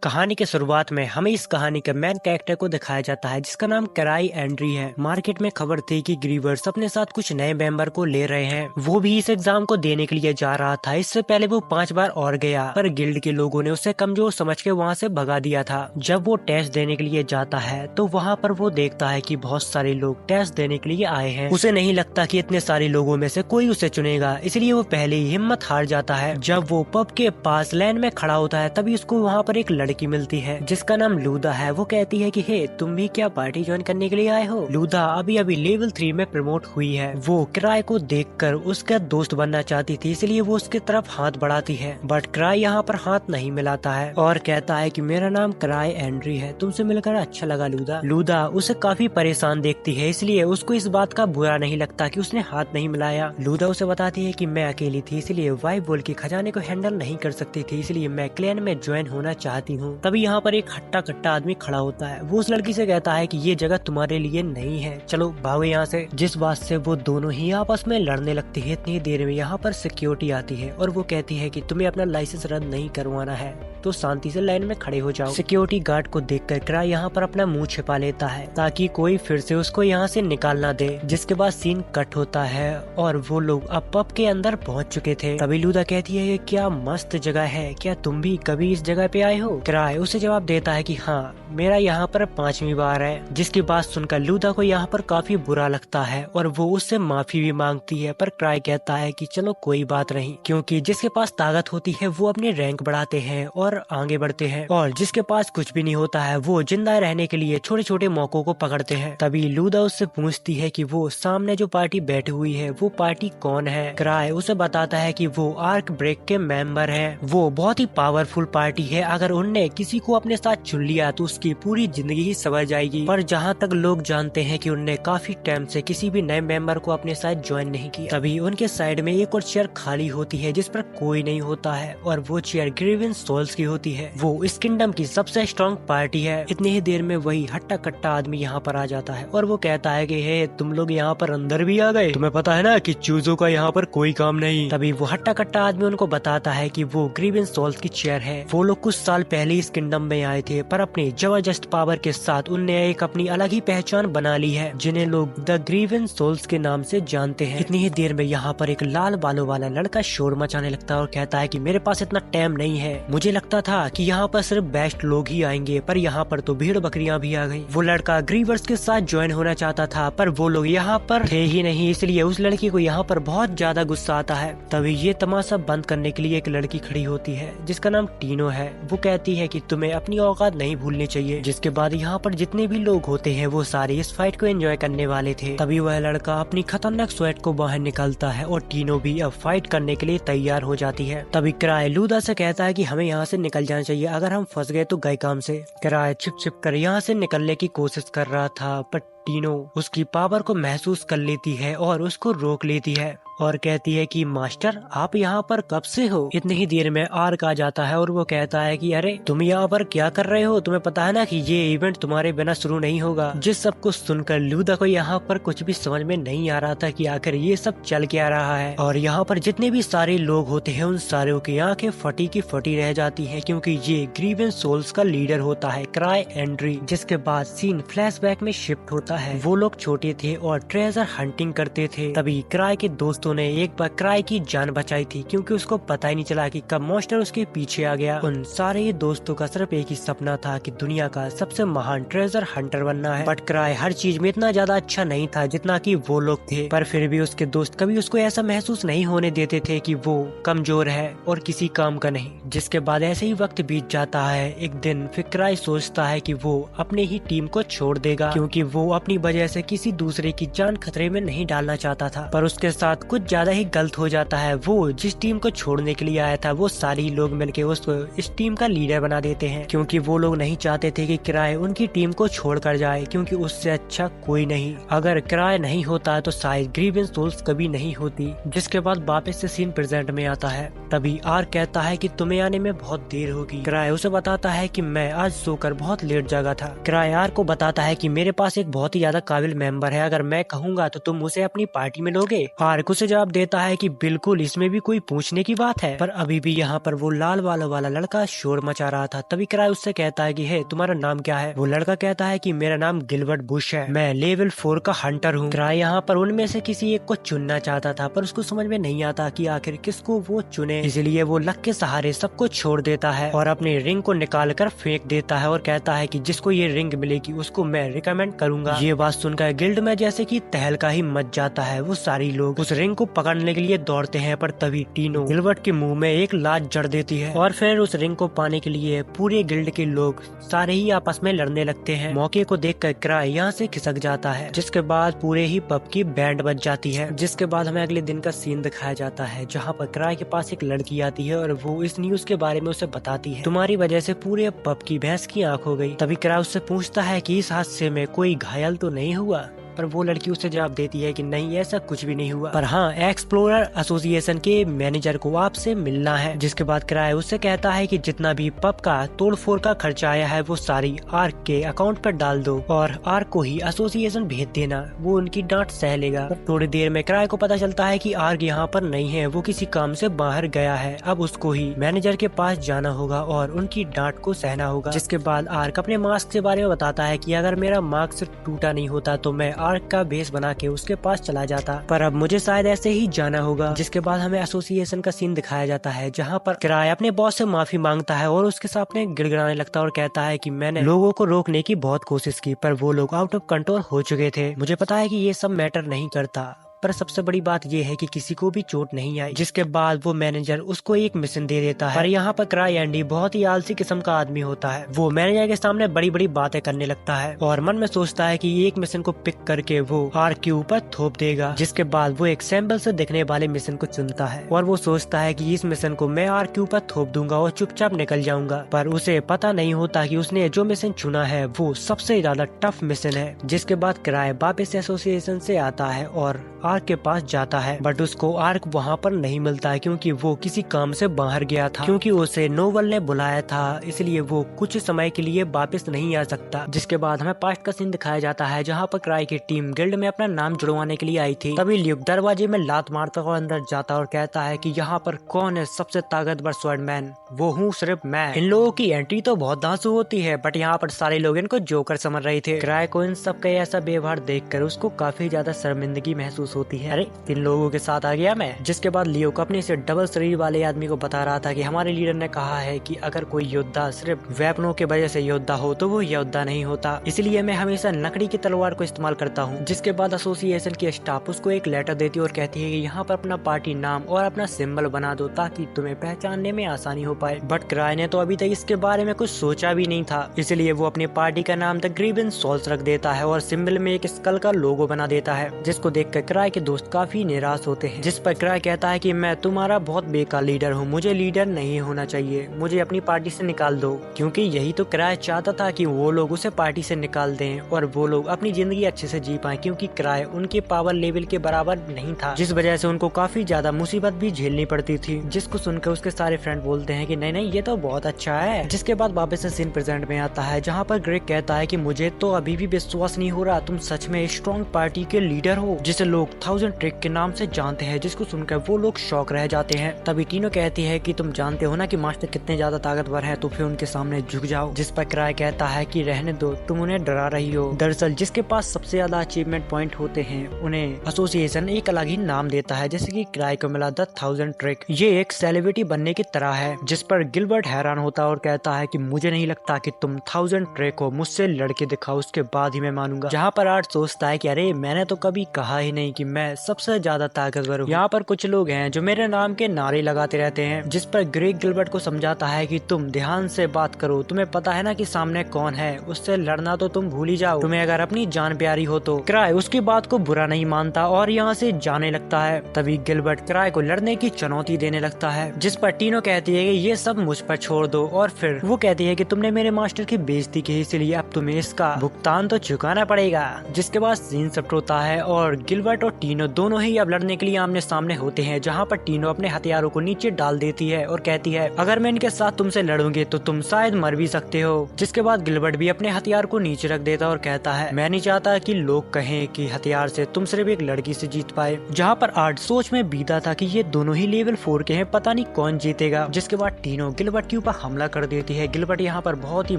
कहानी के शुरुआत में हमें इस कहानी के मेन कैरेक्टर को दिखाया जाता है जिसका नाम क्राई एंड्री है। मार्केट में खबर थी कि ग्रीवर्स अपने साथ कुछ नए मेंबर को ले रहे हैं। वो भी इस एग्जाम को देने के लिए जा रहा था। इससे पहले वो 5 बार और गया, पर गिल्ड के लोगों ने उसे कमजोर समझ के वहाँ से भगा दिया था। जब वो टेस्ट देने के लिए जाता है तो वहाँ पर वो देखता है कि बहुत सारे लोग टेस्ट देने के लिए आए हैं। उसे नहीं लगता कि इतने सारे लोगों में से कोई उसे चुनेगा, इसलिए वो पहले ही हिम्मत हार जाता है। जब वो पब के पास लाइन में खड़ा होता है तभी उसको वहाँ पर एक लड़की मिलती है जिसका नाम लूदा है। वो कहती है कि हे, तुम भी क्या पार्टी ज्वाइन करने के लिए आए हो? लूदा अभी अभी लेवल 3 में प्रमोट हुई है। वो क्राई को देखकर उसका दोस्त बनना चाहती थी, इसलिए वो उसके तरफ हाथ बढ़ाती है, बट क्राई यहाँ पर हाथ नहीं मिलाता है और कहता है कि मेरा नाम क्राई एंड्री है, तुमसे मिलकर अच्छा लगा लूदा। लूदा उसे काफी परेशान देखती है, इसलिए उसको इस बात का बुरा नहीं लगता कि उसने हाथ नहीं मिलाया। लूदा उसे बताती है कि मैं अकेली थी, इसलिए वाइब बोल के खजाने को हैंडल नहीं कर सकती थी, इसलिए मैं क्लैन में ज्वाइन होना चाहती हूँ। तभी यहाँ पर एक हट्टा कट्टा आदमी खड़ा होता है। वो उस लड़की से कहता है कि ये जगह तुम्हारे लिए नहीं है, चलो भागो यहाँ से। जिस बात से वो दोनों ही आपस में लड़ने लगते हैं। इतनी देर में यहाँ पर सिक्योरिटी आती है और वो कहती है कि तुम्हें अपना लाइसेंस रद्द नहीं करवाना है तो शांति से लाइन में खड़े हो जाओ। सिक्योरिटी गार्ड को देखकर क्राई यहाँ पर अपना मुंह छिपा लेता है ताकि कोई फिर से उसको यहाँ से निकाल ना दे। जिसके बाद सीन कट होता है और वो लोग अब पब के अंदर पहुँच चुके थे। तभी लूदा कहती है क्या मस्त जगह है, क्या तुम भी कभी इस जगह पे आए हो? क्राई उसे जवाब देता है कि हाँ, मेरा यहाँ पर 5वीं बार है। जिसकी बात सुनकर लूदा को यहाँ पर काफी बुरा लगता है और वो उससे माफी भी मांगती है, पर क्राई कहता है कि चलो कोई बात नहीं, क्योंकि जिसके पास ताकत होती है वो अपने रैंक बढ़ाते हैं और आगे बढ़ते हैं, और जिसके पास कुछ भी नहीं होता है वो जिंदा रहने के लिए छोटे छोटे मौकों को पकड़ते हैं। तभी लूदा उससे पूछती है कि वो सामने जो पार्टी बैठी हुई है वो पार्टी कौन है? क्राई उसे बताता है कि वो आर्क ब्रेक के मेंबर हैं। वो बहुत ही पावरफुल पार्टी है, अगर उनने किसी को अपने साथ चुन लिया तो उसकी पूरी जिंदगी ही सवर जाएगी। पर जहाँ तक लोग जानते हैं कि उनने काफी टाइम से किसी भी नए मेंबर को अपने साथ ज्वाइन नहीं किया। तभी उनके साइड में एक और चेयर खाली होती है जिस पर कोई नहीं होता है और वो चेयर ग्रीवेंस सोल्स की होती है। वो इस किंगडम की सबसे स्ट्रॉन्ग पार्टी है। इतनी ही देर में वही हट्टा कट्टा आदमी यहाँ पर आ जाता है और वो कहता है कि हे, तुम लोग यहाँ पर अंदर भी आ गए, तुम्हें पता है ना कि चूजों का यहाँ पर कोई काम नहीं। तभी वो हट्टा कट्टा आदमी उनको बताता है कि वो ग्रीवेंस सोल्स की चेयर है। वो लोग कुछ साल पहले इस किंगडम में आए थे, पर अपनी जबरदस्त पावर के साथ उनने एक अपनी अलग ही पहचान बना ली है, जिन्हें लोग द ग्रीवेंस सोल्स के नाम से जानते हैं। इतनी ही देर में यहाँ पर एक लाल बालों वाला लड़का शोर मचाने लगता है और कहता है कि मेरे पास इतना टाइम नहीं है, मुझे लगता था कि यहाँ पर सिर्फ बेस्ट लोग ही आएंगे, पर यहाँ पर तो भीड़ बकरियां भी आ गई। वो लड़का ग्रीवर्स के साथ ज्वाइन होना चाहता था, पर वो लोग यहाँ पर थे ही नहीं, इसलिए उस लड़की को यहाँ पर बहुत ज्यादा गुस्सा आता है। तभी ये तमाशा बंद करने के लिए एक लड़की खड़ी होती है जिसका नाम टीनो है। वो कहती है कि तुम्हें अपनी औकात नहीं भूलनी चाहिए। जिसके बाद यहाँ पर जितने भी लोग होते हैं वो सारे इस फाइट को एंजॉय करने वाले थे। तभी वह लड़का अपनी खतरनाक स्वेट को बाहर निकालता है और टीनो भी अब फाइट करने के लिए तैयार हो जाती है। तभी क्राई लूदा से कहता है कि हमें यहाँ से निकल जाना चाहिए, अगर हम फंस गए तो गए काम से। क्राई छिप छिप कर यहाँ से निकलने की कोशिश कर रहा था, पर टीनो उसकी पावर को महसूस कर लेती है और उसको रोक लेती है और कहती है कि मास्टर, आप यहाँ पर कब से हो? इतनी ही देर में आर्क आ जाता है और वो कहता है कि अरे तुम यहाँ पर क्या कर रहे हो, तुम्हें पता है ना कि ये इवेंट तुम्हारे बिना शुरू नहीं होगा। जिस सब कुछ सुनकर लूदा को यहाँ पर कुछ भी समझ में नहीं आ रहा था कि आखिर ये सब चल क्या रहा है, और यहाँ पर जितने भी सारे लोग होते हैं उन सारों की आंखें फटी की फटी रह जाती है, क्योंकि ये ग्रीवेंस सोल्स का लीडर होता है क्राई एंड्री। जिसके बाद सीन फ्लैशबैक में शिफ्ट होता है। वो लोग छोटे थे और ट्रेजर हंटिंग करते थे। तभी क्राई के दोस्तों ने एक बार क्राई की जान बचाई थी, क्योंकि उसको पता ही नहीं चला कि कब मॉन्स्टर उसके पीछे आ गया। उन सारे दोस्तों का सिर्फ एक ही सपना था कि दुनिया का सबसे महान ट्रेजर हंटर बनना है, बट क्राई हर चीज में इतना ज्यादा अच्छा नहीं था जितना कि वो लोग थे। पर फिर भी उसके दोस्त कभी उसको ऐसा महसूस नहीं होने देते थे कि वो कमजोर है और किसी काम का नहीं। जिसके बाद ऐसे ही वक्त बीत जाता है। एक दिन फिर क्राई सोचता है कि वो अपने ही टीम को छोड़ देगा, क्योंकि वो अपनी वजह से किसी दूसरे की जान खतरे में नहीं डालना चाहता था। पर उसके साथ कुछ ज्यादा ही गलत हो जाता है। वो जिस टीम को छोड़ने के लिए आया था वो सारे ही लोग मिलके उसको इस टीम का लीडर बना देते हैं, क्योंकि वो लोग नहीं चाहते थे कि क्राई उनकी टीम को छोड़कर जाए, क्योंकि उससे अच्छा कोई नहीं। अगर क्राई नहीं होता तो शायद ग्रीवेंस सोल्स कभी नहीं होती। जिसके बाद वापस से सीन प्रेजेंट में आता है। तभी आर कहता है कि तुम्हें आने में बहुत देर होगी। क्राई उसे बताता है कि मैं आज सोकर बहुत लेट जागा था। क्राई आर को बताता है कि मेरे पास एक बहुत बहुत ही ज्यादा काबिल मेंबर है, अगर मैं कहूंगा तो तुम उसे अपनी पार्टी में लोगे। आर्क उसे जवाब देता है कि बिल्कुल, इसमें भी कोई पूछने की बात है। पर अभी भी यहाँ पर वो लाल बालों वाला लड़का शोर मचा रहा था। तभी क्राई उससे कहता है कि हे, तुम्हारा नाम क्या है। वो लड़का कहता है कि मेरा नाम गिलबर्ट बुश है, मैं लेवल 4 का हंटर हूँ। क्राई यहाँ पर उनमें से किसी एक को चुनना चाहता था, पर उसको समझ में नहीं आता कि आखिर किसको वो चुने। इसलिए वो लक के सहारे सबको छोड़ देता है और अपनी रिंग को निकाल कर फेंक देता है और कहता है कि जिसको ये रिंग मिलेगी उसको मैं रिकमेंड करूंगा। ये बात सुनकर गिल्ड में जैसे कि तहलका ही मच जाता है। वो सारी लोग उस रिंग को पकड़ने के लिए दौड़ते हैं, पर तभी टीनो गिलबर्ट के मुंह में एक लात जड़ देती है और फिर उस रिंग को पाने के लिए पूरे गिल्ड के लोग सारे ही आपस में लड़ने लगते हैं। मौके को देखकर क्राई यहाँ से खिसक जाता है, जिसके बाद पूरे ही पब की बैंड बज जाती है। जिसके बाद हमें अगले दिन का सीन दिखाया जाता है, जहाँ पर क्राई के पास एक लड़की आती है और वो इस न्यूज के बारे में उसे बताती है, तुम्हारी वजह से पूरे पब की भैंस की आंख हो गई। तभी क्राई उससे पूछता है कि इस हादसे में कोई घायल तो नहीं हुआ, पर वो लड़की उसे जवाब देती है कि नहीं, ऐसा कुछ भी नहीं हुआ, पर हाँ, एक्सप्लोरर एसोसिएशन के मैनेजर को आपसे मिलना है। जिसके बाद क्राई उससे कहता है कि जितना भी पब का तोड़फोड़ का खर्चा आया है वो सारी आर्क के अकाउंट पर डाल दो और आर्क को ही एसोसिएशन भेज देना, वो उनकी डांट सह लेगा। थोड़ी देर में क्राई को पता चलता है कि आर्क यहाँ पर नहीं है, वो किसी काम से बाहर गया है। अब उसको ही मैनेजर के पास जाना होगा और उनकी डांट को सहना होगा। जिसके बाद आर्क अपने मास्क के बारे में बताता है कि अगर मेरा मास्क टूटा नहीं होता तो मैं आर्क का भेस बना के उसके पास चला जाता, पर अब मुझे शायद ऐसे ही जाना होगा। जिसके बाद हमें एसोसिएशन का सीन दिखाया जाता है, जहाँ पर क्राई अपने बॉस से माफी मांगता है और उसके सामने गिड़गिड़ाने लगता है और कहता है कि मैंने लोगों को रोकने की बहुत कोशिश की, पर वो लोग आउट ऑफ कंट्रोल हो चुके थे। मुझे पता है कि ये सब मैटर नहीं करता, पर सबसे बड़ी बात ये है कि किसी को भी चोट नहीं आई। जिसके बाद वो मैनेजर उसको एक मिशन दे देता है, पर यहाँ पर क्राई एंडी बहुत ही आलसी किस्म का आदमी होता है। वो मैनेजर के सामने बड़ी बड़ी बातें करने लगता है और मन में सोचता है कि एक मिशन को पिक करके वो आर्क के ऊपर थोप देगा। जिसके बाद वो एक सैंपल से दिखने वाले मिशन को चुनता है और वो सोचता है कि इस मिशन को मैं आर्क के ऊपर थोप दूंगा और चुपचाप निकल जाऊंगा, पर उसे पता नहीं होता कि उसने जो मिशन चुना है वो सबसे ज्यादा टफ मिशन है। जिसके बाद क्राई वापस एसोसिएशन से आता है और आर्क के पास जाता है, बट उसको आर्क वहाँ पर नहीं मिलता है क्योंकि वो किसी काम से बाहर गया था, क्योंकि उसे नोवेल ने बुलाया था, इसलिए वो कुछ समय के लिए वापस नहीं आ सकता। जिसके बाद हमें पास्ट का सीन दिखाया जाता है, जहाँ पर क्राई की टीम गिल्ड में अपना नाम जुड़वाने के लिए आई थी। तभी ल्यूक दरवाजे में लात मारता हुआ अंदर जाता और कहता है कि यहाँ पर कौन है सबसे ताकतवर स्वॉर्डमैन, वो हूँ सिर्फ मैं। इन लोगों की एंट्री तो बहुत धांसू होती है, बट यहाँ पर सारे लोग इनको जोकर समझ रहे थे। क्राई को इन सब का ऐसा व्यवहार देखकर उसको काफी ज्यादा शर्मिंदगी महसूस होती है, अरे किन लोगों के साथ आ गया मैं। जिसके बाद लियो को अपने से डबल शरीर वाले आदमी को बता रहा था कि हमारे लीडर ने कहा है कि अगर कोई योद्धा सिर्फ वेपनों के वजह से योद्धा हो तो वो योद्धा नहीं होता, इसलिए मैं हमेशा लकड़ी की तलवार को इस्तेमाल करता हूँ। जिसके बाद एसोसिएशन की स्टाफ उसको एक लेटर देती है और कहती है कि यहाँ पर अपना पार्टी नाम और अपना सिंबल बना दो ताकि तुम्हें पहचानने में आसानी हो पाए। बट क्राई ने तो अभी तक इसके बारे में कुछ सोचा भी नहीं था, इसलिए वो अपनी पार्टी का नाम द ग्रीवन सोल्स रख देता है और सिंबल में एक स्कल का लोगो बना देता है, जिसको देखकर क्राई के दोस्त काफी निराश होते हैं। जिस पर क्राई कहता है कि मैं तुम्हारा बहुत बेकार लीडर हूँ, मुझे लीडर नहीं होना चाहिए, मुझे अपनी पार्टी से निकाल दो। क्योंकि यही तो क्राई चाहता था कि वो लोग उसे पार्टी से निकाल दें और वो लोग अपनी जिंदगी अच्छे से जी पाए, क्योंकि क्राई उनके पावर लेवल के बराबर नहीं था, जिस वजह से उनको काफी ज्यादा मुसीबत भी झेलनी पड़ती थी। जिसको सुनकर उसके सारे फ्रेंड बोलते हैं कि नहीं नहीं, ये तो बहुत अच्छा है। जिसके बाद वापस से सीन प्रेजेंट में आता है, जहाँ पर ग्रेग कहता है कि मुझे तो अभी भी विश्वास नहीं हो रहा तुम सच में स्ट्रॉन्ग पार्टी के लीडर हो, जिसे लोग 1000 ट्रिक के नाम से जानते हैं। जिसको सुनकर वो लोग शॉक रह जाते हैं। तभी टीनो कहती है कि तुम जानते हो ना कि मास्टर कितने ज्यादा ताकतवर है, तो फिर उनके सामने झुक जाओ। जिस पर क्राई कहता है कि रहने दो, तुम उन्हें डरा रही हो। दरअसल जिसके पास सबसे ज्यादा अचीवमेंट पॉइंट होते हैं उन्हें एसोसिएशन एक अलग ही नाम देता है, जैसे कि क्राई को मिला द 1000 ट्रिक। ये एक सेलिब्रिटी बनने की तरह है। जिस पर गिलबर्ट हैरान होता है और कहता है कि मुझे नहीं लगता कि तुम 1000 ट्रिक हो, मुझसे लड़के दिखाओ, उसके बाद ही मैं मानूंगा। जहाँ पर आर्ट सोचता है कि अरे मैंने तो कभी कहा ही नहीं कि मैं सबसे ज्यादा ताकतवर हूँ। यहाँ पर कुछ लोग हैं जो मेरे नाम के नारे लगाते रहते हैं। जिस पर ग्रेग गिलबर्ट को समझाता है कि तुम ध्यान से बात करो, तुम्हें पता है ना कि सामने कौन है, उससे लड़ना तो तुम भूल ही जाओ, तुम्हें अगर अपनी जान प्यारी हो तो। क्राई उसकी बात को बुरा नहीं मानता और यहाँ से जाने लगता है। तभी गिलबर्ट क्राई को लड़ने की चुनौती देने लगता है, जिस पर टीनो कहती है कि ये सब मुझ पर छोड़ दो, और फिर वो कहती है कि तुमने मेरे मास्टर की बेइज्जती की, इसलिए अब तुम्हें इसका भुगतान तो चुकाना पड़ेगा। जिसके बाद सीन शिफ्ट होता है और गिलबर्ट और टीनो दोनों ही अब लड़ने के लिए आमने सामने होते हैं, जहाँ पर टीनो अपने हथियारों को नीचे डाल देती है और कहती है अगर मैं इनके साथ तुमसे लड़ूंगी तो तुम शायद मर भी सकते हो। जिसके बाद गिलबर्ट भी अपने हथियार को नीचे रख देता और कहता है मैं नहीं चाहता कि लोग कहें कि हथियार से तुम सिर्फ एक लड़की से जीत पाए। जहाँ पर आर्ट सोच में बीता था कि ये दोनों ही लेवल 4 के हैं, पता नहीं कौन जीतेगा। जिसके बाद टीनो गिलबर्ट के ऊपर हमला कर देती है। गिलबर्ट यहाँ पर बहुत ही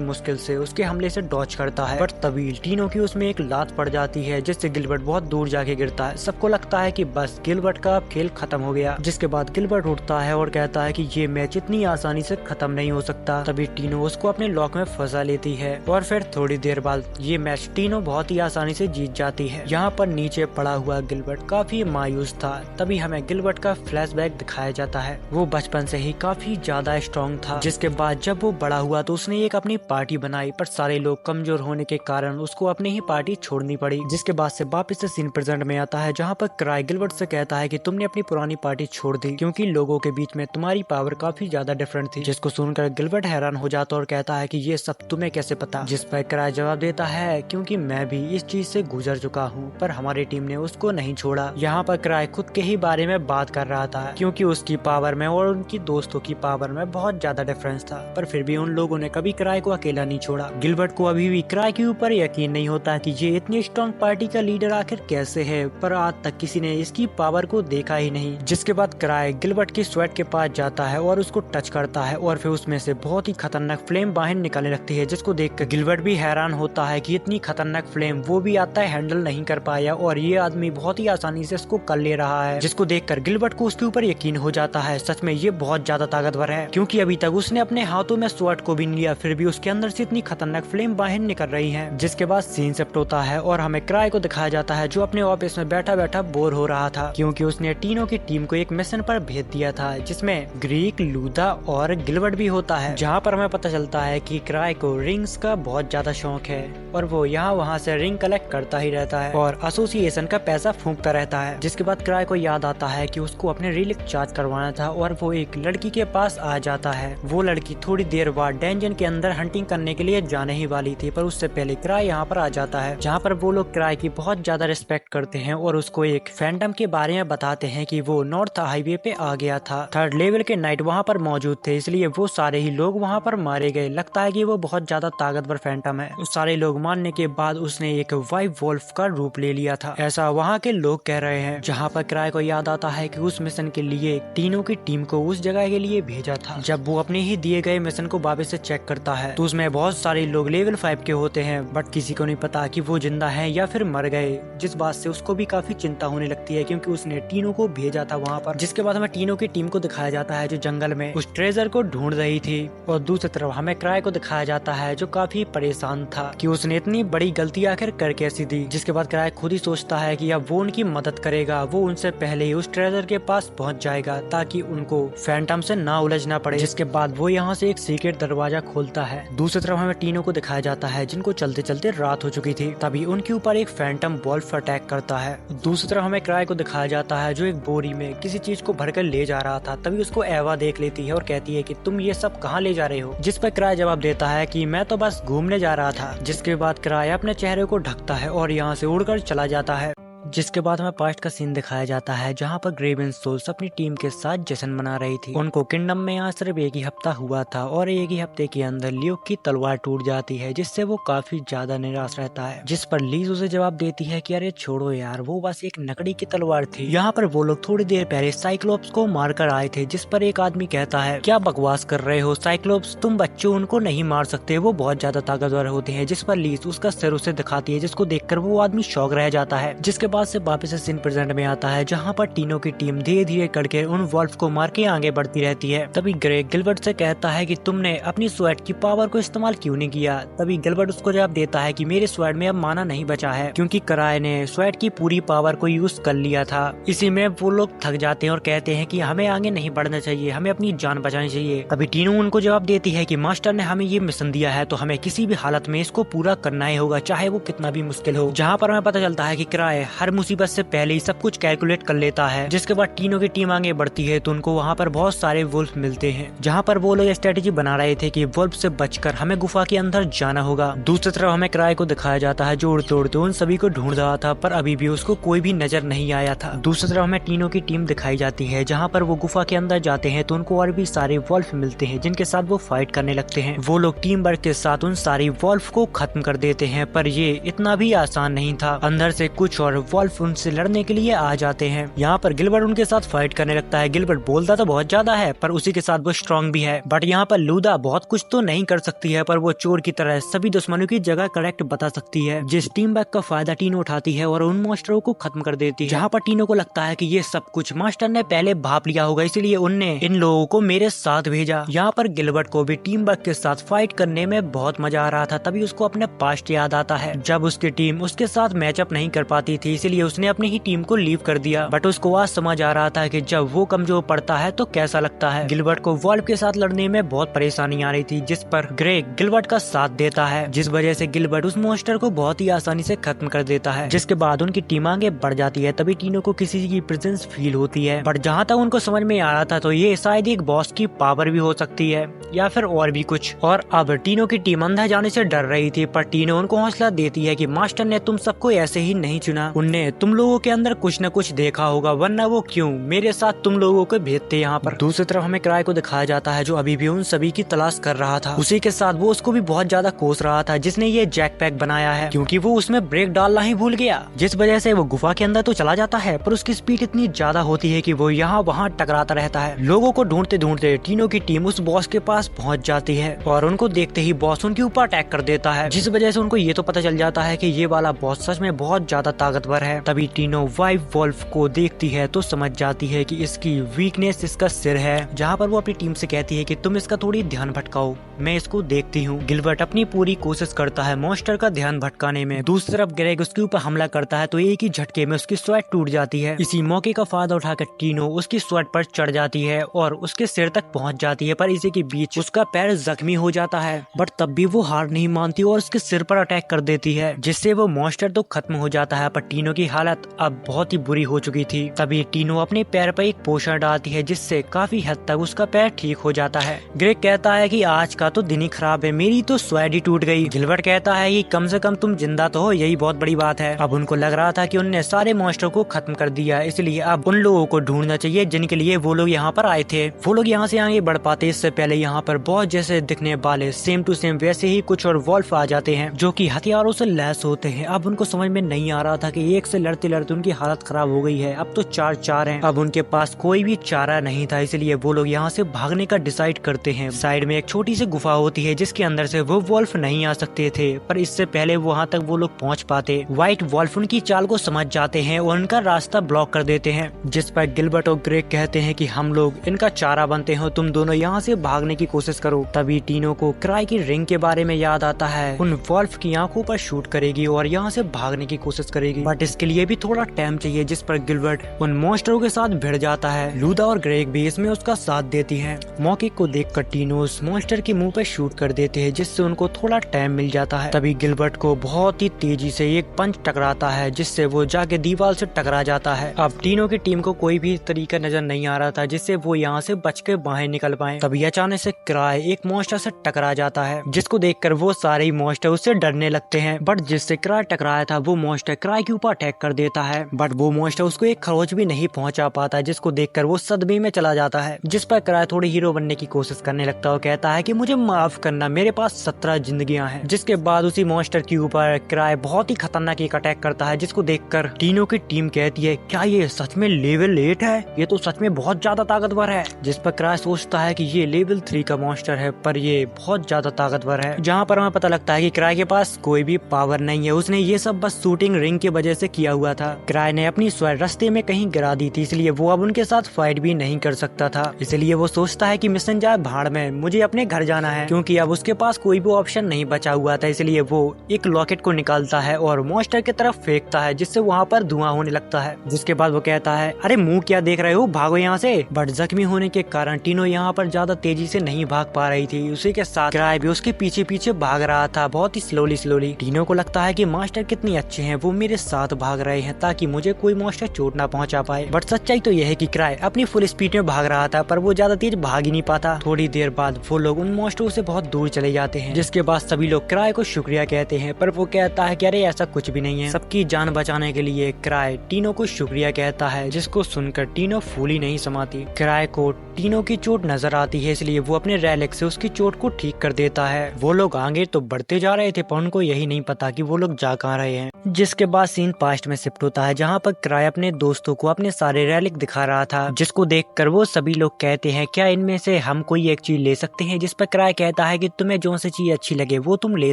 मुश्किल से उसके हमले से डॉच करता है, पर तभी टीनो की उसमें एक लात पड़ जाती है जिससे गिलबर्ट बहुत दूर जाके गिरता है। सबको लगता है कि बस गिलबर्ट का अब खेल खत्म हो गया। जिसके बाद गिलबर्ट उठता है और कहता है कि ये मैच इतनी आसानी से खत्म नहीं हो सकता। तभी टीनो उसको अपने लॉक में फंसा लेती है और फिर थोड़ी देर बाद ये मैच टीनो बहुत ही आसानी से जीत जाती है। यहाँ पर नीचे पड़ा हुआ गिलबर्ट काफी मायूस था। तभी हमें गिलबर्ट का फ्लैशबैक दिखाया जाता है। वो बचपन से ही काफी ज्यादा स्ट्रॉन्ग था। जिसके बाद जब वो बड़ा हुआ तो उसने एक अपनी पार्टी बनाई, पर सारे लोग कमजोर होने के कारण उसको अपनी ही पार्टी छोड़नी पड़ी। जिसके बाद से वापस से सीन प्रेजेंट में आता है, जहाँ पर क्राई गिलबर्ट से कहता है कि तुमने अपनी पुरानी पार्टी छोड़ दी क्योंकि लोगों के बीच में तुम्हारी पावर काफी ज्यादा डिफरेंट थी। जिसको सुनकर गिलबर्ट हैरान हो जाता और कहता है कि ये सब तुम्हें कैसे पता। जिस पर क्राई जवाब देता है क्योंकि मैं भी इस चीज से गुजर चुका हूँ, पर हमारी टीम ने उसको नहीं छोड़ा। यहाँ पर क्राई खुद के ही बारे में बात कर रहा था क्योंकि उसकी पावर में और उनकी दोस्तों की पावर में बहुत ज्यादा डिफरेंस था, पर फिर भी उन लोगों ने कभी क्राई को अकेला नहीं छोड़ा। गिलबर्ट को अभी भी क्राई के ऊपर यकीन नहीं होता कि ये इतनी स्ट्रॉन्ग पार्टी का लीडर आखिर कैसे है, पर आज तक किसी ने इसकी पावर को देखा ही नहीं। जिसके बाद क्राई गिलबर्ट की स्वेट के पास जाता है और उसको टच करता है और फिर उसमें से बहुत ही खतरनाक फ्लेम बाहर निकलने लगती है, जिसको देखकर गिलबर्ट भी हैरान होता है कि इतनी खतरनाक फ्लेम वो भी आता है हैंडल नहीं कर पाया और ये आदमी बहुत ही आसानी से इसको कर ले रहा है। जिसको देखकर गिलबर्ट को उसके ऊपर यकीन हो जाता है, सच में ये बहुत ज्यादा ताकतवर है क्योंकि अभी तक उसने अपने हाथों में स्वॉर्ड को भी नहीं लिया, फिर भी उसके अंदर से इतनी खतरनाक फ्लेम बाहर निकल रही है। जिसके बाद सीन शिफ्ट होता है और हमें क्राई को दिखाया जाता है जो अपने ऑफिस में बैठा बैठा बोर हो रहा था क्योंकि उसने टीनो की टीम को एक मिशन पर भेज दिया था जिसमें ग्रीक, लूथा और गिलबर्ट भी होता है। जहाँ पर हमें पता चलता है कि क्राई को रिंग्स का बहुत ज्यादा शौक है और वो यहाँ वहाँ से रिंग कलेक्ट करता ही रहता है और एसोसिएशन का पैसा फूंकता रहता है। जिसके बाद क्राई को याद आता है कि उसको अपने रिलिक चार्ज करवाना था और वो एक लड़की के पास आ जाता है। वो लड़की थोड़ी देर बाद डेंजन के अंदर हंटिंग करने के लिए जाने ही वाली थी, पर उससे पहले क्राई यहाँ पर आ जाता है, जहाँ पर वो लोग क्राई की बहुत ज्यादा रिस्पेक्ट करते हैं और उसको एक फैंटम के बारे में बताते हैं कि वो नॉर्थ हाईवे पे आ गया था। 3rd लेवल के नाइट वहाँ पर मौजूद थे, इसलिए वो सारे ही लोग वहाँ पर मारे गए। लगता है कि वो बहुत ज्यादा ताकतवर फैंटम है। उस सारे लोग मारने के बाद उसने एक वाइट वोल्फ का रूप ले लिया था, ऐसा वहाँ के लोग कह रहे हैं। जहाँ पर क्राई को याद आता है कि उस मिशन के लिए तीनों की टीम को उस जगह के लिए भेजा था। जब वो अपने ही दिए गए मिशन को वापस से चेक करता है तो उसमें बहुत सारे लोग लेवल 5 के होते हैं, बट किसी को नहीं पता कि वो जिंदा हैं या फिर मर गए। जिस बात से उसको भी काफी चिंता होने लगती है क्योंकि उसने टीनों को भेजा था वहाँ पर। जिसके बाद हमें टीनों की टीम को दिखाया जाता है जो जंगल में उस ट्रेजर को ढूंढ रही थी और दूसरी तरफ हमें क्राई को दिखाया जाता है जो काफी परेशान था कि उसने इतनी बड़ी गलती आखिर कर कैसी दी। जिसके बाद क्राई खुद ही सोचता है कि अब वो उनकी मदद करेगा, वो उनसे पहले ही उस ट्रेजर के पास पहुंच जाएगा ताकि उनको फैंटम से ना उलझना पड़े। जिसके बाद वो यहाँ से एक सीक्रेट दरवाजा खोलता है। दूसरी तरफ हमें टीनों को दिखाया जाता है जिनको चलते चलते रात हो चुकी थी, तभी उनके ऊपर एक फैंटम वॉल्फ अटैक करता है। दूसरी तरफ हमें क्राई को दिखाया जाता है जो एक बोरी में किसी चीज को भरकर ले जा रहा था, तभी उसको एवा देख लेती है और कहती है कि तुम ये सब कहाँ ले जा रहे हो। जिस पर क्राई जवाब देता है कि मैं तो बस घूमने जा रहा था। जिसके बाद क्राई अपने चेहरे को ढकता है और यहाँ से उड़कर चला जाता है। जिसके बाद हमें पास्ट का सीन दिखाया जाता है जहाँ पर ग्रेवन सोल्स अपनी टीम के साथ जश्न मना रही थी। उनको किंगडम में यहाँ सिर्फ एक ही हफ्ता हुआ था और एक ही हफ्ते के अंदर ल्यूक की तलवार टूट जाती है, जिससे वो काफी ज्यादा निराश रहता है। जिस पर लीज उसे जवाब देती है कि अरे छोड़ो यार, वो बस एक नकड़ी की तलवार थी। यहाँ पर वो लोग थोड़ी देर पहले साइक्लोप्स को मार कर आए थे। जिस पर एक आदमी कहता है क्या बकवास कर रहे हो साइक्लोप्स, तुम बच्चों उनको नहीं मार सकते, वो बहुत ज्यादा ताकतवर होते हैं। जिस पर लीज उसका सिर उसे दिखाती है, जिसको देखकर वो आदमी शॉक रह जाता है। जिसके बाद से वापस सीन प्रेजेंट में आता है जहाँ पर टीनों की टीम धीरे धीरे करके उन वॉल्फ को मार के आगे बढ़ती रहती है। तभी ग्रेग गिलबर्ट से कहता है कि तुमने अपनी स्वैट की पावर को इस्तेमाल क्यों नहीं किया। तभी गिलबर्ट उसको जवाब देता है कि मेरे स्वैट में अब माना नहीं बचा है क्योंकि क्राई ने स्वैट की पूरी पावर को यूज कर लिया था। इसी में वो लोग थक जाते हैं और कहते हैं कि हमें आगे नहीं बढ़ना चाहिए, हमें अपनी जान बचानी चाहिए। तभी टीनो उनको जवाब देती है कि मास्टर ने हमें ये मिशन दिया है तो हमें किसी भी हालत में इसको पूरा करना ही होगा, चाहे वो कितना भी मुश्किल हो। जहाँ पर हमें पता चलता है कि क्राई हर मुसीबत से पहले ही सब कुछ कैलकुलेट कर लेता है। जिसके बाद टीनो की टीम आगे बढ़ती है तो उनको वहाँ पर बहुत सारे वुल्फ मिलते हैं, जहाँ पर वो लोग स्ट्रेटेजी बना रहे थे कि वुल्फ से बचकर हमें गुफा के अंदर जाना होगा। दूसरी तरफ हमें क्राई को दिखाया जाता है जो उड़ते उड़ते उन सभी को ढूंढ रहा था, पर अभी भी उसको कोई भी नजर नहीं आया था। दूसरी तरफ हमें टीनो की टीम दिखाई जाती है, जहाँ पर वो गुफा के अंदर जाते हैं तो उनको और भी सारे वुल्फ मिलते हैं, जिनके साथ वो फाइट करने लगते हैं। वो लोग टीम वर्क के साथ उन सारी वुल्फ को खत्म कर देते हैं, पर ये इतना भी आसान नहीं था। अंदर से कुछ और वुल्फ उनसे लड़ने के लिए आ जाते हैं। यहाँ पर गिलबर्ट उनके साथ फाइट करने लगता है। गिलबर्ट बोलता तो बहुत ज्यादा है, पर उसी के साथ वो स्ट्रॉन्ग भी है। बट यहाँ पर लूदा बहुत कुछ तो नहीं कर सकती है, पर वो चोर की तरह सभी दुश्मनों की जगह करेक्ट बता सकती है, जिस टीम वर्क का फायदा टीनो उठाती है और उन मॉन्स्टरों को खत्म कर देती है। जहाँ पर टीनो को लगता है कि ये सब कुछ मास्टर ने पहले भाप लिया होगा, इसलिए उनने इन लोगों को मेरे साथ भेजा। यहाँ पर गिलबर्ट को भी टीम वर्क के साथ फाइट करने में बहुत मजा आ रहा था। तभी उसको अपने पास्ट याद आता है, जब उसकी टीम उसके साथ मैचअप नहीं कर पाती थी, इसलिए उसने अपनी ही टीम को लीव कर दिया। बट उसको आज समझ आ रहा था कि जब वो कमजोर पड़ता है तो कैसा लगता है। गिलबर्ट को वॉल्फ के साथ लड़ने में बहुत परेशानी आ रही थी, जिस पर ग्रेग गिलबर्ट का साथ देता है, जिस वजह से गिलबर्ट उस मॉन्स्टर को बहुत ही आसानी से खत्म कर देता है। जिसके बाद उनकी टीम आगे बढ़ जाती है। तभी टीनो को किसी की प्रेजेंस फील होती है, बट जहाँ तक उनको समझ में आ रहा था तो ये शायद एक बॉस की पावर भी हो सकती है या फिर और भी कुछ। और अब टीनो की टीम अंदर जाने से डर रही थी, पर टीनो उनको हौसला देती है कि मास्टर ने तुम सबको ऐसे ही नहीं चुना, उनने तुम लोगों के अंदर कुछ न कुछ देखा होगा, वरना वो क्यों मेरे साथ तुम लोगों को भेजते यहाँ पर। दूसरी तरफ हमें क्राई को दिखाया जाता है जो अभी भी उन सभी की तलाश कर रहा था। उसी के साथ वो उसको भी बहुत ज्यादा कोस रहा था, जिसने ये जैक पैक बनाया है, क्योंकि वो उसमें ब्रेक डालना ही भूल गया, जिस वजह से वो गुफा के अंदर तो चला जाता है, पर उसकी स्पीड इतनी ज्यादा होती है कि वो यहाँ वहाँ टकराता रहता है। लोगों को ढूंढते ढूंढते टीनो की टीम उस बॉस के पास पहुँच जाती है और उनको देखते ही बॉस उनके ऊपर अटैक कर देता है, जिस वजह से उनको ये तो पता चल जाता है कि ये वाला बॉस सच में बहुत ज्यादा ताकतवर है। तभी टीनो वाइफ वॉल्फ को देखती है तो समझ जाती है कि इसकी वीकनेस इसका सिर है, जहाँ पर वो अपनी टीम से कहती है कि तुम इसका थोड़ी ध्यान भटकाओ, मैं इसको देखती हूँ। गिलबर्ट अपनी पूरी कोशिश करता है मॉन्स्टर का ध्यान भटकाने में। दूसरी तरफ ग्रेग उसके ऊपर हमला करता है तो एक ही झटके में उसकी स्वेट टूट जाती है। इसी मौके का फायदा उठाकर टीनो उसकी स्वेट पर चढ़ जाती है और उसके सिर तक पहुँच जाती है, पर इसी के बीच उसका पैर जख्मी हो जाता है। बट तब भी वो हार नहीं मानती और उसके सिर पर अटैक कर देती है, जिससे वो मॉन्स्टर तो खत्म हो जाता है, पर टीनो की हालत अब बहुत ही बुरी हो चुकी थी। तभी टीनो अपने पैर पर एक पोषण डालती है, जिससे काफी हद तक उसका पैर ठीक हो जाता है। ग्रेग कहता है कि आज का तो दिन ही खराब है, मेरी तो स्वेट ही टूट गई। गिलबर्ट कहता है कि कम से कम तुम जिंदा तो हो, यही बहुत बड़ी बात है। अब उनको लग रहा था कि उनने सारे मॉन्स्टर को खत्म कर दिया, इसलिए अब उन लोगों को ढूंढना चाहिए जिनके लिए वो लोग यहाँ पर आए थे। वो लोग यहाँ से आगे बढ़ पाते इससे पहले यहाँ पर बहुत जैसे दिखने वाले सेम टू सेम वैसे ही कुछ और वॉल्फ आ जाते हैं, जो कि हथियारों से लैस होते हैं। अब उनको समझ में नहीं आ रहा था कि एक से लड़ते लड़ते उनकी हालत खराब हो गई है, अब तो 4-4 हैं। अब उनके पास कोई भी चारा नहीं था, इसलिए वो लोग यहाँ से भागने का डिसाइड करते हैं। साइड में एक छोटी सी गुफा होती है जिसके अंदर से वो वॉल्फ नहीं आ सकते थे, पर इससे पहले वहाँ तक वो लोग पहुँच पाते। व्हाइट वॉल्फ उनकी चाल को समझ जाते हैं और उनका रास्ता ब्लॉक कर देते हैं, जिस पर गिलबर्ट और ग्रेग कहते हैं कि हम लोग इनका चारा बनते हैं, तुम दोनों यहाँ से भागने की कोशिश करो। तभी टीनो को क्राई की रिंग के बारे में याद आता है, उन वॉल्फ की आंखों पर शूट करेगी और यहाँ से भागने की कोशिश करेगी, बट इसके लिए भी थोड़ा टाइम चाहिए, जिस पर गिलबर्ट उन मॉन्स्टरों के साथ भिड़ जाता है। लूदा और ग्रेग भी इसमें उसका साथ देती हैं। मौके को देखकर टीनो उस मॉन्स्टर के मुंह पे शूट कर देते हैं, जिससे उनको थोड़ा टाइम मिल जाता है। तभी गिलबर्ट को बहुत ही तेजी से एक पंच टकराता है, जिससे वो जाके दीवार से टकरा जाता है। अब टीनो की टीम को कोई भी तरीका नजर नहीं आ रहा था जिससे वो यहाँ से बच के बाहर निकल पाए। तभी अचानक से क्राई एक मॉन्स्टर से टकरा जाता है, जिसको देखकर वो सारे मॉन्स्टर उससे डरने लगते हैं। बट जिससे क्राई टकराया था वो मॉन्स्टर क्राई के ऊपर अटैक कर देता है, बट वो मॉन्स्टर उसको एक खरोच भी नहीं पहुंचा पाता, जिसको देखकर वो सदमे में चला जाता है। जिस पर क्राई थोड़ी हीरो बनने की कोशिश करने लगता है और कहता है कि मुझे माफ करना, मेरे पास 17 जिंदगियां हैं। जिसके बाद उसी मॉन्स्टर के ऊपर क्राई बहुत ही खतरनाक एक अटैक करता है, जिसको देखकर टीनो की टीम कहती है क्या ये सच में लेवल 8 है, ये तो सच में बहुत ज्यादा ताकतवर है। जिस पर क्राई सोचता है कि ये लेवल 3 का मॉन्स्टर है, पर ये बहुत ज्यादा ताकतवर है। जहाँ पर हमें पता लगता है कि क्राई के पास कोई भी पावर नहीं है, उसने ये सब बस शूटिंग रिंग की वजह से किया हुआ था। क्राई ने अपनी स्वैट रास्ते में कहीं गिरा दी थी, इसलिए वो अब उनके साथ फाइट भी नहीं कर सकता था। इसलिए वो सोचता है कि मिशन जाए भाड़ में, मुझे अपने घर जाना है, क्योंकि अब उसके पास कोई भी ऑप्शन नहीं बचा हुआ था। इसलिए वो एक लॉकेट को निकालता है और मॉन्स्टर की तरफ फेंकता है, जिससे वहाँ पर धुआं होने लगता है। जिसके बाद वो कहता है अरे मुंह क्या देख रहे हो, भागो यहाँ से। बट जख्मी होने के कारण टीनो यहाँ पर ज्यादा तेजी से नहीं भाग पा रही थी। उसी के साथ क्राई भी उसके पीछे पीछे भाग रहा था, बहुत ही स्लोली। टीनो को लगता है कि मास्टर कितनी अच्छे हैं, वो मेरे साथ साथ भाग रहे हैं ताकि मुझे कोई मॉन्स्टर चोट ना पहुंचा पाए। बट सच्चाई तो यह है कि क्राई अपनी फुल स्पीड में भाग रहा था, पर वो ज्यादा तेज भाग ही नहीं पाता। थोड़ी देर बाद वो लोग उन मॉन्स्टरों से बहुत दूर चले जाते हैं, जिसके बाद सभी लोग क्राई को शुक्रिया कहते हैं, पर वो कहता है कि अरे ऐसा कुछ भी नहीं है। सबकी जान बचाने के लिए क्राई टीनो को शुक्रिया कहता है, जिसको सुनकर टीनो फूली नहीं समाती। क्राई को टीनो की चोट नजर आती है, इसलिए वो अपने रैलिक से उसकी चोट को ठीक कर देता है। वो लोग आगे तो बढ़ते जा रहे थे, पर उनको यही नहीं पता कि वो लोग जा कहाँ रहे हैं। जिसके बाद सीन पास्ट में शिफ्ट होता है, जहाँ पर क्राई अपने दोस्तों को अपने सारे रैलिक दिखा रहा था, जिसको देखकर वो सभी लोग कहते हैं क्या इनमें से हम कोई एक चीज ले सकते हैं। जिस पर क्राई कहता है कि तुम्हें जो सी चीज अच्छी लगे वो तुम ले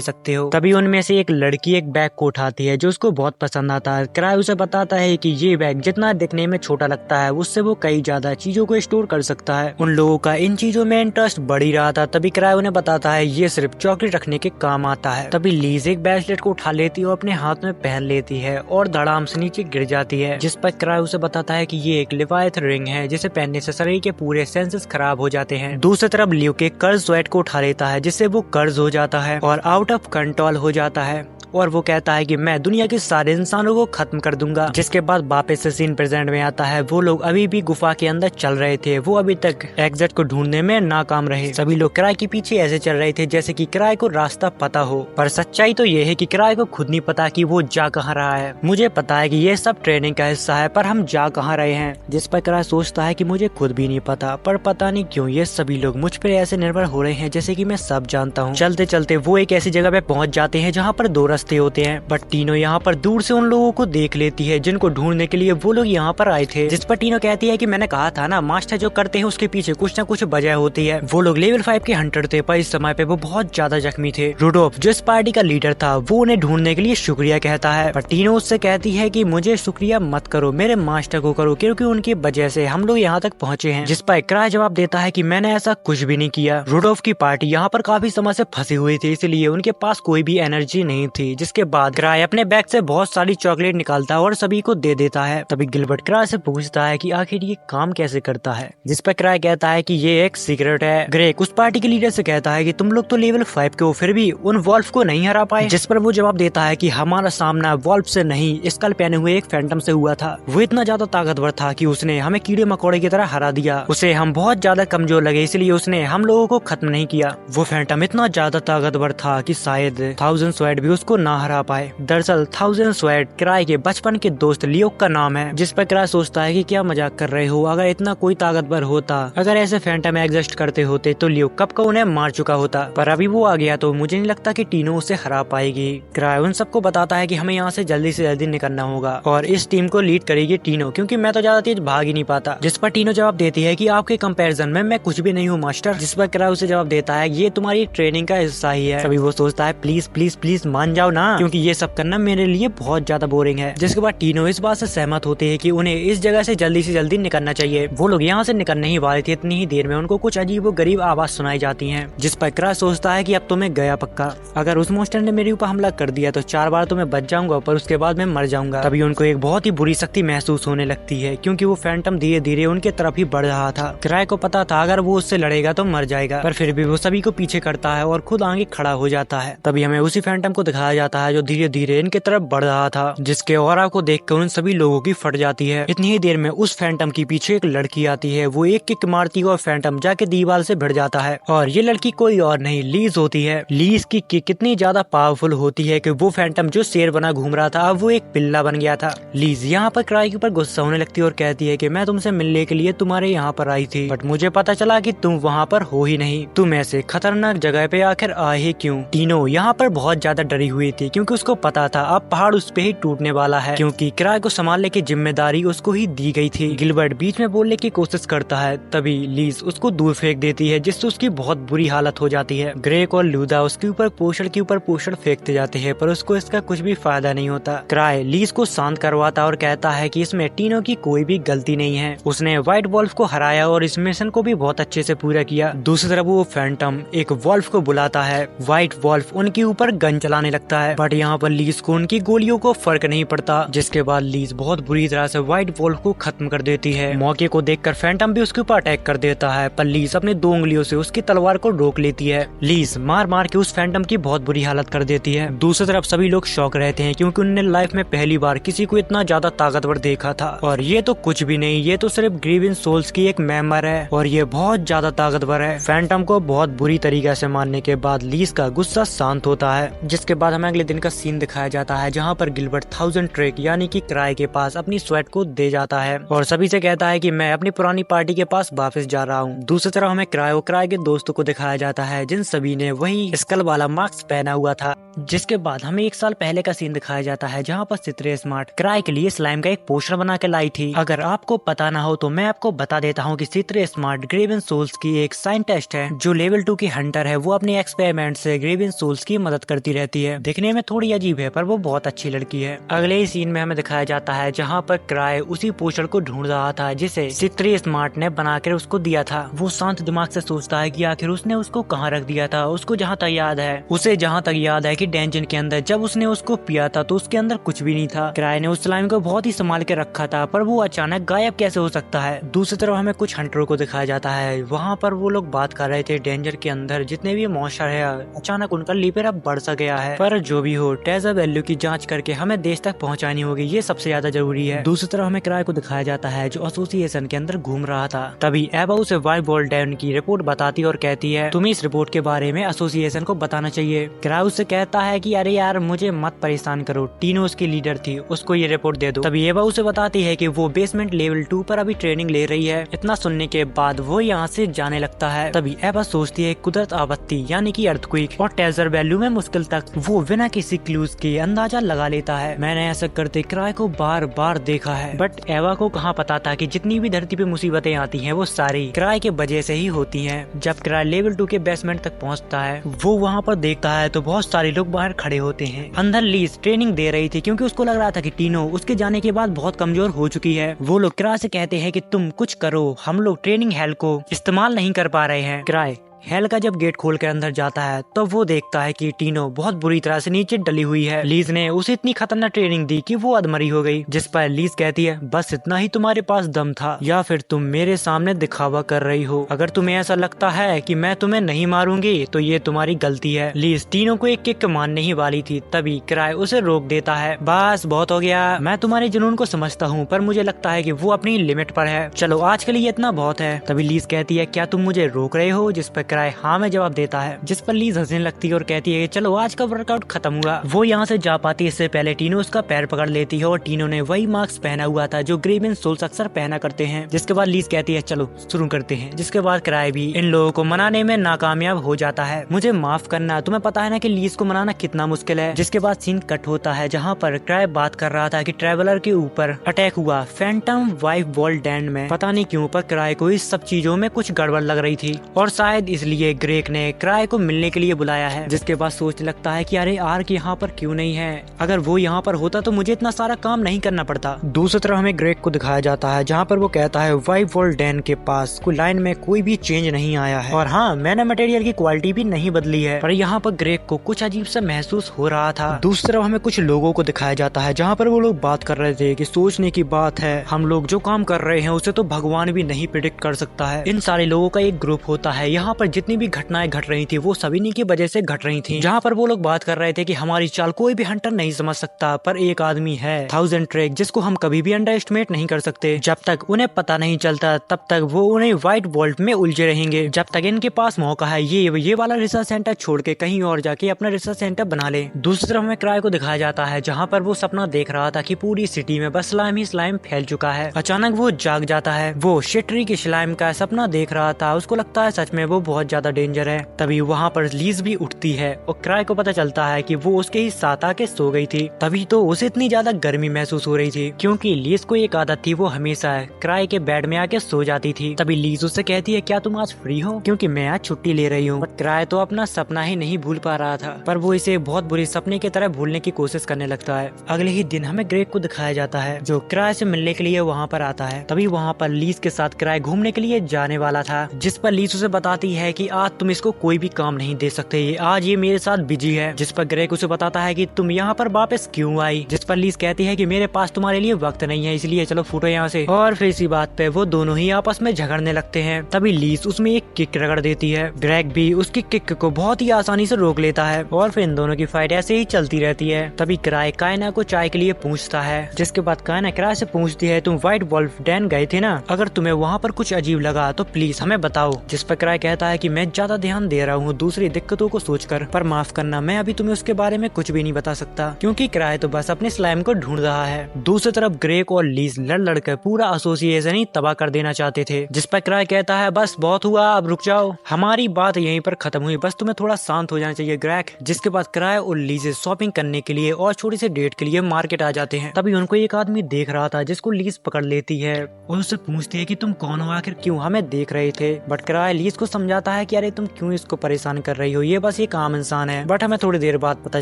सकते हो। तभी उनमें से एक लड़की एक बैग को उठाती है जो उसको बहुत पसंद आता है। क्राई उसे बताता है कि ये बैग जितना दिखने में छोटा लगता है उससे वो कई ज्यादा चीजों को स्टोर कर सकता है। उन लोगों का इन चीजों में इंटरेस्ट बढ़ ही रहा था। तभी क्राई उन्हें बताता है ये सिर्फ चॉकलेट रखने के काम आता है। तभी लीज एक ब्रेसलेट को उठा लेती है और अपने हाथ में पहन लेती है और धड़ाम से नीचे गिर जाती है। जिस पर क्राई उसे बताता है कि ये एक लिवायत रिंग है जिसे पहनने से शरीर के पूरे सेंसेस खराब हो जाते हैं। दूसरी तरफ लियो के कर्ज स्वेट को उठा लेता है, जिससे वो कर्ज हो जाता है और आउट ऑफ कंट्रोल हो जाता है और वो कहता है कि मैं दुनिया के सारे इंसानों को खत्म कर दूंगा। जिसके बाद वापस से सीन प्रेजेंट में आता है। वो लोग अभी भी गुफा के अंदर चल रहे थे, वो अभी तक एग्जिट को ढूंढने में नाकाम रहे। सभी लोग क्राई के पीछे ऐसे चल रहे थे जैसे कि क्राई को रास्ता पता हो, पर सच्चाई तो ये है कि क्राई को खुद नहीं पता कि वो जा कहाँ रहा है। मुझे पता है कि ये सब ट्रेनिंग का हिस्सा है, पर हम जा कहाँ रहे हैं। जिस पर क्राई सोचता है कि मुझे खुद भी नहीं पता, पर पता नहीं क्यों ये सभी लोग मुझ पर ऐसे निर्भर हो रहे हैं जैसे कि मैं सब जानता हूँ। चलते चलते वो एक ऐसी जगह पे पहुंच जाते हैं जहाँ पर दो रास्ते होते हैं, बट टीनो यहाँ पर दूर से उन लोगों को देख लेती है जिनको ढूंढने के लिए वो लोग यहाँ पर आए थे। जिस पर टीनो कहती है कि मैंने कहा था ना, मास्टर जो करते हैं उसके पीछे कुछ न कुछ वजह होती है। वो लोग लेवल 5 के हंटर थे, पर इस समय पे वो बहुत ज्यादा जख्मी थे। रुडोल्फ जो इस पार्टी का लीडर था वो उन्हें ढूंढने के लिए शुक्रिया कहता है, पर टीनो उससे कहती है कि मुझे शुक्रिया मत करो, मेरे मास्टर को करो, क्योंकि उनकी वजह से हम लोग यहाँ तक पहुँचे हैं। जिस पर क्राई जवाब देता है कि मैंने ऐसा कुछ भी नहीं किया। रुडोल्फ की पार्टी यहाँ पर काफी समय से फंसी हुई थी, इसलिए उनके पास कोई भी एनर्जी नहीं थी। जिसके बाद क्राई अपने बैग से बहुत सारी चॉकलेट निकालता है और सभी को दे देता है। तभी गिलबर्ट क्राई से पूछता है कि आखिर ये काम कैसे करता है। जिस पर क्राई कहता है कि ये एक सीक्रेट है। ग्रेक उस पार्टी के लीडर से कहता है कि तुम लोग तो लेवल 5 के हो, फिर भी उन वॉल्फ को नहीं हरा पाए। जिस पर वो जवाब देता है कि हमारा सामना वॉल्फ से नहीं, स्कल पहने हुए एक फैंटम से हुआ था। वो इतना ज्यादा ताकतवर था कि उसने हमें कीड़े मकोड़े की तरह हरा दिया। उसे हम बहुत ज्यादा कमजोर लगे, इसलिए उसने हम लोगों को खत्म नहीं किया। वो फैंटम इतना ज्यादा ताकतवर था कि शायद 1000 स्वेड भी उसको ना हरा पाए। दरअसल 1000 स्वेड क्राई के बचपन के दोस्त लियो का नाम है। जिस पर क्राई सोचता है कि क्या मजाक कर रहे हो, अगर इतना कोई ताकतवर होता, अगर ऐसे फैंटम एग्जिस्ट करते होते तो लियो कब का उन्हें मार चुका होता, पर अभी वो आ गया तो मुझे नहीं लगता कि टीनो उसे हरा पाएगी। क्राई उन सबको बताता है कि हमें यहाँ से जल्दी निकलना होगा और इस टीम को लीड करेगी टीनो, क्योंकि मैं तो ज्यादा तेज भाग ही नहीं पाता। जिस पर टीनो जवाब देती है कि आपके कंपैरिजन में मैं कुछ भी नहीं हूँ मास्टर। जिस पर क्राई उसे जवाब देता है ये तुम्हारी ट्रेनिंग का हिस्सा ही है। तभी वो सोचता है प्लीज प्लीज प्लीज मान जाओ ना, क्योंकि ये सब करना मेरे लिए बहुत ज्यादा बोरिंग है। जिसके बाद टीनो इस बात से सहमत होते हैं कि उन्हें इस जगह से जल्दी निकलना चाहिए। वो लोग यहाँ से निकल नहीं वाले थे, इतनी ही देर में उनको कुछ अजीब व गरीब आवाज सुनाई जाती हैं। जिस पर क्राई सोचता है कि अब तो मैं गया पक्का, अगर उस मॉन्स्टर ने मेरे ऊपर हमला कर दिया तो 4 बार तो मैं बच जाऊंगा, पर उसके बाद मैं मर जाऊंगा। तभी उनको एक बहुत ही बुरी शक्ति महसूस होने लगती है, क्योंकि वो फैंटम धीरे धीरे उनके तरफ ही बढ़ रहा था। क्राई को पता था अगर वो उससे लड़ेगा तो मर जाएगा, पर फिर भी वो सभी को पीछे करता है और खुद आगे खड़ा हो जाता है। तभी हमें उसी फैंटम को दिखाया जाता है जो धीरे धीरे इनके तरफ बढ़ रहा था, जिसके ऑरा को देखकर उन सभी लोगों की फट जाती है। इतनी ही देर में उस फैंटम के पीछे एक लड़की आती है। वो एक किक मारती है और फैंटम जाके दीवार से भिड़ जाता है, और ये लड़की कोई और नहीं लीज होती है। लीज की किक कितनी ज्यादा पावरफुल होती है कि वो फैंटम जो शेर बना घूम रहा था अब वो एक पिल्ला बन गया था। लीज यहाँ पर क्राई के ऊपर गुस्सा होने लगती है और कहती है कि मैं तुमसे मिलने के लिए तुम्हारे यहाँ पर आई थी, बट मुझे पता चला कि तुम वहाँ पर हो ही नहीं। तुम ऐसे खतरनाक जगह पे आखिर आए ही क्यों? टीनो यहाँ पर बहुत ज्यादा डरी हुई थी, क्योंकि उसको पता था अब पहाड़ उस पे ही टूटने वाला है, क्योंकि क्राई को संभालने की जिम्मेदारी उसको ही दी गई थी। गिलबर्ट बीच में बोलने की कोशिश करता है, तभी लीज उसको दूर फेंक देती है, जिससे उसकी बहुत बुरी हालत हो जाती है। ग्रेक और लूदा उसके ऊपर पोषण फेंकते जाते हैं, पर उसको इसका कुछ भी फायदा नहीं होता। क्राई लीज को शांत करवाता और कहता है कि इसमें टीनो की कोई भी गलती नहीं है, उसने व्हाइट वॉल्फ को हराया और इस मिशन को भी बहुत अच्छे से पूरा किया। दूसरी तरफ वो फैंटम एक वॉल्फ को बुलाता है। व्हाइट वॉल्फ उनके ऊपर गन चलाने लगता लगता है, बट यहाँ पर लीज को उनकी गोलियों को फर्क नहीं पड़ता, जिसके बाद लीज बहुत बुरी तरह से व्हाइट वोल्फ को खत्म कर देती है। मौके को देखकर फैंटम भी उसके ऊपर अटैक कर देता है, पर लीज अपने 2 उंगलियों से उसकी तलवार को रोक लेती है। लीज मार मार के उस फैंटम की बहुत बुरी हालत कर देती है। दूसरी तरफ सभी लोग शॉक रहते हैं, क्योंकि उन्होंने लाइफ में पहली बार किसी को इतना ज्यादा ताकतवर देखा था, और ये तो कुछ भी नहीं, ये तो सिर्फ ग्रीवियस सोल्स की एक मेंबर है और ये बहुत ज्यादा ताकतवर है। फैंटम को बहुत बुरी तरीके से मारने के बाद लीज का गुस्सा शांत होता है, जिसके बाद हमें अगले दिन का सीन दिखाया जाता है, जहाँ पर गिलबर्ट 1000 ट्रेक यानी कि क्राई के पास अपनी स्वेट को दे जाता है और सभी से कहता है कि मैं अपनी पुरानी पार्टी के पास वापस जा रहा हूँ। दूसरी तरफ हमें क्राई के दोस्तों को दिखाया जाता है, जिन सभी ने वही स्कल वाला मास्क पहना हुआ था। जिसके बाद हमें 1 साल पहले का सीन दिखाया जाता है, जहाँ पर सित्रे स्मार्ट क्राई के लिए स्लाइम का एक पोस्टर बना के लाई थी। अगर आपको पता ना हो तो मैं आपको बता देता हूँ कि सित्रे स्मार्ट ग्रेवियस सोल्स की एक साइंटिस्ट है, जो लेवल 2 की हंटर है। वो अपने एक्सपेरिमेंट से ग्रेवियस सोल्स की मदद करती रहती है। दिखने में थोड़ी अजीब है, पर वो बहुत अच्छी लड़की है। अगले ही सीन में हमें दिखाया जाता है, जहाँ पर क्राई उसी पोस्टर को ढूंढ रहा था, जिसे सित्रे स्मार्ट ने बनाकर उसको दिया था। वो शांत दिमाग से सोचता है कि आखिर उसने उसको कहाँ रख दिया था। उसको जहाँ तक याद है, उसे जहाँ तक याद है कि डेंजन के अंदर जब उसने उसको पिया था तो उसके अंदर कुछ भी नहीं था। क्राई ने उस स्लाइम को बहुत ही संभाल के रखा था, पर वो अचानक गायब कैसे हो सकता है। दूसरी तरफ हमें कुछ हंटरों को दिखाया जाता है, वहाँ पर वो लोग बात कर रहे थे डेंजर के अंदर जितने भी मॉन्स्टर है, अचानक उनका लीवर अब बढ़ सा गया है। पर जो भी हो, ट्रेजर वैल्यू की जांच करके हमें देश तक पहुँचानी होगी, ये सबसे ज्यादा जरूरी है। दूसरी तरफ हमें क्राई को दिखाया जाता है, जो एसोसिएशन के अंदर घूम रहा था। तभी एबा उसे वाइट वॉल्फ डैन की रिपोर्ट बताती और कहती है, तुम्हें इस रिपोर्ट के बारे में एसोसिएशन को बताना चाहिए। क्राई उससे कहता है कि अरे यार मुझे मत परेशान करो, टीनो उसकी लीडर थी, उसको ये रिपोर्ट दे दो। तभी एबा उसे बताती है कि वो बेसमेंट लेवल 2 पर अभी ट्रेनिंग ले रही है। इतना सुनने के बाद वो यहाँ से जाने लगता है। तभी एबा सोचती है कुदरत आपत्ति यानी कि अर्थक्वेक और ट्रेजर वैल्यू में मुश्किल तक वो बिना किसी क्लूज के अंदाजा लगा लेता है। मैंने ऐसा करते क्राई को बार बार देखा है, बट एबा को कहाँ पता था कि जितनी भी धरती पे मुसीबतें आती हैं वो सारी क्राई के वजह से ही होती हैं। जब क्राई लेवल 2 के बेसमेंट तक पहुँचता है, वो वहाँ पर देखता है तो बहुत सारे लोग बाहर खड़े होते हैं। अंदर लीज ट्रेनिंग दे रही थी, क्योंकि उसको लग रहा था कि टीनो उसके जाने के बाद बहुत कमजोर हो चुकी है। वो लोग क्राई से कहते हैं कि तुम कुछ करो, हम लोग ट्रेनिंग हेल को इस्तेमाल नहीं कर पा रहे हैं। क्राई हेल का जब गेट खोल के अंदर जाता है तो वो देखता है कि टीनो बहुत बुरी तरह से नीचे डली हुई है। लीज ने उसे इतनी खतरनाक ट्रेनिंग दी कि वो अधमरी हो गई। जिस पर लीज कहती है, बस इतना ही तुम्हारे पास दम था, या फिर तुम मेरे सामने दिखावा कर रही हो। अगर तुम्हें ऐसा लगता है कि मैं तुम्हें नहीं मारूंगी तो ये तुम्हारी गलती है। लीज टीनो को एक किक मारने ही वाली थी, तभी क्राई उसे रोक देता है। बस बहुत हो गया, मैं तुम्हारे जुनून को समझता हूँ, पर मुझे लगता है कि वो अपनी लिमिट पर है। चलो आज के लिए इतना बहुत है। तभी लीज कहती है, क्या तुम मुझे रोक रहे हो? जिस पर क्राई हाँ में जवाब देता है, जिस पर लीज हंसने लगती है और कहती है चलो आज का वर्कआउट खत्म हुआ। वो यहाँ से जा पाती है, इससे पहले टीनो उसका पैर पकड़ लेती है और टीनो ने वही मास्क पहना हुआ था जो ग्रेवियस सोल्स अक्सर पहना करते हैं। जिसके बाद लीज कहती है चलो शुरू करते हैं। जिसके बाद क्राई भी इन लोगों को मनाने में नाकामयाब हो जाता है। मुझे माफ करना, तुम्हें पता है ना कि लीज को मनाना कितना मुश्किल है। जिसके बाद सीन कट होता है, जहाँ पर क्राई बात कर रहा था कि ट्रेवलर के ऊपर अटैक हुआ फैंटम वाइफ वॉल्फ डैन में। पता नहीं क्यों पर क्राई को इस सब चीजों में कुछ गड़बड़ लग रही थी और शायद इसलिए ग्रेक ने क्राई को मिलने के लिए बुलाया है। जिसके बाद सोचने लगता है कि अरे आर्क यहाँ पर क्यों नहीं है, अगर वो यहाँ पर होता तो मुझे इतना सारा काम नहीं करना पड़ता। दूसरी तरफ हमें ग्रेक को दिखाया जाता है, जहाँ पर वो कहता है वाइफ वॉल्फ डैन के पास कोई लाइन में कोई भी चेंज नहीं आया है और हाँ मैंने मटेरियल की क्वालिटी भी नहीं बदली है। पर यहाँ पर ग्रेक को कुछ अजीब सा महसूस हो रहा था। दूसरी तरफ हमें कुछ लोगों को दिखाया जाता है, जहाँ पर वो लोग बात कर रहे थे कि सोचने की बात है, हम लोग जो काम कर रहे हैं उसे तो भगवान भी नहीं प्रिडिक्ट कर सकता है। इन सारे लोगों का एक ग्रुप होता है। यहाँ पर जितनी भी घटनाएं घट रही थी वो सभी की वजह से घट रही थी। जहाँ पर वो लोग बात कर रहे थे कि हमारी चाल कोई भी हंटर नहीं समझ सकता, पर एक आदमी है 1000 ट्रेक जिसको हम कभी भी अंडर एस्टिमेट नहीं कर सकते। जब तक उन्हें पता नहीं चलता तब तक वो उन्हें व्हाइट वॉल्फ में उलझे रहेंगे। जब तक इनके पास मौका है ये वाला रिसर्च सेंटर छोड़ के कहीं और जाके अपना रिसर्च सेंटर बना ले। दूसरी तरफ हमें क्राई को दिखाया जाता है, जहाँ पर वो सपना देख रहा था कि पूरी सिटी में बस स्लाइम ही स्लाइम फैल चुका है। अचानक वो जाग जाता है। वो शिटरी की स्लाइम का सपना देख रहा था, उसको लगता है सच में वो बहुत ज्यादा डेंजर है। तभी वहाँ पर लीज भी उठती है और क्राई को पता चलता है कि वो उसके ही साथ आके सो गई थी। तभी तो उसे इतनी ज्यादा गर्मी महसूस हो रही थी, क्योंकि लीज को एक आदत थी, वो हमेशा क्राई के बेड में आके सो जाती थी। तभी लीज उससे कहती है क्या तुम आज फ्री हो, क्योंकि मैं आज छुट्टी ले रही हूँ। क्राई तो अपना सपना ही नहीं भूल पा रहा था, पर वो इसे बहुत बुरी सपने की तरह भूलने की कोशिश करने लगता है। अगले ही दिन हमें ग्रेक को दिखाया जाता है, जो क्राई से मिलने के लिए वहाँ पर आता है। तभी वहाँ पर लीज के साथ क्राई घूमने के लिए जाने वाला था, जिस पर लीज उसे बताती है है कि आज तुम इसको कोई भी काम नहीं दे सकते, आज ये मेरे साथ बिजी है। जिस पर ग्रेग उसे बताता है कि तुम यहाँ पर वापस क्यों आई, जिस पर लीज कहती है कि मेरे पास तुम्हारे लिए वक्त नहीं है, इसलिए चलो फूटो यहाँ से। और फिर इसी बात पे वो दोनों ही आपस में झगड़ने लगते हैं। तभी लीज उसमें एक किक रगड़ देती है। ग्रेग भी उसकी किक को बहुत ही आसानी से रोक लेता है और फिर इन दोनों की फाइट ऐसे ही चलती रहती है। तभी क्राई कायना को चाय के लिए पूछता है, जिसके बाद कायना क्राई से पूछती है तुम व्हाइट वॉल्फ डैन गए थे ना, अगर तुम्हें वहाँ पर कुछ अजीब लगा तो प्लीज हमें बताओ। जिस पर क्राई कहता है कि मैं ज्यादा ध्यान दे रहा हूँ दूसरी दिक्कतों को सोचकर, पर माफ करना मैं अभी तुम्हें उसके बारे में कुछ भी नहीं बता सकता, क्योंकि क्राई तो बस अपने स्लाइम को ढूंढ रहा है। दूसरी तरफ ग्रेग और लीज लड़ लड़कर पूरा एसोसिएशन ही तबाह कर देना चाहते थे। जिस पर क्राई कहता है बस बहुत हुआ, अब रुक जाओ, हमारी बात यहीं पर खत्म हुई, बस तुम्हें थोड़ा शांत हो जाना चाहिए ग्रेग। जिसके बाद क्राई और लीज शॉपिंग करने के लिए और छोटी सी डेट के लिए मार्केट आ जाते हैं। तभी उनको एक आदमी देख रहा था जिसको लीज पकड़ लेती है और उससे पूछती है कि तुम कौन हो, आखिर क्यों हमें देख रहे थे। बट क्राई लीज को समझाता है कि अरे तुम क्यों इसको परेशान कर रही हो, ये बस एक आम इंसान है। बट हमें थोड़ी देर बाद पता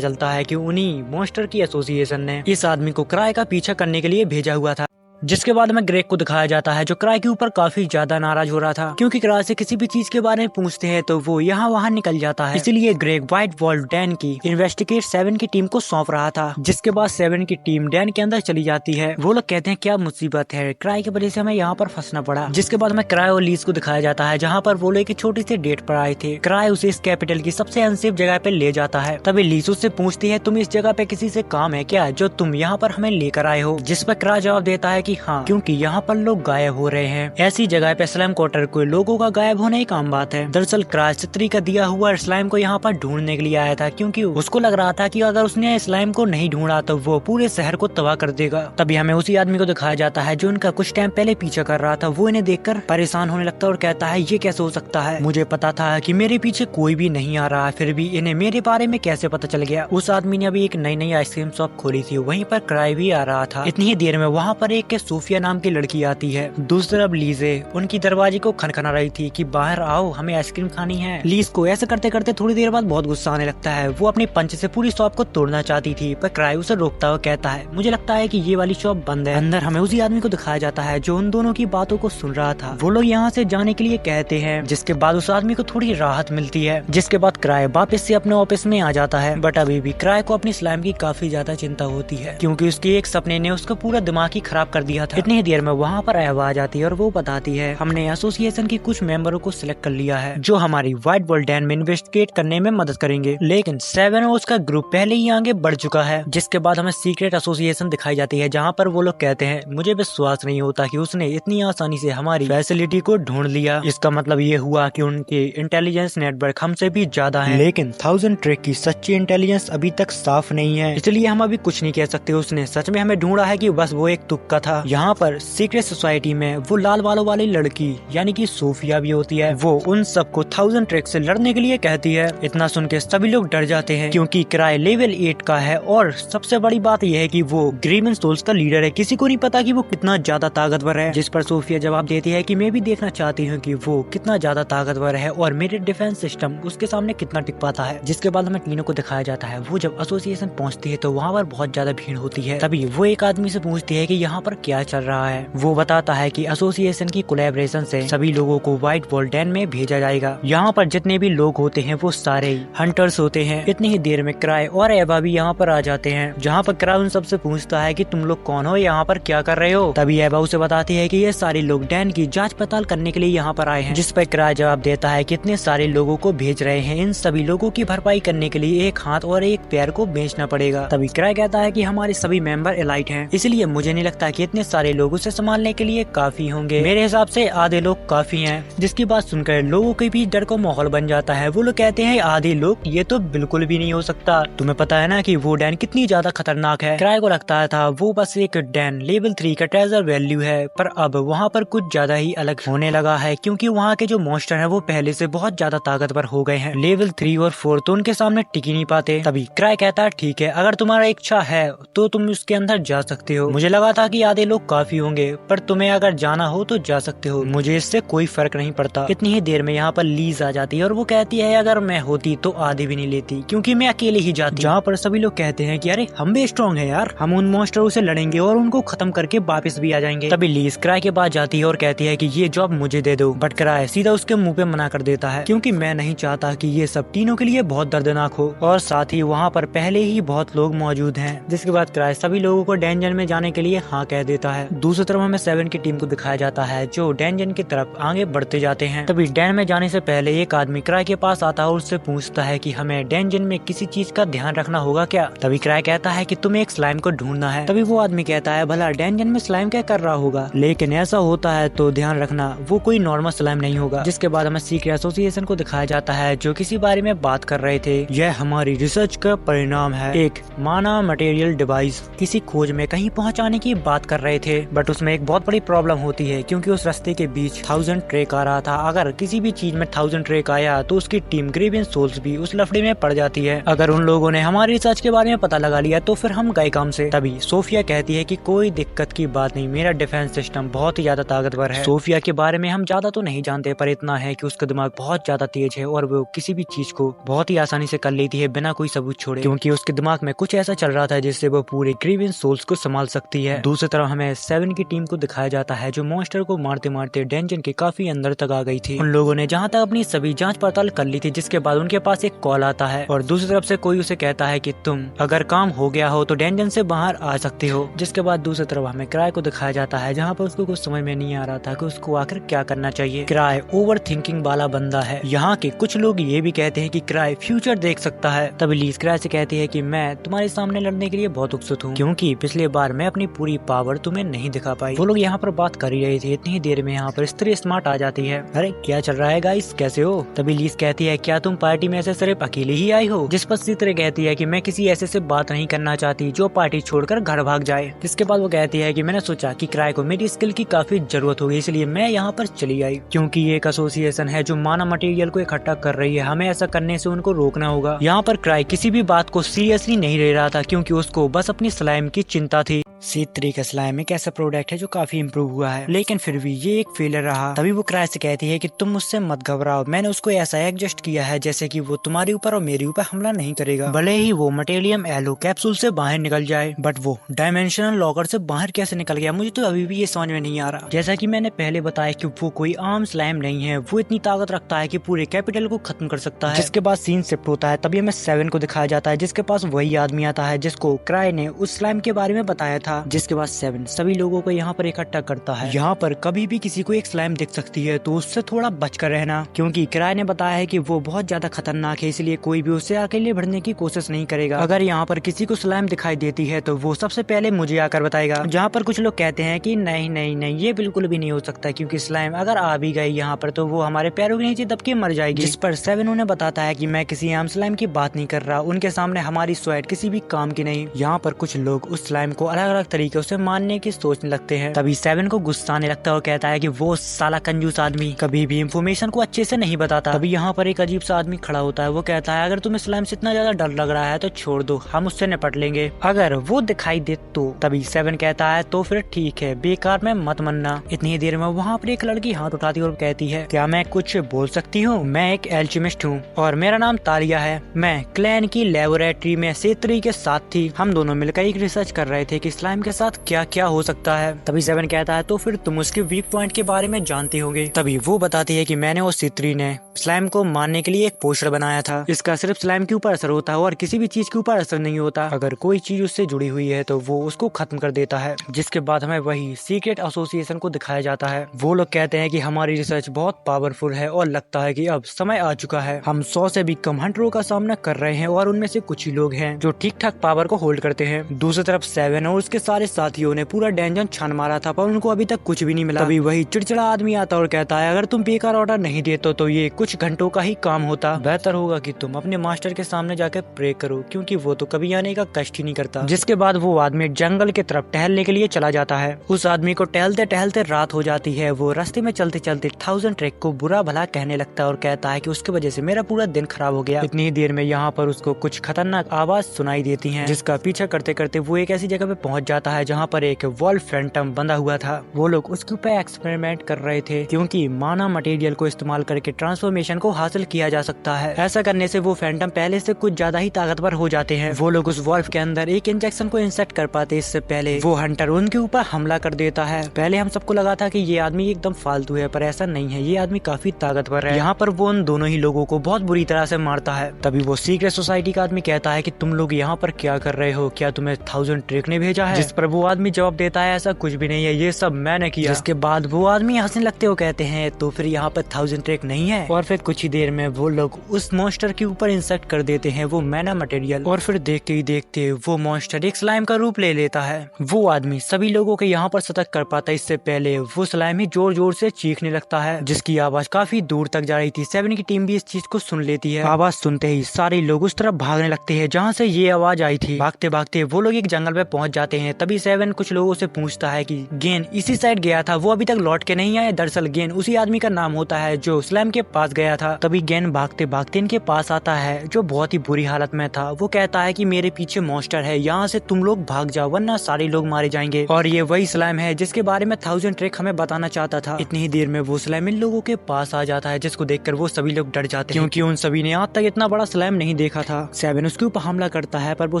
चलता है कि उन्हीं मॉन्स्टर की एसोसिएशन ने इस आदमी को क्राई का पीछा करने के लिए भेजा हुआ था। जिसके बाद में ग्रेग को दिखाया जाता है जो क्राई के ऊपर काफी ज्यादा नाराज हो रहा था, क्योंकि क्राई से किसी भी चीज के बारे में पूछते हैं तो वो यहाँ वहाँ निकल जाता है। इसीलिए ग्रेग व्हाइट वॉल्फ डैन की इन्वेस्टिगेट 7 की टीम को सौंप रहा था। जिसके बाद 7 की टीम डैन के अंदर चली जाती है। वो लोग कहते हैं क्या मुसीबत है, क्राई की वजह से हमें यहाँ पर फंसना पड़ा। जिसके बाद में क्राई और लीज को दिखाया जाता है जहाँ पर वो लोग एक छोटी सी डेट पर आए थे। क्राई उसे इस कैपिटल की सबसे अनसेफ जगह पे ले जाता है। तभी लीज उससे पूछती है तुम इस जगह पे किसी से काम है क्या जो तुम यहाँ पर हमें लेकर आए हो। जिस पर क्राई जवाब देता है कि हाँ, क्योंकि यहाँ पर लोग गायब हो रहे हैं। ऐसी जगह पे स्लाइम क्वार्टर को लोगों का गायब होना एक आम बात है। दरअसल क्राई चित्री का दिया हुआ स्लाइम को यहाँ पर ढूंढने के लिए आया था, क्योंकि उसको लग रहा था कि अगर उसने स्लाइम को नहीं ढूंढा तो वो पूरे शहर को तबाह कर देगा। तभी हमें उसी आदमी को दिखाया जाता है जो उनका कुछ टाइम पहले पीछा कर रहा था। वो इन्हें देखकर परेशान होने लगता है और कहता है ये कैसे हो सकता है, मुझे पता था कि मेरे पीछे कोई भी नहीं आ रहा, फिर भी इन्हें मेरे बारे में कैसे पता चल गया। उस आदमी ने अभी एक नई आइसक्रीम शॉप खोली थी, वहीं पर क्राई भी आ रहा था। इतनी ही देर में वहाँ पर एक सोफिया नाम की लड़की आती है। दूसरी तरफ लीजे उनकी दरवाजे को खनखना रही थी कि बाहर आओ, हमें आइसक्रीम खानी है। लीज को ऐसे करते करते थोड़ी देर बाद बहुत गुस्सा आने लगता है। वो अपने पंच से पूरी शॉप को तोड़ना चाहती थी, पर क्राई उसे रोकता हुआ कहता है मुझे लगता है कि ये वाली शॉप बंद है। अंदर हमें उसी आदमी को दिखाया जाता है जो उन दोनों की बातों को सुन रहा था। वो लोग यहाँ से जाने के लिए कहते हैं, जिसके बाद उस आदमी को थोड़ी राहत मिलती है। जिसके बाद क्राई वापस से अपने ऑफिस में आ जाता है। बट अभी भी क्राई को अपनी स्लाइम की काफी ज्यादा चिंता होती है, क्योंकि उसके एक सपने ने उसका पूरा दिमाग ही खराब कर दिया था। इतनी देर में वहाँ पर एवा आ जाती है और वो बताती है हमने एसोसिएशन की कुछ मेंबरों को सिलेक्ट कर लिया है जो हमारी व्हाइट वॉल्फ डैन में इन्वेस्टिगेट करने में मदद करेंगे, लेकिन 7 और उसका ग्रुप पहले ही आगे बढ़ चुका है। जिसके बाद हमें सीक्रेट एसोसिएशन दिखाई जाती है जहाँ पर वो लोग कहते हैं मुझे विश्वास नहीं होता कि उसने इतनी आसानी से हमारी फैसिलिटी को ढूंढ लिया। इसका मतलब ये हुआ कि उनके इंटेलिजेंस नेटवर्क हमसे भी ज्यादा है, लेकिन 1000 ट्रैक की सच्ची इंटेलिजेंस अभी तक साफ नहीं है, इसलिए हम अभी कुछ नहीं कह सकते उसने सच में हमें ढूंढा है कि बस वो एक तुक्का था। यहाँ पर सीक्रेट सोसाइटी में वो लाल बालों वाली लड़की यानी कि सोफिया भी होती है। वो उन सबको 1000 ट्रैक से लड़ने के लिए कहती है। इतना सुन के सभी लोग डर जाते हैं, क्योंकि क्राई लेवल 8 का है और सबसे बड़ी बात यह है कि वो ग्रीवन सोल्स का लीडर है। किसी को नहीं पता कि वो कितना ज्यादा ताकतवर है। जिस पर सोफिया जवाब देती है कि मैं भी देखना चाहती हूँ कि वो कितना ज्यादा ताकतवर है और मेरे डिफेंस सिस्टम उसके सामने कितना टिक पाता है। जिसके बाद हमें तीनों को दिखाया जाता है। वो जब एसोसिएशन पहुँचती है तो वहाँ पर बहुत ज्यादा भीड़ होती है। तभी वो एक आदमी से पूछती है कि यहाँ पर क्या चल रहा है। वो बताता है कि एसोसिएशन की कोलैबोरेशन से सभी लोगों को व्हाइट वॉल्फ डैन में भेजा जाएगा। यहाँ पर जितने भी लोग होते हैं वो सारे हंटर्स होते हैं। इतनी ही देर में क्राई और एवा भी यहाँ पर आ जाते हैं, जहाँ पर क्राई उन सबसे पूछता है कि तुम लोग कौन हो, यहाँ पर क्या कर रहे हो। तभी एवा उसे बताती है कि ये सारे लोग डैन की जांच पड़ताल करने के लिए यहाँ पर आए हैं। जिस पर क्राई जवाब देता है कि इतने सारे लोगों को भेज रहे हैं, इन सभी लोगों की भरपाई करने के लिए एक हाथ और एक पैर को बेचना पड़ेगा। तभी क्राई कहता है कि हमारे सभी मेंबर एलाइट हैं, इसलिए मुझे नहीं लगता कि इतने सारे लोग उसे संभालने के लिए काफी होंगे। मेरे हिसाब से आधे लोग काफी हैं। जिसकी बात सुनकर लोगों के बीच डर का माहौल बन जाता है। वो लोग कहते हैं आधे लोग, ये तो बिल्कुल भी नहीं हो सकता। तुम्हें पता है ना कि वो डैन कितनी ज्यादा खतरनाक है। क्राई को लगता था वो बस एक डैन लेवल 3 का ट्रेजर वैल्यू है, पर अब वहाँ पर कुछ ज्यादा ही अलग होने लगा है, क्योंकि वहाँ के जो मॉन्स्टर है वो पहले से बहुत ज्यादा ताकतवर हो गए हैं। लेवल 3 और 4 तो उनके सामने टिक ही नहीं पाते। तभी क्राई कहता है ठीक है, अगर तुम्हारा इच्छा है तो तुम उसके अंदर जा सकते हो। मुझे लगा था कि आधे आधे लोग काफी होंगे, पर तुम्हें अगर जाना हो तो जा सकते हो, मुझे इससे कोई फर्क नहीं पड़ता। इतनी ही देर में यहाँ पर लीज आ जाती है और वो कहती है अगर मैं होती तो आधी भी नहीं लेती, क्योंकि मैं अकेले ही जाती। जहाँ पर सभी लोग कहते हैं कि अरे हम भी स्ट्रॉन्ग है यार, हम उन मॉन्स्टरों से लड़ेंगे और उनको खत्म करके वापस भी आ जाएंगे। तभी लीज क्राई के पास जाती है और कहती है कि ये जॉब मुझे दे दो, बट क्राई सीधा उसके मुंह पे मना कर देता है, क्योंकि मैं नहीं चाहता कि ये सब तीनों के लिए बहुत दर्दनाक हो, और साथ ही वहाँ पर पहले ही बहुत लोग मौजूद हैं। जिसके बाद क्राई सभी लोगों को डेंजन में जाने के लिए हाँ कह देता है। दूसरी तरफ हमें 7 की टीम को दिखाया जाता है जो डेंजन की तरफ आगे बढ़ते जाते हैं। तभी डैन में जाने से पहले एक आदमी क्राई के पास आता है और उससे पूछता है कि हमें डेंजन में किसी चीज का ध्यान रखना होगा क्या। तभी क्राई कहता है कि तुम्हें एक स्लाइम को ढूंढना है। तभी वो आदमी कहता है भला डेंजन में स्लाइम क्या कर रहा होगा, लेकिन ऐसा होता है तो ध्यान रखना वो कोई नॉर्मल स्लाइम नहीं होगा। जिसके बाद हमें सीक्रेट एसोसिएशन को दिखाया जाता है जो किसी बारे में बात कर रहे थे। यह हमारी रिसर्च का परिणाम है, एक माना मटेरियल डिवाइस किसी खोज में कहीं पहुंचाने की बात कर रहे थे, बट उसमें एक बहुत बड़ी प्रॉब्लम होती है क्योंकि उस रास्ते के बीच 1000 ट्रैक आ रहा था। अगर किसी भी चीज में 1000 ट्रैक आया तो उसकी टीम ग्रेवियन सोल्स भी उस लफड़े में पड़ जाती है। अगर उन लोगों ने हमारी रिसर्च के बारे में पता लगा लिया तो फिर हम गए काम से। तभी सोफिया कहती है कि कोई दिक्कत की बात नहीं, मेरा डिफेंस सिस्टम बहुत ही ज्यादा ताकतवर है। सोफिया के बारे में हम ज्यादा तो नहीं जानते, पर इतना है कि उसका दिमाग बहुत ज्यादा तेज है और वो किसी भी चीज को बहुत ही आसानी से कर लेती है बिना कोई सबूत छोड़े, क्योंकि उसके दिमाग में कुछ ऐसा चल रहा था जिससे वो पूरे ग्रेवियन सोल्स को संभाल सकती है। दूसरी तरफ हमें 7 की टीम को दिखाया जाता है जो मॉन्स्टर को मारते मारते डेंजन के काफी अंदर तक आ गई थी। उन लोगों ने जहाँ तक अपनी सभी जांच पड़ताल कर ली थी, जिसके बाद उनके पास एक कॉल आता है और दूसरी तरफ से कोई उसे कहता है कि तुम अगर काम हो गया हो तो डेंजन से बाहर आ सकते हो। जिसके बाद दूसरी तरफ हमें क्राई को दिखाया जाता है जहाँ पर उसको कुछ समझ में नहीं आ रहा था कि उसको आखिर क्या करना चाहिए। क्राई ओवर थिंकिंग वाला बंदा है। यहाँ के कुछ लोग ये भी कहते हैं कि क्राई फ्यूचर देख सकता है। तभी लीज क्राई से कहती है कि मैं तुम्हारे सामने लड़ने के लिए बहुत उत्सुक हूँ, क्योंकि पिछले बार मैं अपनी पूरी पावर तुम्हें नहीं दिखा पाई। वो लोग यहाँ पर बात कर ही रहे थे, इतनी ही देर में यहाँ पर स्त्री स्मार्ट आ जाती है। अरे क्या चल रहा है गाइस, कैसे हो? तभी लीज कहती है क्या तुम पार्टी में ऐसे सिर्फ अकेले ही आई हो? जिस पर सीतरे कहती है कि मैं किसी ऐसे से बात नहीं करना चाहती जो पार्टी छोड़कर घर भाग जाए। जिसके बाद वो कहती है कि मैंने सोचा कि क्राई को मेरी स्किल की काफी जरूरत होगी, इसलिए मैं यहाँ पर चली आई, क्योंकि ये एक एसोसिएशन है जो माना मटेरियल को इकट्ठा कर रही है, हमें ऐसा करने से उनको रोकना होगा। यहाँ पर क्राई किसी भी बात को सीरियसली नहीं ले रहा था, क्योंकि उसको बस अपनी स्लाइम की चिंता थी। C3 का स्लाइम एक ऐसा प्रोडक्ट है जो काफी इम्प्रूव हुआ है, लेकिन फिर भी ये एक फेलियर रहा। तभी वो क्राई से कहती है कि तुम मुझसे मत घबराओ, मैंने उसको ऐसा एडजस्ट किया है जैसे कि वो तुम्हारे ऊपर और मेरे ऊपर हमला नहीं करेगा, भले ही वो मटेरियम एलो कैप्सूल से बाहर निकल जाए। बट वो डायमेंशनल लॉकर से बाहर कैसे निकल गया, मुझे तो अभी भी ये समझ में नहीं आ रहा। जैसा कि मैंने पहले बताया कि वो कोई आम स्लाइम नहीं है, वो इतनी ताकत रखता है कि पूरे कैपिटल को खत्म कर सकता है। जिसके बाद सीन शिफ्ट होता है, तभी हमें 7 को दिखाया जाता है जिसके पास वही आदमी आता है जिसको क्राई ने उस स्लाइम के बारे में बताया था। जिसके बाद 7 सभी लोगों को यहाँ पर इकट्ठा करता है। यहाँ पर कभी भी किसी को एक स्लाइम दिख सकती है तो उससे थोड़ा बचकर रहना, क्योंकि क्राई ने बताया है कि वो बहुत ज्यादा खतरनाक है, इसलिए कोई भी उससे अकेले बढ़ने की कोशिश नहीं करेगा। अगर यहाँ पर किसी को स्लाइम दिखाई देती है तो वो सबसे पहले मुझे आकर बताएगा। जहाँ पर कुछ लोग कहते हैं कि नहीं नहीं नहीं, ये बिल्कुल भी नहीं हो सकता, क्योंकि स्लाइम अगर आ भी गई यहाँ पर तो वो हमारे पैरों के नीचे दब के मर जाएगी। जिस पर 7 उन्हें बताता है कि मैं किसी आम स्लाइम की बात नहीं कर रहा, उनके सामने हमारी स्वेट किसी भी काम की नहीं। यहाँ पर कुछ लोग उस स्लाइम को अलग अलग तरीके से मारने की सोचने लगते हैं। तभी 7 को गुस्सा आने लगता है और कहता है कि वो साला कंजूस आदमी कभी भी इंफॉर्मेशन को अच्छे से नहीं बताता। तभी यहाँ पर एक अजीब सा आदमी खड़ा होता है, वो कहता है अगर तुम्हें स्लाइम से इतना ज्यादा डर लग रहा है तो छोड़ दो, हम उससे निपट लेंगे अगर वो दिखाई दे तो। तभी 7 कहता है तो फिर ठीक है, बेकार में मत मनना। इतनी देर में वहाँ पर एक लड़की हाथ उठाती और कहती है क्या मैं कुछ बोल सकती हूँ? मैं एक एल्केमिस्ट हूँ और मेरा नाम तालिया है। मैं क्लैन की लेबोरेटरी में C3 के साथ थी, हम दोनों मिलकर एक रिसर्च कर रहे थे कि स्लाइम के साथ क्या क्या हो सकता है। तभी 7 कहता है तो फिर तुम उसके वीक पॉइंट के बारे में जानते होगे। तभी वो बताती है कि मैंने और C3 ने स्लाइम को मारने के लिए एक पोस्टर बनाया था। इसका सिर्फ स्लाइम के ऊपर असर होता है और किसी भी चीज के ऊपर असर नहीं होता। अगर कोई चीज उससे जुड़ी हुई है तो वो उसको खत्म कर देता है। जिसके बाद हमें वही सीक्रेट एसोसिएशन को दिखाया जाता है। वो लोग कहते हैं कि हमारी रिसर्च बहुत पावरफुल है और लगता है कि अब समय आ चुका है। हम 100 से भी कम हंटरों का सामना कर रहे हैं और उनमें से कुछ ही लोग हैं जो ठीक ठाक पावर को होल्ड करते हैं। दूसरी तरफ 7 और उसके सारे साथियों ने पूरा डेंजन छान मारा था, पर उनको अभी तक कुछ भी नहीं मिला। तभी वही चिड़चिड़ा आदमी आता और कहता है अगर तुम बेकार ऑर्डर नहीं देते तो ये कुछ घंटों का ही काम होता। बेहतर होगा कि तुम अपने मास्टर के सामने जाकर प्रे करो, क्योंकि वो तो कभी आने का कष्ट ही नहीं करता। जिसके बाद वो आदमी जंगल की तरफ टहलने के लिए चला जाता है। उस आदमी को टहलते टहलते रात हो जाती है। वो रास्ते में चलते चलते 1000 ट्रैक को बुरा भला कहने लगता है और कहता है कि उसकी वजह से मेरा पूरा दिन खराब हो गया। इतनी देर में यहाँ पर उसको कुछ खतरनाक आवाज सुनाई देती है, जिसका पीछा करते करते वो एक ऐसी जगह पे पहुंच जाता है जहाँ पर एक वॉल्फ फैंटम बंधा हुआ था। वो लोग उसके ऊपर एक्सपेरिमेंट कर रहे थे क्योंकि माना मटेरियल को इस्तेमाल करके ट्रांसफॉर्मेशन को हासिल किया जा सकता है। ऐसा करने से वो फैंटम पहले से कुछ ज्यादा ही ताकतवर हो जाते हैं। वो लोग उस वॉल्फ के अंदर एक इंजेक्शन को इंसेक्ट कर पाते इससे पहले वो हंटर उनके ऊपर हमला कर देता है। पहले हम सबको लगा था कि ये आदमी एकदम फालतू है, पर ऐसा नहीं है, ये आदमी काफी ताकतवर है। यहाँ पर वो उन दोनों ही लोगों को बहुत बुरी तरह से मारता है। तभी वो सीक्रेट सोसाइटी का आदमी कहता है कि तुम लोग यहाँ पर क्या कर रहे हो, क्या तुम्हें 1000 ट्रिक ने भेजा है? जिस पर वो आदमी जवाब देता है ऐसा कुछ भी नहीं है, ये सब मैंने किया। जिसके बाद वो आदमी हंसने लगते हो कहते हैं तो फिर यहाँ पर 1000 ट्रिक नहीं है। और फिर कुछ ही देर में वो लोग उस मॉन्स्टर के ऊपर इंसेक्ट कर देते हैं वो मैना मटेरियल, और फिर देखते ही देखते वो मॉन्स्टर एक स्लाइम का रूप ले लेता है। वो आदमी सभी लोगों के यहाँ पर सतर्क कर पाता है। इससे पहले वो स्लाइम ही जोर जोर से चीखने लगता है जिसकी आवाज काफी दूर तक जा रही थी। 7 की टीम भी इस चीज को सुन लेती है। आवाज सुनते ही सारे लोग उस तरफ भागने लगते हैं जहाँ से ये आवाज आई थी। भागते भागते वो लोग एक जंगल में पहुंच जाते हैं। तभी 7 कुछ लोगों से पूछता है कि गेन इसी साइड गया था, वो अभी तक लौट के नहीं आया। दरअसल गेन उसी आदमी का नाम होता है जो स्लाइम के पास गया था। तभी गेन भागते भागते इनके पास आता है जो बहुत ही बुरी हालत में था। वो कहता है कि मेरे पीछे मॉन्स्टर है, यहाँ से तुम लोग भाग जाओ वरना सारे लोग मारे जाएंगे। और ये वही स्लाइम है जिसके बारे में 1000 ट्रिक हमें बताना चाहता था। इतनी ही देर में वो स्लाइम इन लोगों के पास आ जाता है जिसको देखकर वो सभी लोग डर जाते हैं क्योंकि उन सभी ने आज तक इतना बड़ा स्लाइम नहीं देखा था। 7 उसके ऊपर हमला करता है पर वो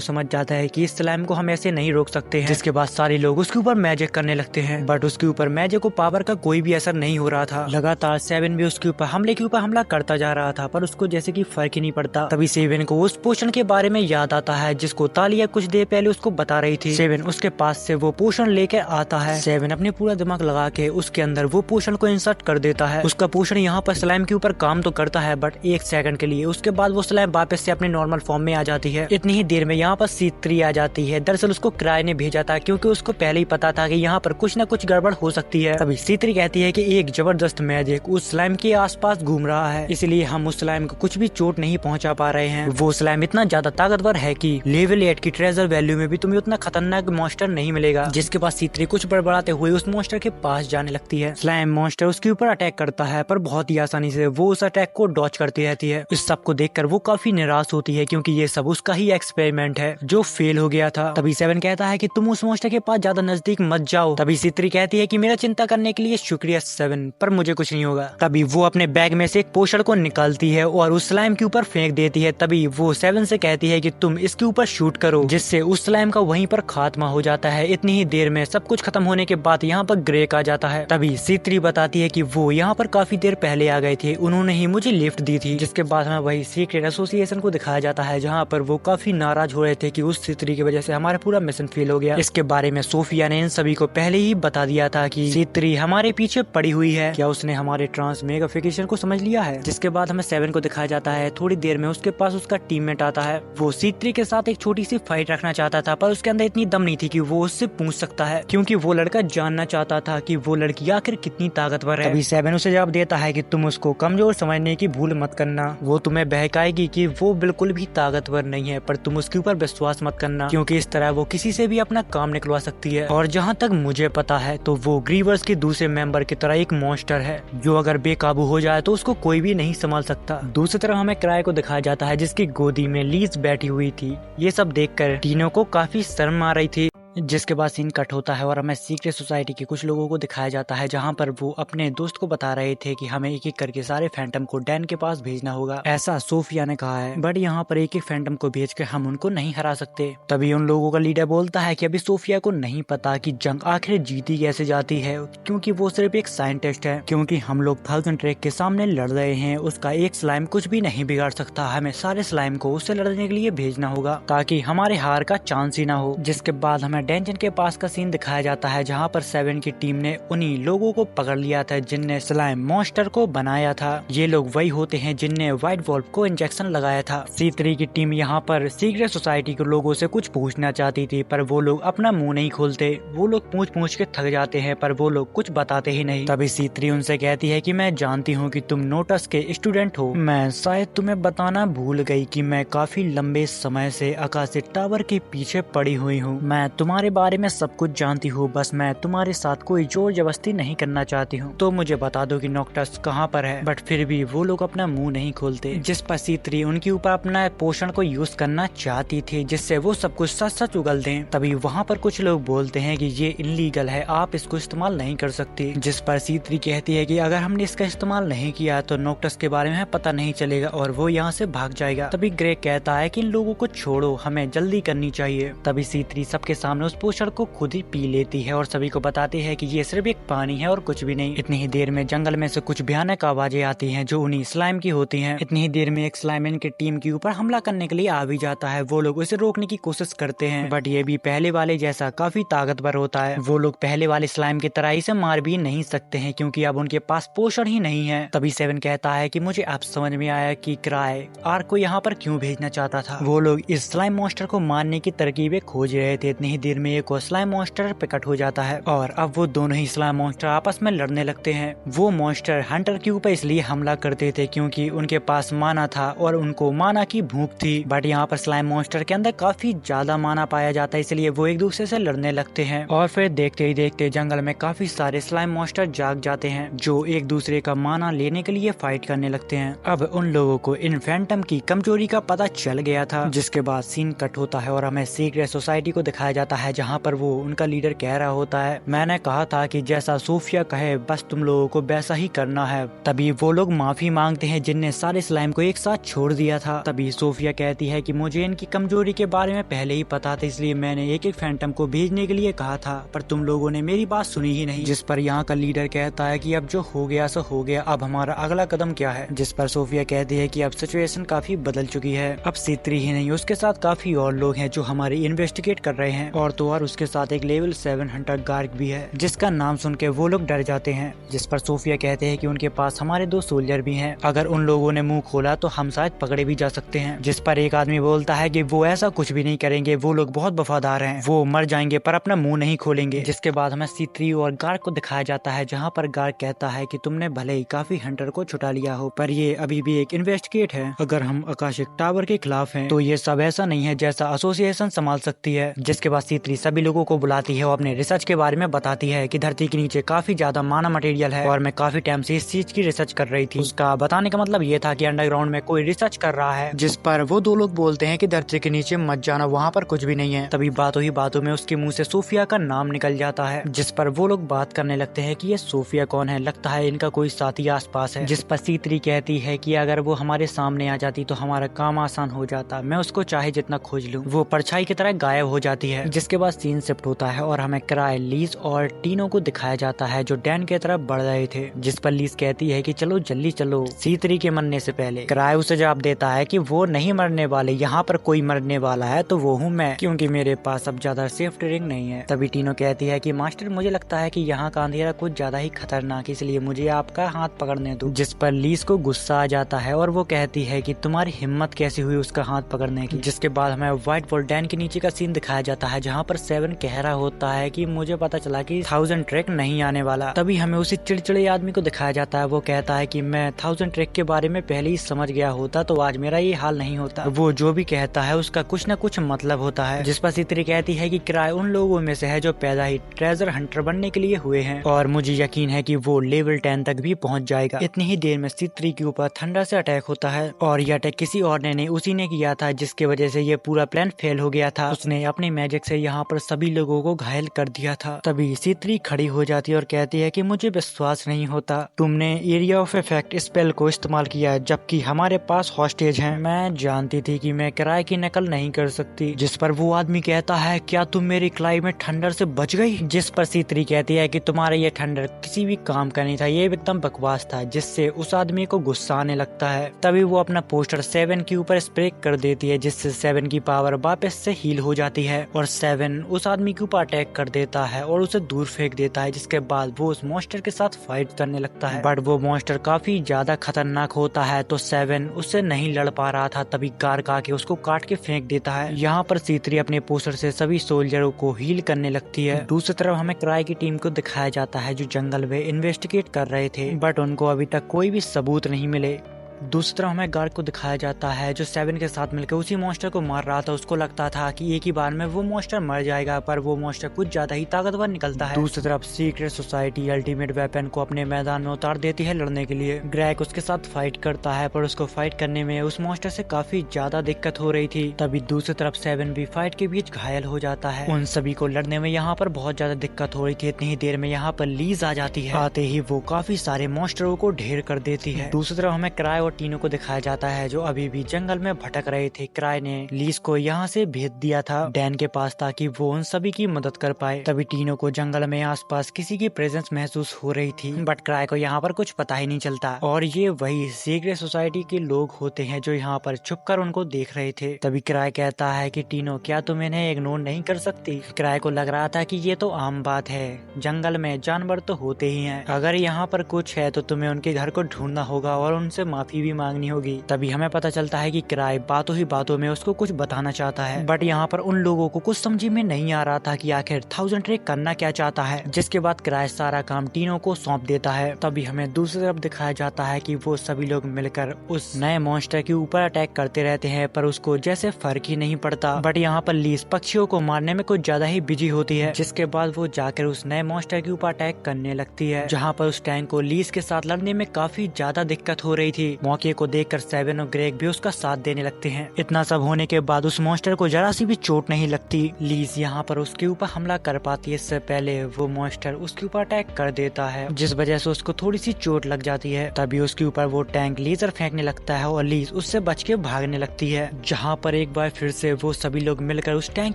समझ जाता है कि इस स्लाइम को हम ऐसे नहीं रोक सकते हैं। जिसके बाद सारे लोग उसके ऊपर मैजिक करने लगते हैं बट उसके ऊपर मैजिक को पावर का कोई भी असर नहीं हो रहा था। लगातार 7 भी उसके ऊपर हमला करता जा रहा था पर उसको जैसे कि फर्क ही नहीं पड़ता। तभी 7 को उस पोशन के बारे में याद आता है जिसको तालिया कुछ देर पहले उसको बता रही थी। 7 उसके पास से वो पोशन लेकर आता है। 7 अपने पूरा दिमाग लगा के उसके अंदर वो पोशन को इंसर्ट कर देता है। उसका पोशन यहाँ पर स्लाइम के ऊपर काम तो करता है बट 1 सेकंड के लिए। उसके बाद वो स्लाइम वापस से अपने नॉर्मल फॉर्म में आ जाती है। इतनी ही देर में यहाँ पर C3 आ जाती है। दरअसल उसको किराए ने भेजा था क्योंकि उसको पहले ही पता था कि यहाँ पर कुछ न कुछ गड़बड़ हो सकती है। तभी C3 कहती है कि एक जबरदस्त मैजिक उस स्लाइम के आसपास घूम रहा है, इसलिए हम उस स्लाइम को कुछ भी चोट नहीं पहुंचा पा रहे हैं। वो स्लाइम इतना ज्यादा ताकतवर है कि लेवल 8 की ट्रेजर वैल्यू में भी तुम्हें उतना खतरनाक मॉन्स्टर नहीं मिलेगा। जिसके बाद C3 कुछ बड़बड़ाते हुए उस मॉन्स्टर के पास जाने लगती है। स्लाइम मॉन्स्टर उसके ऊपर अटैक करता है पर बहुत ही आसानी से वो उस अटैक को डॉच करती रहती है। इस सब को देखकर वो काफी निराश होती है क्योंकि ये सब उसका ही एक्सपेरिमेंट है जो फेल हो गया था। तभी 7 कहता है कि तुम उस मॉन्स्टर के पास ज्यादा नजदीक मत जाओ। तभी C3 कहती है कि मेरा चिंता करने के लिए शुक्रिया 7, पर मुझे कुछ नहीं होगा। तभी वो अपने बैग में से एक पोशन को निकालती है और उस स्लाइम के ऊपर फेंक देती है। तभी वो 7 से कहती है कि तुम इसके ऊपर शूट करो, जिससे उस स्लाइम का वहीं पर खात्मा हो जाता है। इतनी ही देर में सब कुछ खत्म होने के बाद यहाँ पर ग्रेक आ जाता है। तभी C3 बताती है कि वो यहाँ पर काफी देर पहले आ गए थे, उन्होंने ही मुझे लिफ्ट दी थी। जिसके बाद हमें वही सीक्रेट एसोसिएशन को दिखाया जाता है जहाँ पर वो काफी नाराज हो रहे थे कि उस C3 की वजह से हमारा पूरा मिशन फेल हो गया। इसके बारे में सोफिया ने इन सभी को पहले ही बता दिया था कि C3 हमारे पीछे पड़ी हुई है। क्या उसने हमारे ट्रांसमेग्रिफिकेशन को समझ लिया है? जिसके बाद हमें 7 को दिखाया जाता है। थोड़ी देर में उसके पास उसका टीममेट आता है। वो C3 के साथ एक छोटी सी फाइट रखना चाहता था पर उसके अंदर इतनी दम नहीं थी कि वो उससे पूछ सकता है, क्योंकि वो लड़का जानना चाहता था कि वो लड़की आखिर कितनी ताकतवर है। तभी 7 उसे जवाब देता है कि तुम उसको कमजोर समझने की भूल मत करना, वो तुम्हें बहकाएगी कि वो बिल्कुल भी ताकतवर नहीं है, पर तुम उसके ऊपर विश्वास मत करना क्योंकि इस तरह वो किसी से भी अपना काम निकलवा सकती है। और जहाँ तक मुझे पता है तो वो ग्रीवर्स के दूसरे मेंबर की तरह एक मॉन्स्टर है जो अगर बेकाबू हो जाए तो उसको कोई भी नहीं संभाल सकता। दूसरी तरफ हमें किराए को दिखाया जाता है जिसकी गोदी में लीज बैठी हुई थी। ये सब देखकर टीनो को काफी शर्म आ रही थी। जिसके बाद सीन कट होता है और हमें सीक्रेट सोसाइटी के कुछ लोगों को दिखाया जाता है जहां पर वो अपने दोस्त को बता रहे थे कि हमें एक एक करके सारे फैंटम को डैन के पास भेजना होगा, ऐसा सोफिया ने कहा है। बट यहाँ पर एक एक फैंटम को भेज के हम उनको नहीं हरा सकते। तभी उन लोगों का लीडर बोलता है कि अभी सोफिया को नहीं पता कि जंग आखिर जीती कैसे जाती है, क्योंकि वो सिर्फ एक साइंटिस्ट है। क्योंकि हम लोग 1000 ट्रैक के सामने लड़ रहे हैं, उसका एक स्लाइम कुछ भी नहीं बिगाड़ सकता। हमें सारे स्लाइम को उससे लड़ने के लिए भेजना होगा ताकि हमारे हार का चांस ही ना हो। जिसके बाद हमें डेंजन के पास का सीन दिखाया जाता है जहां पर 7 की टीम ने उन्हीं लोगों को पकड़ लिया था जिनने स्लाइम मॉन्स्टर को बनाया था। ये लोग वही होते हैं जिनने व्हाइट वॉल्फ को इंजेक्शन लगाया था। C3 की टीम यहाँ पर सीक्रेट सोसाइटी के लोगों से कुछ पूछना चाहती थी पर वो लोग अपना मुंह नहीं खोलते। वो लोग पूछ के थक जाते हैं पर वो लोग कुछ बताते ही नहीं। तभी C3 उनसे कहती है कि मैं जानती हूँ कि तुम नोटस के स्टूडेंट हो, मैं शायद तुम्हें बताना भूल गई कि मैं काफी लंबे समय से आकाशिक टावर के पीछे पड़ी हुई हूँ। मैं तुम्हारे तुम्हारे बारे में सब कुछ जानती हूँ, बस मैं तुम्हारे साथ कोई जोर जबरदस्ती नहीं करना चाहती हूँ, तो मुझे बता दो कि नोक्टस कहाँ पर है। बट फिर भी वो लोग अपना मुंह नहीं खोलते, जिस पर C3 उनके ऊपर अपना पोषण को यूज करना चाहती थी, जिससे वो सब कुछ सच सच उगल दें। तभी वहाँ पर कुछ लोग बोलते हैं कि ये इनलीगल है, आप इसको इस्तेमाल नहीं कर सकते, जिस पर C3 कहती है कि अगर हमने इसका इस्तेमाल नहीं किया तो नोक्टस के बारे में पता नहीं चलेगा और वो यहाँ से भाग जाएगा। तभी ग्रेग कहता है कि इन लोगों को छोड़ो, हमें जल्दी करनी चाहिए। तभी C3 सबके सामने उस पोषण को खुद ही पी लेती है और सभी को बताती है कि ये सिर्फ एक पानी है और कुछ भी नहीं। इतनी ही देर में जंगल में से कुछ भयानक आवाजें आती हैं जो उन्हीं स्लाइम की होती हैं। इतनी ही देर में एक स्लाइम इनकी टीम के ऊपर हमला करने के लिए आ भी जाता है। वो लोग उसे रोकने की कोशिश करते हैं, बट ये भी पहले वाले जैसा काफी ताकतवर होता है। वो लोग पहले वाले स्लाइम की तरह इसे मार भी नहीं सकते हैं क्योंकि अब उनके पास पोषण ही नहीं है। तभी 7 कहता है कि मुझे अब समझ में आया कि क्राई आर्क को यहाँ पर क्यों भेजना चाहता था। वो लोग इस स्लाइम मॉन्स्टर को मारने की तरकीबें खोज रहे थे। इतनी ही देर में एक और स्लाइम मॉन्स्टर प्रकट हो जाता है और अब वो दोनों ही स्लाइम मॉन्स्टर आपस में लड़ने लगते हैं। वो मॉन्स्टर हंटर के ऊपर इसलिए हमला करते थे क्योंकि उनके पास माना था और उनको माना की भूख थी, बट यहाँ पर स्लाइम मॉन्स्टर के अंदर काफी ज्यादा माना पाया जाता है, इसलिए वो एक दूसरे से लड़ने लगते हैं। और फिर देखते ही देखते जंगल में काफी सारे स्लाइम मॉन्स्टर जाग जाते हैं जो एक दूसरे का माना लेने के लिए फाइट करने लगते हैं। अब उन लोगों को इन फैंटम की कमजोरी का पता चल गया था, जिसके बाद सीन कट होता है और हमें सीक्रेट सोसाइटी को दिखाया जाता है जहाँ पर वो उनका लीडर कह रहा होता है, मैंने कहा था कि जैसा सोफिया कहे बस तुम लोगों को वैसा ही करना है। तभी वो लोग माफी मांगते हैं जिनने सारे स्लाइम को एक साथ छोड़ दिया था। तभी सोफिया कहती है कि मुझे इनकी कमजोरी के बारे में पहले ही पता था, इसलिए मैंने एक एक फैंटम को भेजने के लिए कहा था, पर तुम लोगों ने मेरी बात सुनी ही नहीं। जिस पर यहाँ का लीडर कहता है कि अब जो हो गया सो हो गया, अब हमारा अगला कदम क्या है। जिस पर सोफिया कहती है कि अब सिचुएशन काफी बदल चुकी है, अब C3 ही नहीं उसके साथ काफी और लोग हैं जो हमारी इन्वेस्टिगेट कर रहे हैं, और तो और उसके साथ एक लेवल 7 हंटर गार्ड भी है जिसका नाम सुन के वो लोग डर जाते हैं। जिस पर सोफिया कहते हैं कि उनके पास हमारे 2 सोल्जर भी हैं, अगर उन लोगों ने मुंह खोला तो हम शायद पकड़े भी जा सकते हैं। जिस पर एक आदमी बोलता है कि वो ऐसा कुछ भी नहीं करेंगे, वो लोग बहुत वफादार हैं, वो मर जाएंगे पर अपना मुंह नहीं खोलेंगे। जिसके बाद हमें C3 और गार्ड को दिखाया जाता है जहाँ पर गार्ड कहता है कि तुमने भले ही काफी हंटर को छुटा लिया हो, पर ये अभी भी एक इन्वेस्टिगेट है। अगर हम आकाशिक टावर के खिलाफ हैं तो ये सब ऐसा नहीं है जैसा एसोसिएशन संभाल सकती है। जिसके बाद C3 सभी लोगों को बुलाती है और अपने रिसर्च के बारे में बताती है कि धरती के नीचे काफी ज्यादा माना मटेरियल है और मैं काफी टाइम से इस चीज की रिसर्च कर रही थी। उसका बताने का मतलब ये था कि अंडरग्राउंड में कोई रिसर्च कर रहा है। जिस पर वो 2 लोग बोलते हैं कि धरती के नीचे मत जाना, वहाँ पर कुछ भी नहीं है। तभी बातों ही बातों में उसके मुंह से सोफिया का नाम निकल जाता है। जिस पर वो लोग बात करने लगते हैं कि ये सोफिया कौन है, लगता है इनका कोई साथी आसपास है। जिस पर C3 कहती है कि अगर वो हमारे सामने आ जाती तो हमारा काम आसान हो जाता, मैं उसको चाहे जितना खोज लूं, वो परछाई की तरह गायब हो जाती है। जिसके बाद सीन शिफ्ट होता है और हमें क्राई, लीज और टीनो को दिखाया जाता है जो डैन की तरफ बढ़ रहे थे। जिस पर लीज कहती है कि चलो जल्दी चलो C3 के मरने से पहले। क्राई उसे जवाब देता है कि वो नहीं मरने वाले, यहाँ पर कोई मरने वाला है तो वो हूँ मैं, क्योंकि मेरे पास अब ज्यादा सेफ ड्रिंक नहीं है। तभी टीनो कहती है कि मास्टर मुझे लगता है कि यहाँ का अंधेरा कुछ ज्यादा ही खतरनाक, इसलिए मुझे आपका हाथ पकड़ने दो। जिस पर लीज को गुस्सा आ जाता है और वो कहती है कि तुम्हारी हिम्मत कैसी हुई उसका हाथ पकड़ने की। जिसके बाद हमें व्हाइट वॉल डैन के नीचे का सीन दिखाया जाता है जहाँ पर 7 कह रहा होता है कि मुझे पता चला कि 1000 ट्रैक नहीं आने वाला। तभी हमें उसी चिड़चिड़े आदमी को दिखाया जाता है। वो कहता है कि मैं 1000 ट्रैक के बारे में पहले ही समझ गया होता तो आज मेरा ये हाल नहीं होता। वो जो भी कहता है उसका कुछ न कुछ मतलब होता है। जिस पर C3 कहती है कि क्राई उन लोगों में से है जो पैदा ही ट्रेजर हंटर बनने के लिए हुए हैं और मुझे यकीन है कि वो लेवल 10 तक भी पहुंच जाएगा। इतनी ही देर में C3 के ऊपर थंडर से अटैक होता है और ये अटैक किसी और ने उसी ने किया था, जिसके वजह से ये पूरा प्लान फेल हो गया था। उसने अपने मैजिक से यहाँ पर सभी लोगों को घायल कर दिया था। तभी C3 खड़ी हो जाती है और कहती है कि मुझे विश्वास नहीं होता, तुमने एरिया ऑफ इफेक्ट स्पेल को इस्तेमाल किया है जबकि हमारे पास हॉस्टेज हैं। मैं जानती थी कि मैं किराए की नकल नहीं कर सकती। जिस पर वो आदमी कहता है क्या तुम मेरी क्लाइमेट थंडर से बच गई। जिस पर C3 कहती है कि तुम्हारा ये थंडर किसी भी काम का नहीं था, ये एकदम बकवास था, जिससे उस आदमी को गुस्सा आने लगता है। तभी वो अपना पोस्टर 7 के ऊपर स्प्रे कर देती है जिससे 7 की पावर वापस से हील हो जाती है और 7 उस आदमी के ऊपर अटैक कर देता है और उसे दूर फेंक देता है। जिसके बाद वो उस मॉन्स्टर के साथ फाइट करने लगता है, बट वो मॉन्स्टर काफी ज्यादा खतरनाक होता है तो 7 उससे नहीं लड़ पा रहा था। तभी गार्ग आके उसको काट के फेंक देता है। यहाँ पर C3 अपने पोस्टर से सभी सोल्जरों को हील करने लगती है। दूसरी तरफ हमें क्राई की टीम को दिखाया जाता है जो जंगल में इन्वेस्टिगेट कर रहे थे, बट उनको अभी तक कोई भी सबूत नहीं मिले। दूसरी तरफ हमें गार्ड को दिखाया जाता है जो 7 के साथ मिलकर उसी मॉन्स्टर को मार रहा था। उसको लगता था कि एक ही बार में वो मॉन्स्टर मर जाएगा, पर वो मॉन्स्टर कुछ ज्यादा ही ताकतवर निकलता है। दूसरी तरफ सीक्रेट सोसाइटी अल्टीमेट वेपन को अपने मैदान में उतार देती है लड़ने के लिए। ग्रेग उसके साथ फाइट करता है, पर उसको फाइट करने में उस मॉन्स्टर से काफी ज्यादा दिक्कत हो रही थी। तभी दूसरी तरफ 7 भी फाइट के बीच घायल हो जाता है। उन सभी को लड़ने में यहाँ पर बहुत ज्यादा दिक्कत हो रही थी। इतनी ही देर में यहाँ पर लीज आ जाती है। आते ही वो काफी सारे मॉन्स्टरों को ढेर कर देती है। दूसरी तरफ हमें क्राई और टीनो को दिखाया जाता है जो अभी भी जंगल में भटक रहे थे। क्राई ने लीज को यहाँ से भेज दिया था डैन के पास ताकि वो उन सभी की मदद कर पाए। तभी टीनो को जंगल में आसपास किसी की प्रेजेंस महसूस हो रही थी, बट क्राई को यहाँ पर कुछ पता ही नहीं चलता और ये वही सीक्रेट सोसाइटी के लोग होते हैं जो यहाँ पर छुपकर उनको देख रहे थे। तभी क्राई कहता है कि टीनो क्या तुम इन्हें इग्नोर नहीं कर सकती। क्राई को लग रहा था कि ये तो आम बात है, जंगल में जानवर तो होते ही हैं, अगर यहाँ पर कुछ है तो तुम्हें उनके घर को ढूंढना होगा और उनसे माफी भी मांगनी होगी। तभी हमें पता चलता है कि क्राई बातों ही बातों में उसको कुछ बताना चाहता है, बट यहाँ पर उन लोगों को कुछ समझ में नहीं आ रहा था कि आखिर 1000 ट्रेक करना क्या चाहता है। जिसके बाद क्राई सारा काम टीनो को सौंप देता है। तभी हमें दूसरी तरफ दिखाया जाता है कि वो सभी लोग मिलकर उस नए मॉन्स्टर के ऊपर अटैक करते रहते हैं, पर उसको जैसे फर्क ही नहीं पड़ता। बट यहाँ पर लीज पक्षियों को मारने में कुछ ज्यादा ही बिजी होती है। जिसके बाद वो जाकर उस नए मॉन्स्टर के ऊपर अटैक करने लगती है, जहाँ पर उस टैंक को लीज के साथ लड़ने में काफी ज्यादा दिक्कत हो रही थी। मौके को देखकर 7 और ग्रेग भी उसका साथ देने लगते हैं। इतना सब होने के बाद उस मॉन्स्टर को जरा सी भी चोट नहीं लगती। लीज यहाँ पर उसके ऊपर हमला कर पाती है, इससे पहले वो मॉन्स्टर उसके ऊपर अटैक कर देता है, जिस वजह से उसको थोड़ी सी चोट लग जाती है। तभी उसके ऊपर वो टैंक लेजर फेंकने लगता है और लीज उससे बच के भागने लगती है, जहाँ पर एक बार फिर से वो सभी लोग मिलकर उस टैंक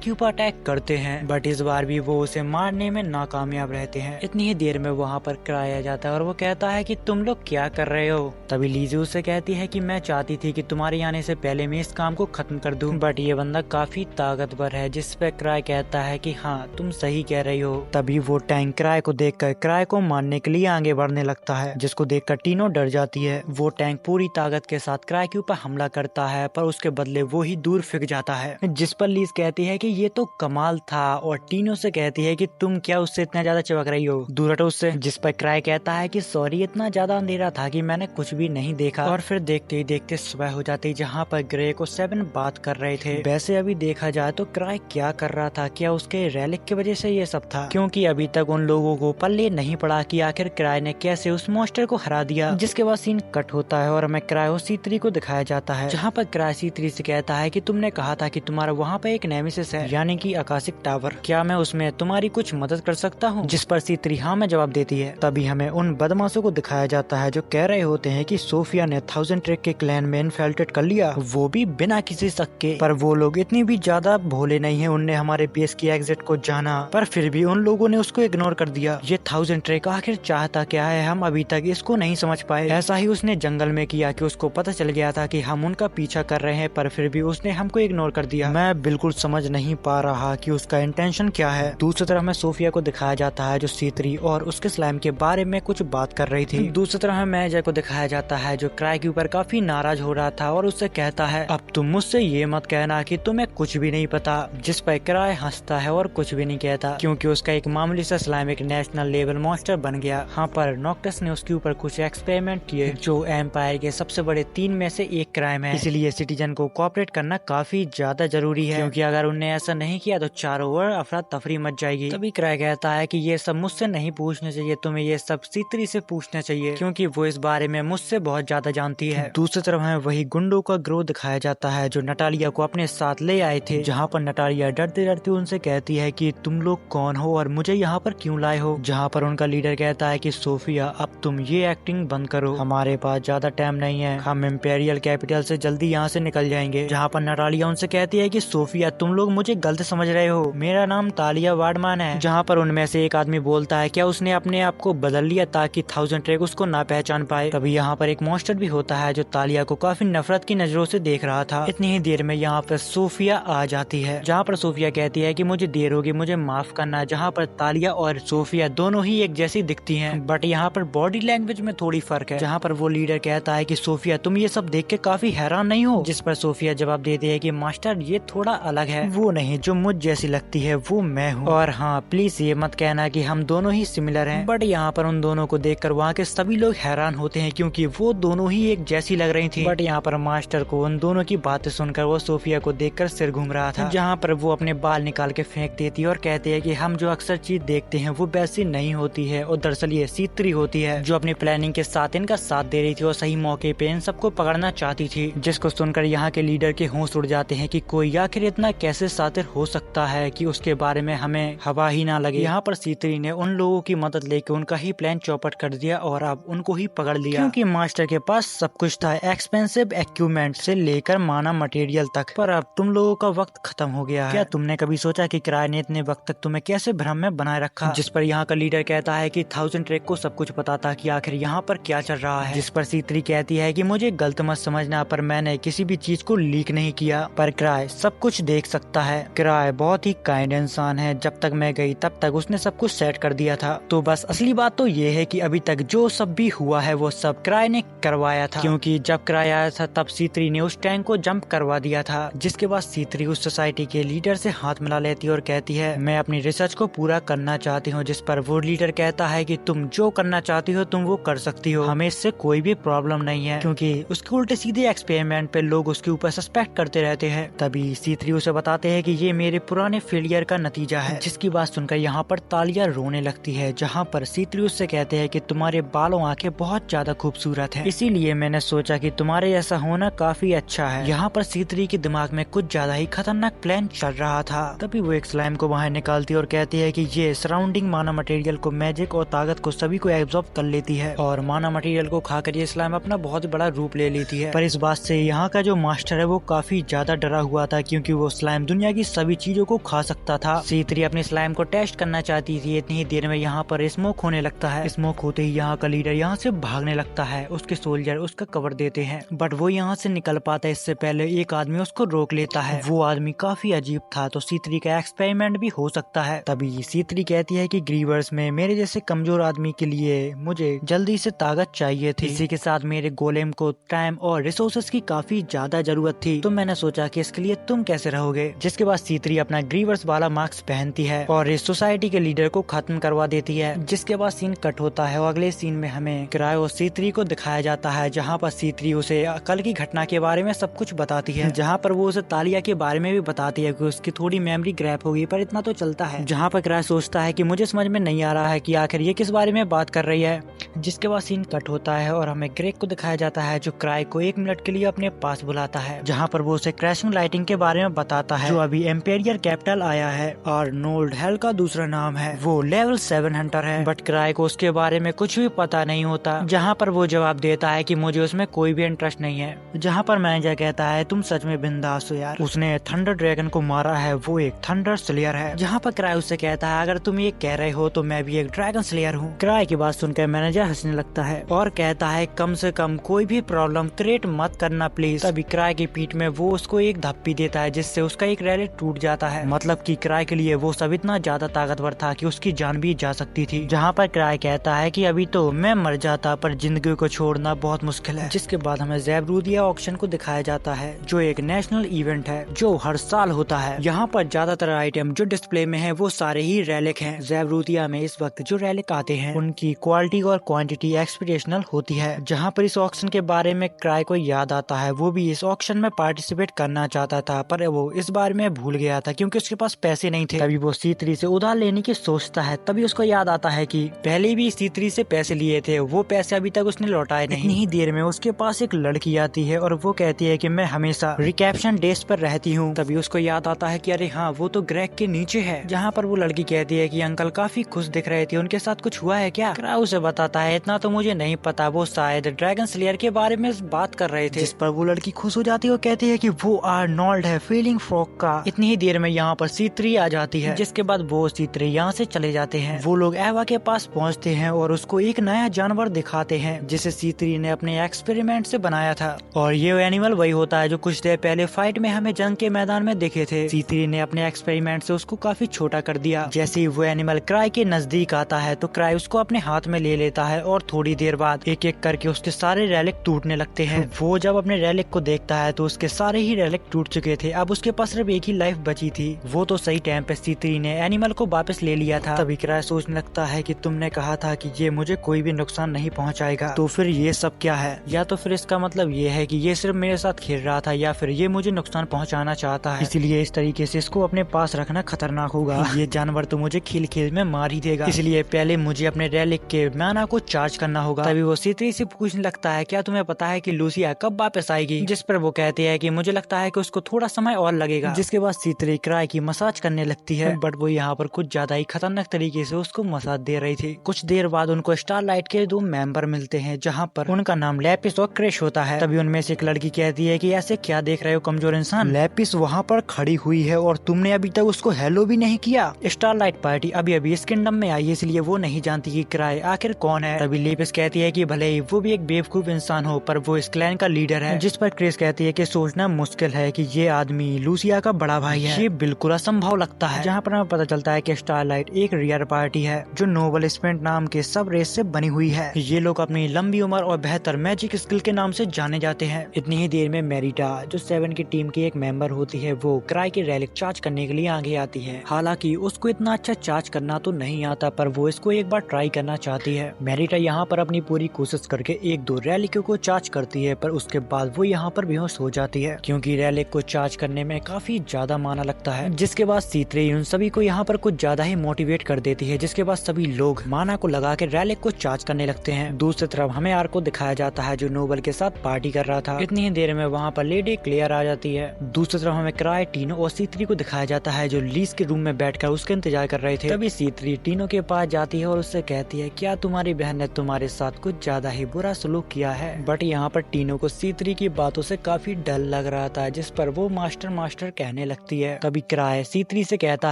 के ऊपर अटैक करते हैं, बट इस बार भी वो उसे मारने में नाकामयाब रहते हैं। इतनी ही देर में वहाँ पर क्राई आ जाता है और वो कहता है कि तुम लोग क्या कर रहे हो। तभी लीज उससे कहती है कि मैं चाहती थी कि तुम्हारे आने से पहले मैं इस काम को खत्म कर दूं, बट ये बंदा काफी ताकतवर है। जिस पे क्राई कहता है कि हाँ तुम सही कह रही हो। तभी वो टैंक क्राई को देखकर क्राई को मारने के लिए आगे बढ़ने लगता है, जिसको देखकर टीनो डर जाती है। वो टैंक पूरी ताकत के साथ क्राई के ऊपर हमला करता है, पर उसके बदले वो ही दूर फेंक जाता है, जिस पर लीज कहती है कि ये तो कमाल था, और टीनो से कहती है कि तुम क्या उससे इतना ज्यादा चिपक रही हो, दूर हटो उससे। जिस पर क्राई कहता है कि सॉरी, इतना ज्यादा अंधेरा था कि मैंने कुछ भी नहीं देखा। और फिर देखते ही देखते सुबह हो जाती, जहाँ पर ग्रे को 7 बात कर रहे थे। वैसे अभी देखा जाए तो क्राई क्या कर रहा था, क्या उसके रेलिक की वजह से ये सब था, क्योंकि अभी तक उन लोगों को पल्ले नहीं पड़ा कि आखिर क्राई ने कैसे उस मॉन्स्टर को हरा दिया। जिसके बाद सीन कट होता है और हमें क्राई और C3 को दिखाया जाता है, जहाँ पर क्राई C3 से कहता है कि तुमने कहा था कि तुम्हारा वहाँ पे एक नेमेसिस है, यानी कि आकाशिक टावर, क्या मैं उसमें तुम्हारी कुछ मदद कर सकता हूँ। जिस पर C3 हाँ में जवाब देती है। तभी हमें उन बदमाशों को दिखाया जाता है जो कह रहे होते हैं कि सोफिया ने 1000 ट्रेक के क्लैन में इन्फिल्ट्रेट कर लिया, वो भी बिना किसी शक के। पर वो लोग इतनी भी ज्यादा भोले नहीं है, उनने हमारे बेस की एग्जिट को जाना, पर फिर भी उन लोगों ने उसको इग्नोर कर दिया। ये 1000 ट्रेक आखिर चाहता क्या है, हम अभी तक इसको नहीं समझ पाए। ऐसा ही उसने जंगल में किया कि उसको पता चल गया था कि हम उनका पीछा कर रहे हैं, पर फिर भी उसने हमको इग्नोर कर दिया। मैं बिल्कुल समझ नहीं पा रहा कि उसका इंटेंशन क्या है। दूसरी तरफ हमें सोफिया को दिखाया जाता है जो C3 और उसके स्लाइम के बारे में कुछ बात कर रही थी। दूसरी तरफ हमें मेजर को दिखाया जाता है जो क्राई के ऊपर काफी नाराज हो रहा था और उससे कहता है अब तुम मुझसे ये मत कहना कि तुम्हें कुछ भी नहीं पता। जिस पर क्राई हंसता है और कुछ भी नहीं कहता, क्योंकि उसका एक मामूली सा स्लाइम एक नेशनल लेवल मॉन्स्टर बन गया। हाँ, पर नॉक्टस ने उसके ऊपर कुछ एक्सपेरिमेंट किए जो एम्पायर के सबसे बड़े 3 में से एक क्राइम है, इसलिए सिटीजन को कोऑपरेट करना काफी ज्यादा जरूरी है, क्योंकि अगर उन्हें ऐसा नहीं किया तो चारों ओर अफरा तफरी मच जाएगी। तभी क्राई कहता है कि ये सब मुझसे नहीं पूछना चाहिए, तुम्हें ये सब C3 से पूछना चाहिए, क्योंकि वो इस बारे में मुझसे बहुत ज्यादा जानती है। दूसरी तरफ हमें वही गुंडों का ग्रोह दिखाया जाता है जो नटालिया को अपने साथ ले आए थे, जहाँ पर नटालिया डरते डरते उनसे कहती है कि तुम लोग कौन हो और मुझे यहाँ पर क्यों लाए हो। जहाँ पर उनका लीडर कहता है कि सोफिया अब तुम ये एक्टिंग बंद करो, हमारे पास ज्यादा टाइम नहीं है, हम इम्पेरियल कैपिटल से जल्दी यहाँ से निकल जाएंगे। जहाँ पर नटालिया उनसे कहती है कि सोफिया तुम लोग मुझे गलत समझ रहे हो, मेरा नाम तालिया वार्डमान है। जहाँ पर उनमें से एक आदमी बोलता है क्या उसने अपने आप को बदल लिया ताकि 1000 ट्रेक उसको ना पहचान पाए। तभी यहाँ पर एक मॉन्स्टर भी होता है जो तालिया को काफी नफरत की नजरों से देख रहा था। इतनी ही देर में यहाँ पर सोफिया आ जाती है, जहाँ पर सोफिया कहती है कि मुझे देर होगी, मुझे माफ करना। जहाँ पर तालिया और सोफिया दोनों ही एक जैसी दिखती हैं, बट यहाँ पर बॉडी लैंग्वेज में थोड़ी फर्क है। जहाँ पर वो लीडर कहता है कि सोफिया तुम ये सब देख के काफी हैरान नहीं हो। जिस पर सोफिया जवाब देती है कि मास्टर ये थोड़ा अलग है, वो नहीं जो मुझ जैसी लगती है वो मैं हूँ, और हाँ प्लीज ये मत कहना कि हम दोनों ही सिमिलर हैं। बट यहाँ पर उन दोनों को देखकर वहाँ के सभी लोग हैरान होते हैं, क्योंकि वो दोनों ही एक जैसी लग रही थी। बट यहाँ पर मास्टर को उन दोनों की बातें सुनकर वो सोफिया को देखकर सिर घूम रहा था, जहाँ पर वो अपने बाल निकाल के फेंक देती है और कहती है कि हम जो अक्सर चीज देखते हैं वो वैसी नहीं होती है, और दरअसल ये C3 होती है जो अपनी प्लानिंग के साथ इनका साथ दे रही थी और सही मौके पे इन सबको पकड़ना चाहती थी। जिसको सुनकर यहाँ के लीडर के होश उड़ जाते हैं कि कोई आखिर इतना कैसे शातिर हो सकता है कि उसके बारे में हमें हवा ही ना लगे। यहाँ पर C3 ने उन लोगों की मदद लेकर उनका ही प्लान चौपट कर दिया और अब उनको ही पकड़ लिया, क्योंकि मास्टर के पास सब कुछ था, एक्सपेंसिव इक्विपमेंट से लेकर माना मटेरियल तक। पर अब तुम लोगों का वक्त खत्म हो गया है। क्या तुमने कभी सोचा कि किराए ने इतने वक्त तक तुम्हें कैसे भ्रम में बनाए रखा? जिस पर यहाँ का लीडर कहता है कि 1000 ट्रैक को सब कुछ पता था कि आखिर यहाँ पर क्या चल रहा है। जिस पर C3 कहती है कि मुझे गलत मत समझना, पर मैंने किसी भी चीज को लीक नहीं किया, पर किराए सब कुछ देख सकता है। किराए बहुत ही काइंड इंसान है, जब तक मैं गई तब तक उसने सब कुछ सेट कर दिया था। तो बस असली बात तो ये है कि अभी तक जो सब भी हुआ है वो सब किराए ने करवाया था, क्योंकि जब किराए आया था तब C3 ने उस टैंक को जंप करवा दिया था। जिसके बाद C3 उस सोसाइटी के लीडर से हाथ मिला लेती है और कहती है मैं अपनी रिसर्च को पूरा करना चाहती हूँ। जिस पर वो लीडर कहता है कि तुम जो करना चाहती हो तुम वो कर सकती हो, हमें इससे कोई भी प्रॉब्लम नहीं है, क्योंकि उसके उल्टे सीधे एक्सपेरिमेंट पे लोग उसके ऊपर सस्पेक्ट करते रहते हैं। तभी C3 उसे बताते हैं कि ये मेरे पुराने फेलियर का नतीजा है। जिसकी बात सुनकर यहाँ पर तालियां रोने लगती है, जहाँ पर C3 उससे कहते हैं कि तुम्हारे बालों आंखें बहुत ज्यादा खूबसूरत है, इसीलिए मैंने सोचा कि तुम्हारे ऐसा होना काफी अच्छा है। यहाँ पर C3 के दिमाग में कुछ ज्यादा ही खतरनाक प्लान चल रहा था। तभी वो एक स्लाइम को बाहर निकालती है और कहती है कि ये सराउंडिंग माना मटेरियल को, मैजिक और ताकत को सभी को एब्जॉर्ब कर लेती है, और माना मटेरियल को खाकर ये स्लाइम अपना बहुत बड़ा रूप ले लेती है। पर इस बात से यहाँ का जो मास्टर है वो काफी ज्यादा डरा हुआ था, क्योंकि वो स्लाइम दुनिया की सभी चीजों को खा सकता था। C3 अपने स्लाइम को टेस्ट करना चाहती थी। इतनी ही देर में यहाँ पर स्मोक होने लगता है। स्मोक होते ही यहाँ का लीडर यहाँ से भागने लगता है, उसके सोल्जर उसका कवर देते हैं, बट वो यहाँ से निकल पाता है इससे पहले एक आदमी उसको रोक लेता है। वो आदमी काफी अजीब था, तो C3 का एक्सपेरिमेंट भी हो सकता है। तभी C3 कहती है कि ग्रीवर्स में मेरे जैसे कमजोर आदमी के लिए मुझे जल्दी से ताकत चाहिए थी। इसी के साथ मेरे गोलेम को टाइम और रिसोर्सेस की काफी ज्यादा जरूरत थी, तो मैंने सोचा कि इसके लिए तुम कैसे रहोगे। जिसके बाद C3 अपना ग्रीवर्स वाला मास्क पहनती है और इस सोसाइटी के लीडर को खत्म करवा देती है। जिसके बाद सीन कट होता है और अगले सीन में हमें किराए और C3 को दिखाया जाता है, जहाँ पर C3 उसे कल की घटना के बारे में सब कुछ बताती है, जहाँ पर वो उसे तालिया के बारे में भी बताती है कि उसकी थोड़ी मेमोरी ग्रैप होगी, पर इतना तो चलता है। जहाँ पर किराए सोचता है कि मुझे समझ में नहीं आ रहा है कि आखिर ये किस बारे में बात कर रही है। जिसके बाद सीन कट होता है और हमें ग्रेग को दिखाया जाता है, जो किराए को 1 मिनट के लिए अपने पास बुलाता है, जहाँ पर वो उसे क्रैशिंग लाइटिंग के बारे में बताता है, जो अभी एम्पेरियर कैपिटल आया है और नोल्ड हेल का दूसरा नाम है। वो लेवल 7 हंटर है, बट किराए को उसके बारे में कुछ भी पता नहीं होता। जहाँ पर वो जवाब देता है कि मुझे उसमें कोई भी इंटरेस्ट नहीं है। जहाँ पर मैनेजर कहता है तुम सच में बिंदास हो यार, उसने थंडर ड्रैगन को मारा है, वो एक थंडर स्लेयर है। जहाँ पर किराए उससे कहता है अगर तुम ये कह रहे हो तो मैं भी एक ड्रैगन स्लेयर हूँ। किराए की बात सुनकर मैनेजर हंसने लगता है और कहता है कम से कम कोई भी प्रॉब्लम क्रिएट मत करना प्लीज। तभी किराए की पीठ में वो उसको एक धप्पी देता है, जिससे उसका एक रैलेट टूट जाता है। मतलब कि किराए के लिए वो सब इतना ज्यादा ताकतवर था कि उसकी जान भी जा सकती थी। जहाँ पर किराए कहता है कि अभी तो मैं मर जाता, पर जिंदगी को छोड़ना बहुत मुश्किल है। जिसके बाद हमें ज़ेब्रूदिया ऑक्शन को दिखाया जाता है, जो एक नेशनल इवेंट है जो हर साल होता है। यहाँ पर ज्यादातर आइटम जो डिस्प्ले में है वो सारे ही रेलिक हैं। ज़ेब्रूदिया में इस वक्त जो रेलिक आते हैं उनकी क्वालिटी और क्वांटिटी एक्सपेक्टेशनल होती है। जहाँ पर इस ऑक्शन के बारे में किराए को याद आता है, वो भी इस ऑक्शन में पार्टिसिपेट करना चाहता था, पर वो इस बार में भूल गया था क्योंकि उसके पास पैसे नहीं थे। तभी वो C3 से उधार लेने की सोचता है। तभी उसको याद आता है कि पहले भी C3 से पैसे लिए थे, वो पैसे अभी तक उसने लौटाए नहीं। इतनी ही देर में उसके पास एक लड़की आती है और वो कहती है कि मैं हमेशा रिकेप्शन डेस्क पर रहती हूँ। तभी उसको याद आता है कि अरे हाँ, वो तो ग्रेग के नीचे है। जहाँ पर वो लड़की कहती है कि अंकल काफी खुश दिख रहे थे, उनके साथ कुछ हुआ है क्या? किराए उसे बताता है इतना तो मुझे नहीं पता, वो शायद ड्रैगन स्लेयर के बारे में बात कर रहे थे। जिस पर वो लड़की खुश हो जाती है और कहती है कि वो आर्नोल्ड है, फीलिंग फ्रॉग का। इतनी ही देर में यहाँ पर C3 आ जाती है, जिसके बाद वो C3 यहाँ से चले जाते हैं। वो लोग एवा के पास पहुँचते हैं और उसको एक नया जानवर दिखाते हैं जिसे C3 ने अपने एक्सपेरिमेंट से बनाया था, और ये एनिमल वही होता है जो कुछ देर पहले फाइट में हमें जंग के मैदान में देखे थे। C3 ने अपने एक्सपेरिमेंट से उसको काफी छोटा कर दिया। जैसे ही वो एनिमल क्राई के नजदीक आता है तो क्राई उसको अपने हाथ में ले लेता है और थोड़ी देर बाद एक एक करके उसके सारे रेलिक टूटने लगते हैं। वो जब अपने रेलिक को देखता है तो उसके सारे ही रेलिक टूट चुके थे, अब उसके पास सिर्फ एक ही लाइफ बची थी। वो तो सही टाइम पे C3 ने एनिमल को वापस ले लिया था। तभी क्राई सोचने लगता है कि तुमने कहा था कि ये मुझे कोई भी नुकसान नहीं पहुंचाएगा, तो फिर ये सब क्या है, या तो फिर इसका मतलब ये है कि ये सिर्फ मेरे साथ खेल रहा था या फिर ये मुझे नुकसान पहुंचाना चाहता है, इसलिए इस तरीके से इसको अपने पास रखना खतरनाक होगा। ये जानवर तो मुझे खेल खेल में मार ही देगा, इसलिए पहले मुझे अपने रेलिक के माना को चार्ज करना होगा। तभी वो C3 से पूछने लगता है क्या तुम्हें पता है कि लूसिया कब वापस आएगी, जिस पर वो कहते हैं कि मुझे लगता है कि उसको थोड़ा समय और लगेगा। जिसके बाद C3 क्राई की मसाज करने लगती है, बट वो यहाँ पर कुछ ज्यादा ही खतरनाक तरीके से उसको मसाज दे रही थी। कुछ देर बाद उनको स्टारलाइट के 2 मेंबर मिलते हैं, जहाँ पर उनका नाम लैपिस और क्रिश होता है। तभी उनमें से एक लड़की कहती है कि ऐसे क्या देख रहे हो कमजोर इंसान, लैपिस वहाँ पर खड़ी हुई है और तुमने अभी तक उसको हेलो भी नहीं किया। स्टारलाइट पार्टी अभी अभी इस किंगडम में आई है, इसलिए वो नहीं जानती कि क्राई आखिर कौन है। तभी लैपिस कहती है कि भले ही वो भी एक बेवकूफ इंसान हो, पर वो इस क्लैन का लीडर है। जिस पर क्रिस कहती है कि सोचना मुश्किल है कि ये आदमी लूसिया का बड़ा भाई है, ये बिल्कुल असंभव लगता है। जहाँ पर हमें पता चलता है कि स्टारलाइट एक रियर पार्टी है जो नोबल स्पेंट नाम के सब रेस से बनी हुई है। ये लोग अपनी लंबी उम्र और बेहतर मैजिक स्किल के नाम से जाने जाते हैं। इतनी ही देर में मेरिटा जो 7 की टीम की एक मेंबर होती है, वो क्राई की रेलिक चार्ज करने के लिए आगे आती है। हालांकि उसको इतना अच्छा चार्ज करना तो नहीं आता, पर वो इसको एक बार ट्राई करना चाहती है। मेरिटा यहाँ पर अपनी पूरी कोशिश करके 1-2 रेलिक को चार्ज करती है, पर उसके बाद वो यहाँ पर बेहोश हो जाती है, क्योंकि रेलिक को चार्ज करने में काफी ज्यादा माना लगता है। जिसके बाद C3 उन सभी को यहाँ पर कुछ ज्यादा ही मोटिवेट कर देती है, जिसके बाद सभी लोग माना को लगा के रेलिक को चार्ज करने लगते हैं। दूसरी तरफ हमें आर को दिखाया जाता है जो नोबल के साथ पार्टी कर रहा था। इतनी ही देर में वहाँ पर लेडी क्लियर आ जाती है। दूसरी तरफ हमें क्राई, टीनो और C3 को दिखाया जाता है जो लीज के रूम में बैठकर उसके इंतजार कर रहे थे। तभी C3 टीनो के पास जाती है और उससे कहती है क्या तुम्हारी बहन ने तुम्हारे साथ कुछ ज्यादा ही बुरा सलूक किया है। बट यहाँ पर टीनो को C3 की बातों से काफी डर लग रहा था, जिस पर वो मास्टर कहने लगती है। तभी क्राई C3 से कहता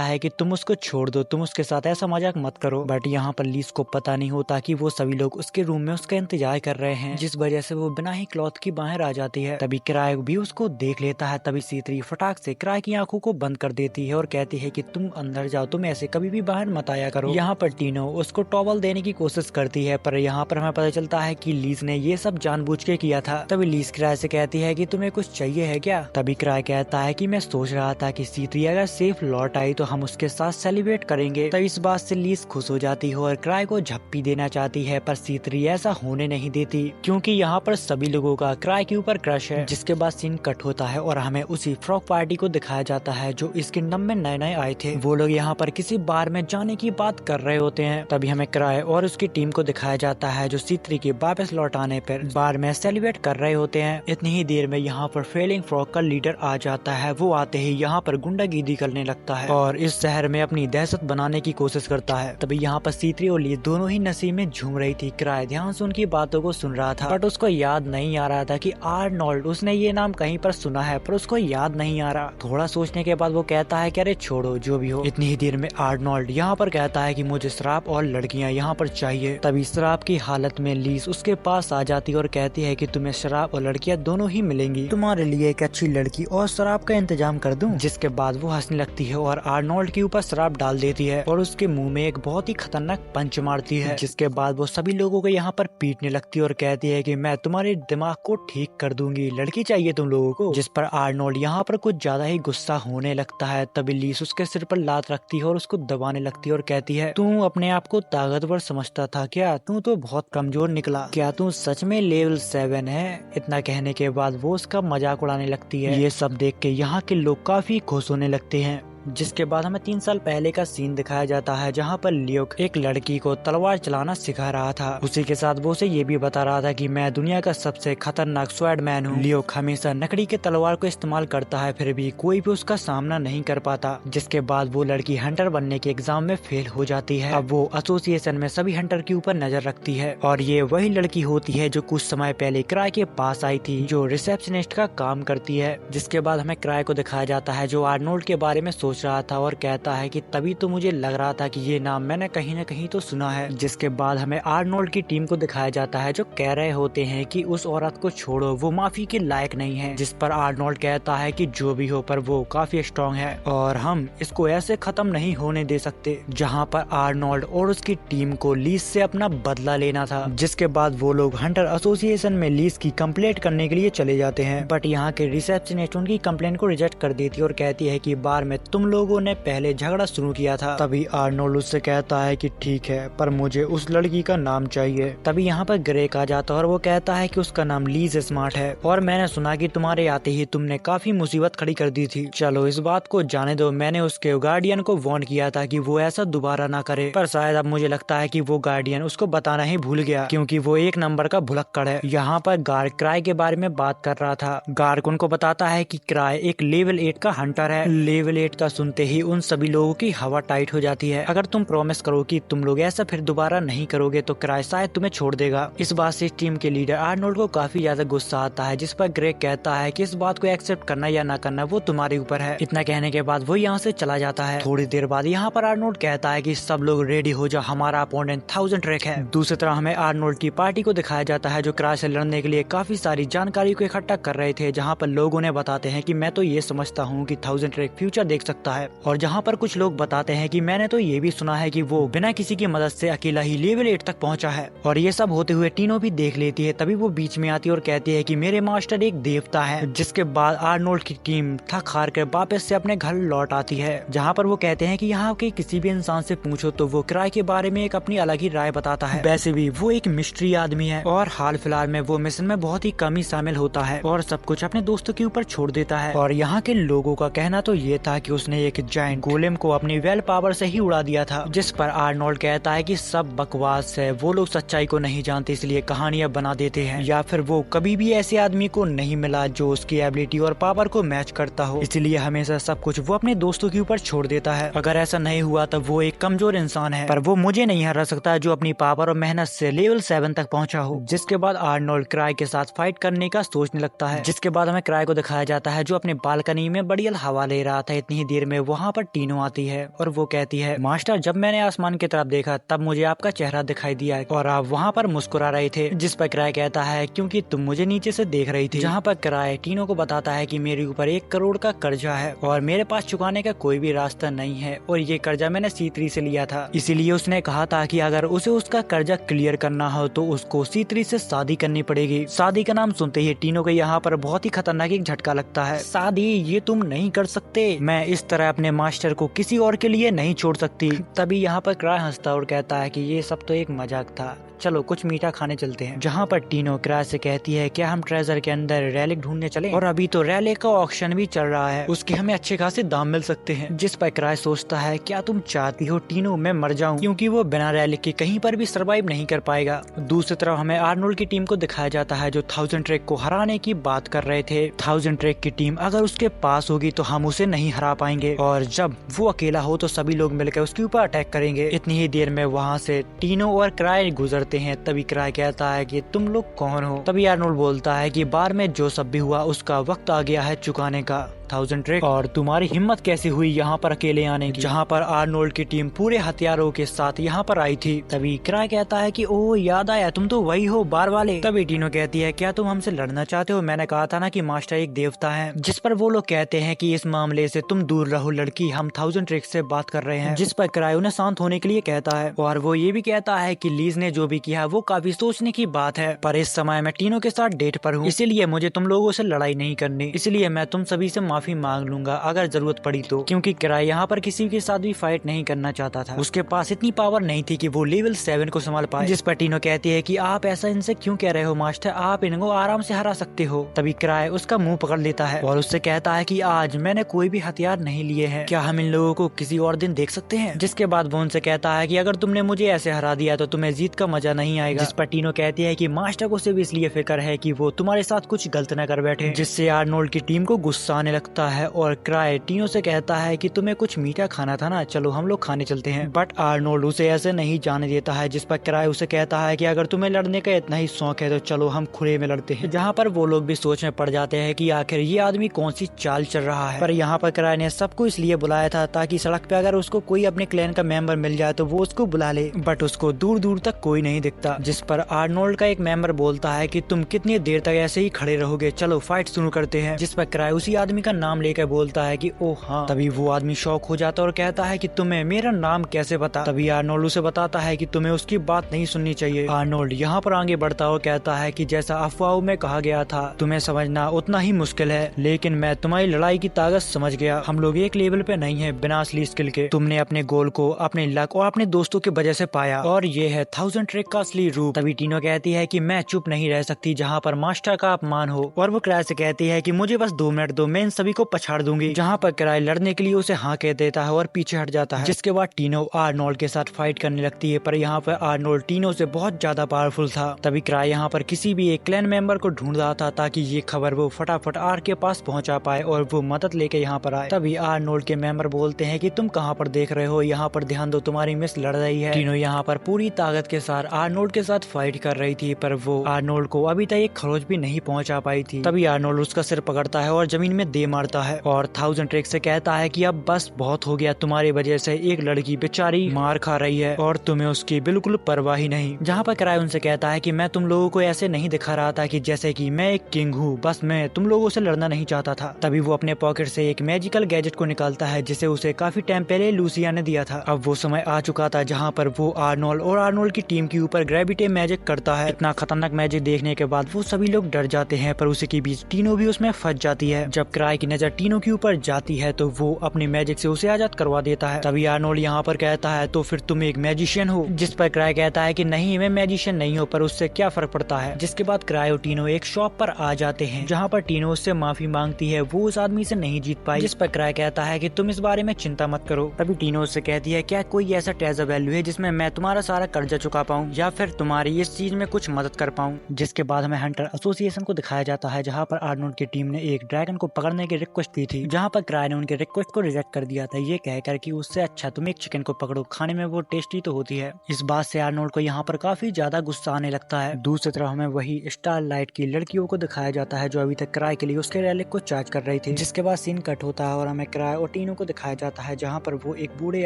है कि तुम उसको छोड़ दो, तुम उसके साथ ऐसा मजाक मत करो। बट यहाँ पर लीज को पता नहीं होता कि वो सभी लोग उसके रूम में उसका इंतजार कर रहे हैं, जिस वजह से वो बिना ही क्लॉथ की बाहर आ जाती है। तभी क्राई भी उसको देख लेता है। तभी C3 फटाक से क्राई की आंखों को बंद कर देती है और कहती है कि तुम अंदर जाओ, तुम ऐसे कभी भी बाहर मत आया करो। यहाँ पर टीनो उसको टॉवल देने की कोशिश करती है, पर यहाँ पर हमें पता चलता है कि लीज ने ये सब जानबूझ के किया था। तभी लीज क्राई से कहती है कि तुम्हें कुछ चाहिए है क्या। तभी क्राई कहता है कि मैं सोच रहा था कि C3 अगर सेफ लौट आई तो हम उसके साथ सेलिब्रेट करेंगे। तब इस बात से लीज खुश हो जाती है और क्राई को झप्पी देना चाहती है, पर C3 ऐसा होने नहीं देती, क्योंकि यहाँ पर सभी लोगों का क्राई के ऊपर क्रश है। जिसके बाद सीन कट होता है और हमें उसी फ्रॉक पार्टी को दिखाया जाता है जो इस किंगडम में नए आए थे। वो लोग यहाँ पर किसी बार में जाने की बात कर रहे होते हैं। तभी हमें क्राई और उसकी टीम को दिखाया जाता है जो C3 के वापस लौट आने पर बार में सेलिब्रेट कर रहे होते हैं। इतनी ही देर में यहाँ पर फेलिंग फ्रॉक का लीडर आ जाता है। वो आते ही यहाँ पर गुंडागिरी करने लगता है और इस शहर में अपनी दहशत बनाने की कोशिश करता है। तभी यहाँ पर C3 और लीज दोनों ही नशे में झूम रही थी। क्राई ध्यान से उनकी बातों को सुन रहा था, बट उसको याद नहीं आ रहा था कि आर्नोल्ड, उसने ये नाम कहीं पर सुना है, पर उसको याद नहीं आ रहा। थोड़ा सोचने के बाद वो कहता है कि अरे छोड़ो, जो भी हो। इतनी ही देर में आर्नोल्ड यहाँ पर कहता है कि मुझे शराब और लड़कियाँ यहाँ पर चाहिए। तभी शराब की हालत में लीज उसके पास आ जाती है और कहती है कि तुम्हें शराब और लड़कियाँ दोनों ही मिलेंगी, तुम्हारे लिए एक अच्छी लड़की और शराब का इंतजाम कर दूं। जिसके बाद वो हंसने लगती है और आर्नोल्ड के ऊपर शराब डाल देती है और उसके मुंह में एक बहुत ही खतरनाक पंच मारती है। जिसके बाद वो सभी लोगों को यहाँ पर पीटने लगती है और कहती है कि मैं तुम्हारे दिमाग को ठीक कर दूंगी, लड़की चाहिए तुम लोगों को। जिस पर आर्नोल्ड यहाँ पर कुछ ज्यादा ही गुस्सा होने लगता है। तभी लीस उसके सिर पर लात रखती है और उसको दबाने लगती है और कहती है तू अपने आप को ताकतवर समझता था क्या, तू तो बहुत कमजोर निकला, क्या तू सच में लेवल 7 है। इतना कहने के बाद वो उसका मजाक उड़ाने लगती है। ये सब देख के यहाँ के लोग काफी खुश होने लगते हैं। जिसके बाद हमें 3 साल पहले का सीन दिखाया जाता है जहाँ पर लियोक एक लड़की को तलवार चलाना सिखा रहा था। उसी के साथ वो उसे ये भी बता रहा था कि मैं दुनिया का सबसे खतरनाक स्वॉर्डमैन हूँ। लियोक हमेशा लकड़ी के तलवार को इस्तेमाल करता है, फिर भी कोई भी उसका सामना नहीं कर पाता। जिसके बाद वो लड़की हंटर बनने के एग्जाम में फेल हो जाती है। अब वो एसोसिएशन में सभी हंटर के ऊपर नजर रखती है और ये वही लड़की होती है जो कुछ समय पहले क्राई के पास आई थी, जो रिसेप्शनिस्ट का काम करती है। जिसके बाद हमें क्राई को दिखाया जाता है जो आर्नोल्ड के बारे में सोच रहा था और कहता है कि तभी तो मुझे लग रहा था कि ये नाम मैंने कहीं न कहीं तो सुना है। जिसके बाद हमें आर्नोल्ड की टीम को दिखाया जाता है जो कह रहे होते हैं कि उस औरत को छोड़ो, वो माफी के लायक नहीं है। जिस पर आर्नोल्ड कहता है कि जो भी हो, पर वो काफी स्ट्रॉन्ग है और हम इसको ऐसे खत्म नहीं होने दे सकते। जहाँ पर आर्नोल्ड और उसकी टीम को लीज से अपना बदला लेना था। जिसके बाद वो लोग हंटर एसोसिएशन में लीज की कंप्लेंट करने के लिए चले जाते हैं, बट यहाँ के रिसेप्शनिस्ट उनकी कंप्लेंट को रिजेक्ट कर देती है और कहती है कि बार में तुम तुम लोगों ने पहले झगड़ा शुरू किया था। तभी आर्नोल्ड उससे कहता है कि ठीक है, पर मुझे उस लड़की का नाम चाहिए। तभी यहाँ पर ग्रेक आ जाता है और वो कहता है कि उसका नाम लीज स्मार्ट है और मैंने सुना कि तुम्हारे आते ही तुमने काफी मुसीबत खड़ी कर दी थी। चलो इस बात को जाने दो, मैंने उसके गार्डियन को वार्न किया था कि वो ऐसा दोबारा ना करे, पर शायद अब मुझे लगता है कि वो गार्डियन उसको बताना ही भूल गया, क्योंकि वो एक नंबर का भुलक्कड़ है। यहाँ पर गार्ड क्राई के बारे में बात कर रहा था। गार्ड उनको बताता है कि क्राई एक लेवल 8 का हंटर है। लेवल 8 का सुनते ही उन सभी लोगों की हवा टाइट हो जाती है। अगर तुम प्रॉमिस करो कि तुम लोग ऐसा फिर दोबारा नहीं करोगे तो क्राई शायद तुम्हें छोड़ देगा। इस बात से टीम के लीडर आर्नोल्ड को काफी ज्यादा गुस्सा आता है, जिस पर ग्रेग कहता है कि इस बात को एक्सेप्ट करना या ना करना वो तुम्हारे ऊपर है। इतना कहने के बाद वो यहाँ से चला जाता है। थोड़ी देर बाद यहाँ पर आर्नोल्ड कहता है कि सब लोग रेडी हो जाओ, हमारा अपोनेंट 1000 ट्रैक है। दूसरी तरफ हमें आर्नोल्ड की पार्टी को दिखाया जाता है जो क्राई से लड़ने के लिए काफी सारी जानकारी को इकट्ठा कर रहे थे, जहाँ पर लोग उन्हें बताते हैं कि मैं तो ये समझता हूँ कि 1000 ट्रैक फ्यूचर देख सकता है, और जहाँ पर कुछ लोग बताते हैं कि मैंने तो ये भी सुना है कि वो बिना किसी की मदद से अकेला ही लेवल 8 तक पहुँचा है। और ये सब होते हुए टीनो भी देख लेती है। तभी वो बीच में आती है और कहती है कि मेरे मास्टर एक देवता है। जिसके बाद आर्नोल्ड की टीम थक हार कर वापस से अपने घर लौट आती है, जहाँ पर वो कहते हैं कि यहाँ के किसी भी इंसान से पूछो तो वो क्राई के बारे में एक अपनी अलग ही राय बताता है। वैसे भी वो एक मिस्ट्री आदमी है और हाल फिलहाल में वो मिशन में बहुत ही कम ही शामिल होता है और सब कुछ अपने दोस्तों के ऊपर छोड़ देता है। और यहाँ के लोगों का कहना तो ये था कि उसने एक जायंट गोलेम को अपनी वेल पावर से ही उड़ा दिया था, जिस पर आर्नोल्ड कहता है कि सब बकवास है, वो लोग सच्चाई को नहीं जानते इसलिए कहानियां बना देते हैं, या फिर वो कभी भी ऐसे आदमी को नहीं मिला जो उसकी एबिलिटी और पावर को मैच करता हो, इसलिए हमेशा सब कुछ वो अपने दोस्तों के ऊपर छोड़ देता है। अगर ऐसा नहीं हुआ तो वो एक कमजोर इंसान है, पर वो मुझे नहीं हरा सकता जो अपनी पावर और मेहनत से लेवल 7 तक पहुंचा हो। जिसके बाद आर्नोल्ड क्राई के साथ फाइट करने का सोचने लगता है। जिसके बाद हमें क्राई को दिखाया जाता है जो अपने बालकनी में बढ़िया हवा ले रहा था। इतनी ही देर में वहाँ पर टीनो आती है और वो कहती है, मास्टर जब मैंने आसमान की तरफ देखा तब मुझे आपका चेहरा दिखाई दिया और आप वहाँ पर मुस्कुरा रहे थे। जिस पर क्राई कहता है क्योंकि तुम मुझे नीचे से देख रही थी। जहाँ पर क्राई टीनो को बताता है कि मेरे ऊपर 1 करोड़ का कर्जा है और मेरे पास चुकाने का कोई भी रास्ता नहीं है, और ये कर्जा मैंने C3 से लिया था। इसीलिए उसने कहा था कि अगर उसे उसका कर्जा क्लियर करना हो तो उसको C3 से शादी करनी पड़ेगी। शादी का नाम सुनते ही टीनो को यहाँ पर बहुत ही खतरनाक एक झटका लगता है। शादी ये तुम नहीं कर सकते, मैं इस तरह अपने मास्टर को किसी और के लिए नहीं छोड़ सकती। तभी यहाँ पर क्राई हंसता और कहता है कि ये सब तो एक मजाक था, चलो कुछ मीठा खाने चलते हैं। जहाँ पर टीनो क्राई से कहती है क्या हम ट्रेजर के अंदर रैलिक ढूंढने चले, और अभी तो रैलिक का ऑक्शन भी चल रहा है, उसके हमें अच्छे खासे दाम मिल सकते हैं। जिस पर क्राई सोचता है क्या तुम चाहती हो टीनो मैं मर जाऊं, क्योंकि वो बिना रैलिक के कहीं पर भी सरवाइव नहीं कर पाएगा। दूसरी तरफ हमें आर्नोल्ड की टीम को दिखाया जाता है जो 1000 ट्रैक को हराने की बात कर रहे थे। 1000 ट्रैक की टीम अगर उसके पास होगी तो हम उसे नहीं हरा पाएंगे, और जब वो अकेला हो तो सभी लोग मिलकर उसके ऊपर अटैक करेंगे। इतनी ही देर में वहाँ से टीनो और क्राई गुजरते हैं। तभी क्राई कहता है कि तुम लोग कौन हो। तभी आर्नोल्ड बोलता है कि बार में जो सब भी हुआ उसका वक्त आ गया है चुकाने का 1000 ट्रैक, और तुम्हारी हिम्मत कैसे हुई यहाँ पर अकेले आने की, जहाँ पर आर्नोल्ड की टीम पूरे हथियारों के साथ यहाँ पर आई थी। तभी क्राई कहता है कि ओह याद आया, तुम तो वही हो बार वाले। तभी टीनो कहती है क्या तुम हमसे लड़ना चाहते हो, मैंने कहा था ना कि मास्टर एक देवता है। जिस पर वो लोग कहते हैं कि इस मामले से तुम दूर रहो लड़की, हम 1000 ट्रैक से बात कर रहे हैं। जिस पर क्राई उन्हें शांत होने के लिए कहता है, और वो ये भी कहता है कि लीज ने जो भी किया वो काफी सोचने की बात है, पर इस समय मैं टीनो के साथ डेट पर हूँ, इसीलिए मुझे तुम लोगों से लड़ाई नहीं करनी, इसलिए मैं तुम सभी से माफी मांग लूंगा अगर जरूरत पड़ी तो। क्योंकि क्राई यहाँ पर किसी के साथ भी फाइट नहीं करना चाहता था, उसके पास इतनी पावर नहीं थी कि वो लेवल 7 को संभाल पाए। जिस पर टीनो कहती है कि आप ऐसा इनसे क्यों कह रहे हो मास्टर, आप इनको आराम से हरा सकते हो। तभी क्राई उसका मुंह पकड़ लेता है और उससे कहता है कि आज मैंने कोई भी हथियार नहीं लिए हैं, क्या हम इन लोगों को किसी और दिन देख सकते हैं। जिसके बाद वो उनसे कहता है कि अगर तुमने मुझे ऐसे हरा दिया तो तुम्हें जीत का मजा नहीं आएगा। जिस पर टीनो कहती है कि मास्टर को सिर्फ इसलिए फिक्र है कि वो तुम्हारे साथ कुछ गलत न कर बैठे, जिससे आर्नोल्ड की टीम को गुस्सा आने लगता है। और क्राई टीनो से कहता है कि तुम्हें कुछ मीठा खाना था ना, चलो हम लोग खाने चलते हैं। बट आर्नोल्ड उसे ऐसे नहीं जाने देता है। जिस पर क्राई उसे कहता है कि अगर तुम्हें लड़ने का इतना ही शौक है तो चलो हम खुले में लड़ते हैं। जहाँ पर वो लोग भी सोच में पड़ जाते हैं कि आखिर ये आदमी कौन सी चाल चल रहा है। पर यहाँ पर क्राई ने सबको इसलिए बुलाया था ताकि सड़क पे अगर उसको कोई अपने क्लैन का मेंबर मिल जाए तो वो उसको बुला ले, बट उसको दूर दूर तक कोई नहीं दिखता। जिस पर आर्नोल्ड का एक मेंबर बोलता है कि तुम कितनी देर तक ऐसे ही खड़े रहोगे, चलो फाइट शुरू करते हैं। जिस पर क्राई उसी आदमी का का नाम लेकर बोलता है कि ओ हाँ। तभी वो आदमी शॉक हो जाता है और कहता है कि तुम्हें मेरा नाम कैसे पता। तभी आर्नोल्ड उसे बताता है कि तुम्हें उसकी बात नहीं सुननी चाहिए। आर्नोल्ड यहाँ पर आगे बढ़ता और कहता है कि जैसा अफवाहों में कहा गया था, तुम्हें समझना उतना ही मुश्किल है, लेकिन मैं तुम्हारी लड़ाई की ताकत समझ गया। हम लोग एक लेवल पे नहीं है बिना असली स्किल के। तुमने अपने गोल को अपने लक और अपने दोस्तों की वजह से पाया, और ये है 1000 ट्रिक का असली रूप। तभी टीनो कहती है कि मैं चुप नहीं रह सकती जहाँ पर मास्टर का अपमान हो, और वो क्राई से कहती है कि मुझे बस 2 मिनट दो, मैं इन सभी को पछाड़ दूंगी। जहाँ पर क्राई लड़ने के लिए उसे हाँ कह देता है और पीछे हट जाता है। जिसके बाद टीनो आर्नोल्ड के साथ फाइट करने लगती है, पर यहाँ पर आर्नोल्ड टीनो से बहुत ज्यादा पावरफुल था। तभी क्राई यहाँ पर किसी भी एक क्लैन मेंबर को ढूंढ रहा था ताकि ये खबर वो फटाफट आर के पास पहुंचा पाए और वो मदद लेके यहाँ पर आए। तभी आर्नोल्ड के मेंबर बोलते हैं कि तुम कहाँ पर देख रहे हो, यहाँ पर ध्यान दो, तुम्हारी मिस लड़ रही है। टीनो यहाँ पर पूरी ताकत के साथ आर्नोल्ड के साथ फाइट कर रही थी, पर वो आर्नोल्ड को अभी तक एक खरोच भी नहीं पहुंचा पाई थी। तभी आर्नोल्ड उसका सिर पकड़ता है और जमीन में दे मारता है और 1000 ट्रिक से कहता है कि अब बस बहुत हो गया, तुम्हारी वजह से एक लड़की बेचारी मार खा रही है और तुम्हें उसकी बिल्कुल परवाह ही नहीं। जहाँ पर क्राई उनसे कहता है कि मैं तुम लोगों को ऐसे नहीं दिखा रहा था कि जैसे कि मैं एक किंग हूँ, बस मैं तुम लोगों से लड़ना नहीं चाहता था। तभी वो अपने पॉकेट से एक मैजिकल गैजेट को निकालता है जिसे उसे काफी टाइम पहले लूसिया ने दिया था। अब वो समय आ चुका था जहाँ पर वो आर्नोल्ड और आर्नोल्ड की टीम के ऊपर ग्रेविटी मैजिक करता है। इतना खतरनाक मैजिक देखने के बाद वो सभी लोग डर जाते हैं, पर उसी के बीच टीनो भी उसमें फंस जाती है। जब क्राई की नजर टीनो के ऊपर जाती है तो वो अपनी मैजिक से उसे आजाद करवा देता है। तभी आर्नोल्ड यहाँ पर कहता है तो फिर तुम एक मैजिशियन हो, जिस पर क्राई कहता है कि नहीं, मैं मैजिशियन नहीं हूँ, पर उससे क्या फर्क पड़ता है। जिसके बाद क्राई और टीनो एक शॉप पर आ जाते हैं जहाँ पर टीनो उससे माफी मांगती है, वो उस आदमी से नहीं जीत पाई। जिस पर क्राई कहता है कि तुम इस बारे में चिंता मत करो। तभी टीनो उससे कहती है क्या कोई ऐसा ट्रेजर वैल्यू है जिसमें मैं तुम्हारा सारा कर्जा चुका पाऊँ या फिर तुम्हारी इस चीज में कुछ मदद कर पाऊँ। जिसके बाद हमें हंटर एसोसिएशन को दिखाया जाता है जहाँ पर आर्नोल्ड की टीम ने एक ड्रैगन को पकड़ने की रिक्वेस्ट की थी, जहाँ पर क्राई ने उनके रिक्वेस्ट को रिजेक्ट कर दिया था, ये कहकर कि उससे अच्छा तुम एक चिकन को पकड़ो, खाने में वो टेस्टी तो होती है। इस बात से आर्नोल्ड को यहाँ पर काफी ज्यादा गुस्सा आने लगता है। दूसरी तरफ हमें वही स्टारलाइट की लड़कियों को दिखाया जाता है जो अभी तक क्राई के लिए उसके रैलिक को चार्ज कर रही थी। जिसके बाद सीन कट होता है और हमें क्राई और टीनो को दिखाया जाता है जहाँ पर वो एक बूढ़े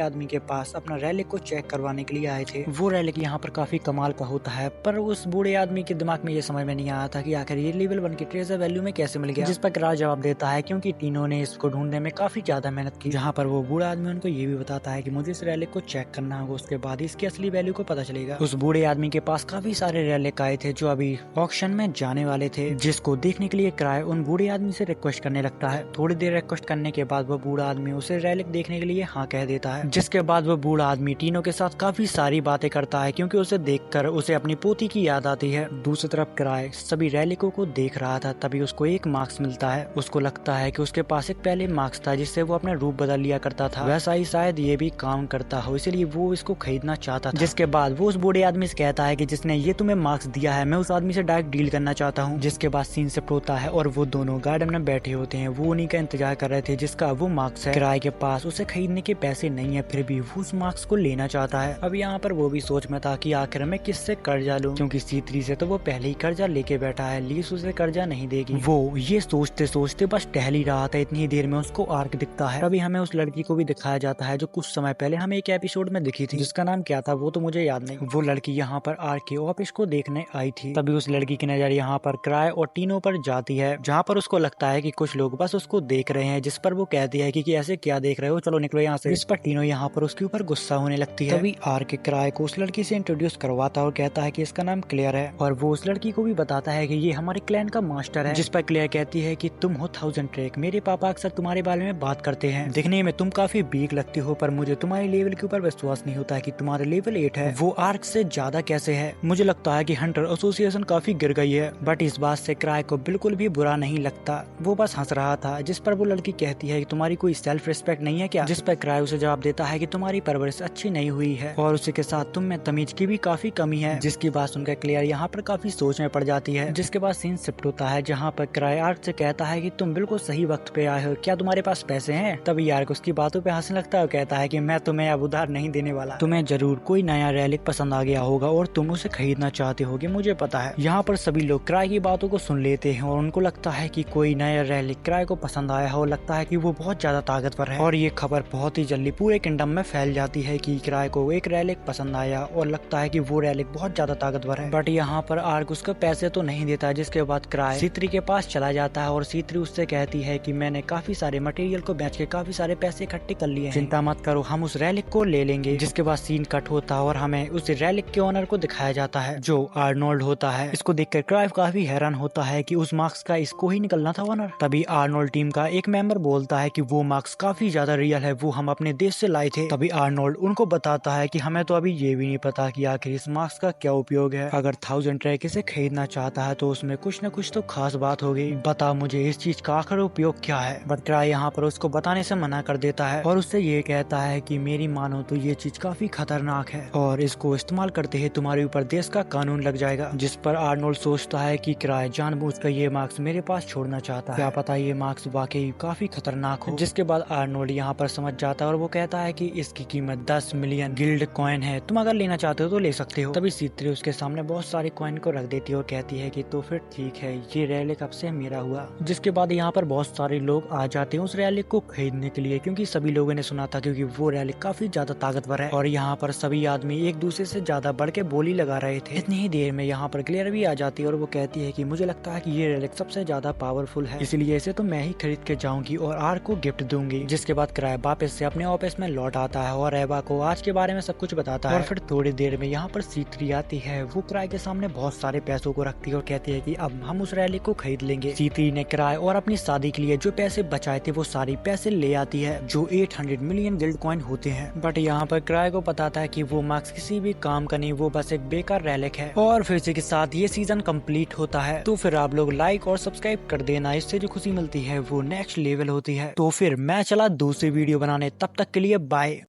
आदमी के पास अपना रैलिक को चेक करवाने के लिए आए थे। वो रैलिक यहाँ पर काफी कमाल का होता है, पर उस बूढ़े आदमी के दिमाग में ये समझ में नहीं आया था कि आखिर ये लेवल 1 की ट्रेजर वैल्यू में कैसे मिल गया। जिस पर क्राई जवाब देता है क्योंकि टीनो ने इसको ढूंढने में काफी ज्यादा मेहनत की। जहाँ पर वो बूढ़ा आदमी उनको ये भी बताता है कि मुझे इस रैलिक को चेक करना होगा, उसके बाद इसकी असली वैल्यू को पता चलेगा। उस बूढ़े आदमी के पास काफी सारे रैलिक आए थे जो अभी ऑक्शन में जाने वाले थे, जिसको देखने के लिए क्राई उन बूढ़े आदमी से रिक्वेस्ट करने लगता है। थोड़ी देर रिक्वेस्ट करने के बाद वो बूढ़ा आदमी उसे रैलिक देखने के लिए हाँ कह देता है। जिसके बाद वो बूढ़ा आदमी टीनो के साथ काफी सारी बातें करता है क्योंकि उसे देखकर उसे अपनी पोती की याद आती है। दूसरी तरफ क्राई सभी रैलिकों को देख रहा था, तभी उसको एक मार्क्स मिलता है। उसको लगता है कि उसके पास एक पहले मार्क्स था जिससे वो अपना रूप बदल लिया करता था, वैसा ही शायद ये भी काम करता हो, इसलिए वो इसको खरीदना चाहता था। जिसके बाद वो उस बूढ़े आदमी से कहता है कि जिसने ये तुम्हें मार्क्स दिया है मैं उस आदमी से डायरेक्ट डील करना चाहता हूँ। जिसके बाद सीन शिफ्ट होता है और वो दोनों गार्डन में बैठे होते हैं। वो उन्हीं का इंतजार कर रहे थे जिसका वो मार्क्स है। क्राई के पास उसे खरीदने के पैसे नहीं है, फिर भी वो उस मार्क्स को लेना चाहता है। अब यहाँ पर वो भी सोच में था कि आखिर मैं किससे कर्जा लूं, क्योंकि C3 से तो वो पहले ही कर्जा लेके बैठा है, लीस उसे कर्जा नहीं देगी। वो ये सोचते सोचते बस टहल ही रहा था, इतनी देर में उसको आर्क दिखता है। अभी हमें उस लड़की को भी दिखाया जाता है जो कुछ समय पहले हमें एक एपिसोड में दिखी थी, जिसका नाम क्या था वो तो मुझे याद नहीं। वो लड़की यहाँ पर आर्क के ऑफिस को देखने आई थी। तभी उस लड़की की नजर यहाँ पर क्राई और टीनो पर जाती है, जहाँ पर उसको लगता है कि कुछ लोग बस उसको देख रहे हैं। जिस पर वो कहती है कि ऐसे क्या देख रहे हो, चलो निकलो यहाँ से। इस पर टीनो यहाँ पर उसके ऊपर गुस्सा होने लगती है। तभी आर्क क्राई को उस लड़की से इंट्रोड्यूस करवाता है और कहता है कि इसका नाम क्लेयर है, और वो उस लड़की को भी बताता है कि ये हमारे क्लैन का मास्टर है। जिस पर क्लेयर कहती है कि तुम हो 1000 ट्रिक, मेरे पापा अक्सर तुम्हारे बारे में बात करते हैं, दिखने में तुम काफी वीक लगती हो, पर मुझे तुम्हारे लेवल के ऊपर विश्वास नहीं होता कि तुम्हारा लेवल 8 है, वो आर्क से ज्यादा कैसे है। मुझे लगता है कि हंटर एसोसिएशन काफी गिर गई है। बट इस बात से क्राई को बिल्कुल भी बुरा नहीं लगता, वो बस हंस रहा था। जिस पर वो लड़की कहती है कि तुम्हारी कोई सेल्फ रिस्पेक्ट नहीं है क्या। जिस पर क्राई उसे जवाब देता है कि तुम्हारी परवरिश अच्छी नहीं हुई है और उसी के साथ तुम में तमीज की भी काफी कमी है। जिसकी बात सुनकर क्लियर यहाँ पर काफी सोच में पड़ जाती है। जिसके बाद सीन शिफ्ट होता है जहाँ पर क्राई आर्क से कहता है कि तुम बिल्कुल सही वक्त पे आए हो, क्या तुम्हारे पास पैसे हैं। तभी आर्क उसकी बातों पे हंसने लगता है और कहता है कि मैं तुम्हें अब उधार नहीं देने वाला, तुम्हें जरूर कोई नया रैलिक पसंद आ गया होगा और तुम उसे खरीदना चाहते होगे, मुझे पता है। यहाँ पर सभी लोग क्राई की बातों को सुन लेते हैं और उनको लगता है कि कोई नया रैलिक क्राई को पसंद आया है और लगता है कि वो बहुत ज्यादा ताकतवर है। और ये खबर बहुत ही जल्दी पूरे किंगडम में फैल जाती है कि क्राई को एक रैलिक पसंद आया और लगता है कि वो रैलिक बहुत ज्यादा ताकतवर है। बट यहाँ पर आर्क उसको पैसे तो नहीं देता। जिसके बाद क्राई C3 के पास चला जाता है और C3 उससे कहती कहती है कि मैंने काफी सारे मटेरियल को बेच के काफी सारे पैसे इकट्ठे कर लिए हैं, चिंता मत करो, हम उस रैलिक को ले लेंगे। जिसके बाद सीन कट होता है और हमें उस रैलिक के ओनर को दिखाया जाता है जो आर्नोल्ड होता है। इसको देखकर क्राइव काफी हैरान होता है कि उस मार्क्स का इसको ही निकलना था ओनर। तभी आर्नोल्ड टीम का एक मेंबर बोलता है कि वो मार्क्स काफी ज्यादा रियल है, वो हम अपने देश से लाए थे। तभी आर्नोल्ड उनको बताता है कि हमें तो अभी ये भी नहीं पता कि आखिर इस मार्क्स का क्या उपयोग है। अगर 1000 ट्रैक इसे खरीदना चाहता है तो उसमें कुछ न कुछ तो खास बात होगी, बता मुझे इस चीज का आखिर उपयोग क्या है। बट क्राई यहाँ पर उसको बताने से मना कर देता है और उससे ये कहता है कि मेरी मानो तो ये चीज काफी खतरनाक है और इसको इस्तेमाल करते ही तुम्हारे ऊपर देश का कानून लग जाएगा। जिस पर आर्नोल्ड सोचता है कि क्राई जानबूझकर ये मार्क्स मेरे पास छोड़ना चाहता है, क्या पता ये मार्क्स वाकई काफी खतरनाक हो। जिसके बाद आर्नोल्ड यहाँ पर समझ जाता है और वो कहता है कि इसकी कीमत 10 मिलियन गिल्ड कॉइन है, तुम अगर लेना चाहते हो तो ले सकते हो। तभी C3 उसके सामने बहुत सारे कॉइन को रख देती है और कहती है कि तो फिर ठीक है, ये रैलिक अब से मेरा हुआ। जिसके बाद यहाँ पर बहुत सारे लोग आ जाते हैं उस रैलिक को खरीदने के लिए, क्योंकि सभी लोगों ने सुना था क्योंकि वो रैलिक काफी ज्यादा ताकतवर है और यहाँ पर सभी आदमी एक दूसरे से ज्यादा बढ़ के बोली लगा रहे थे। इतनी ही देर में यहाँ पर क्लियर भी आ जाती है और वो कहती है कि मुझे लगता है कि ये रैलिक सबसे ज्यादा पावरफुल है, इसलिए इसे तो मैं ही खरीद के जाऊंगी और आर को गिफ्ट दूंगी। जिसके बाद क्राई वापस से अपने ऑफिस में लौट आता है और एवा को आज के बारे में सब कुछ बताता है। और फिर थोड़ी देर में यहाँ पर C3 आती है, वो क्राई के सामने बहुत सारे पैसों को रखती है और कहती है कि अब हम उस रैली को खरीद लेंगे। C3 ने क्राई और अपनी शादी के लिए जो पैसे बचाए थे वो सारी पैसे ले आती है जो 800 मिलियन गिल्ड कॉइन होते हैं। बट यहाँ पर क्राई को पता था कि वो मार्क्स किसी भी काम का नहीं, वो बस एक बेकार रैलिक है। और फिर इसी के साथ ये सीजन कंप्लीट होता है। तो फिर आप लोग लाइक और सब्सक्राइब कर देना, इससे जो खुशी मिलती है वो नेक्स्ट लेवल होती है। तो फिर मैं चला दूसरी वीडियो बनाने, तब तक के लिए बाय।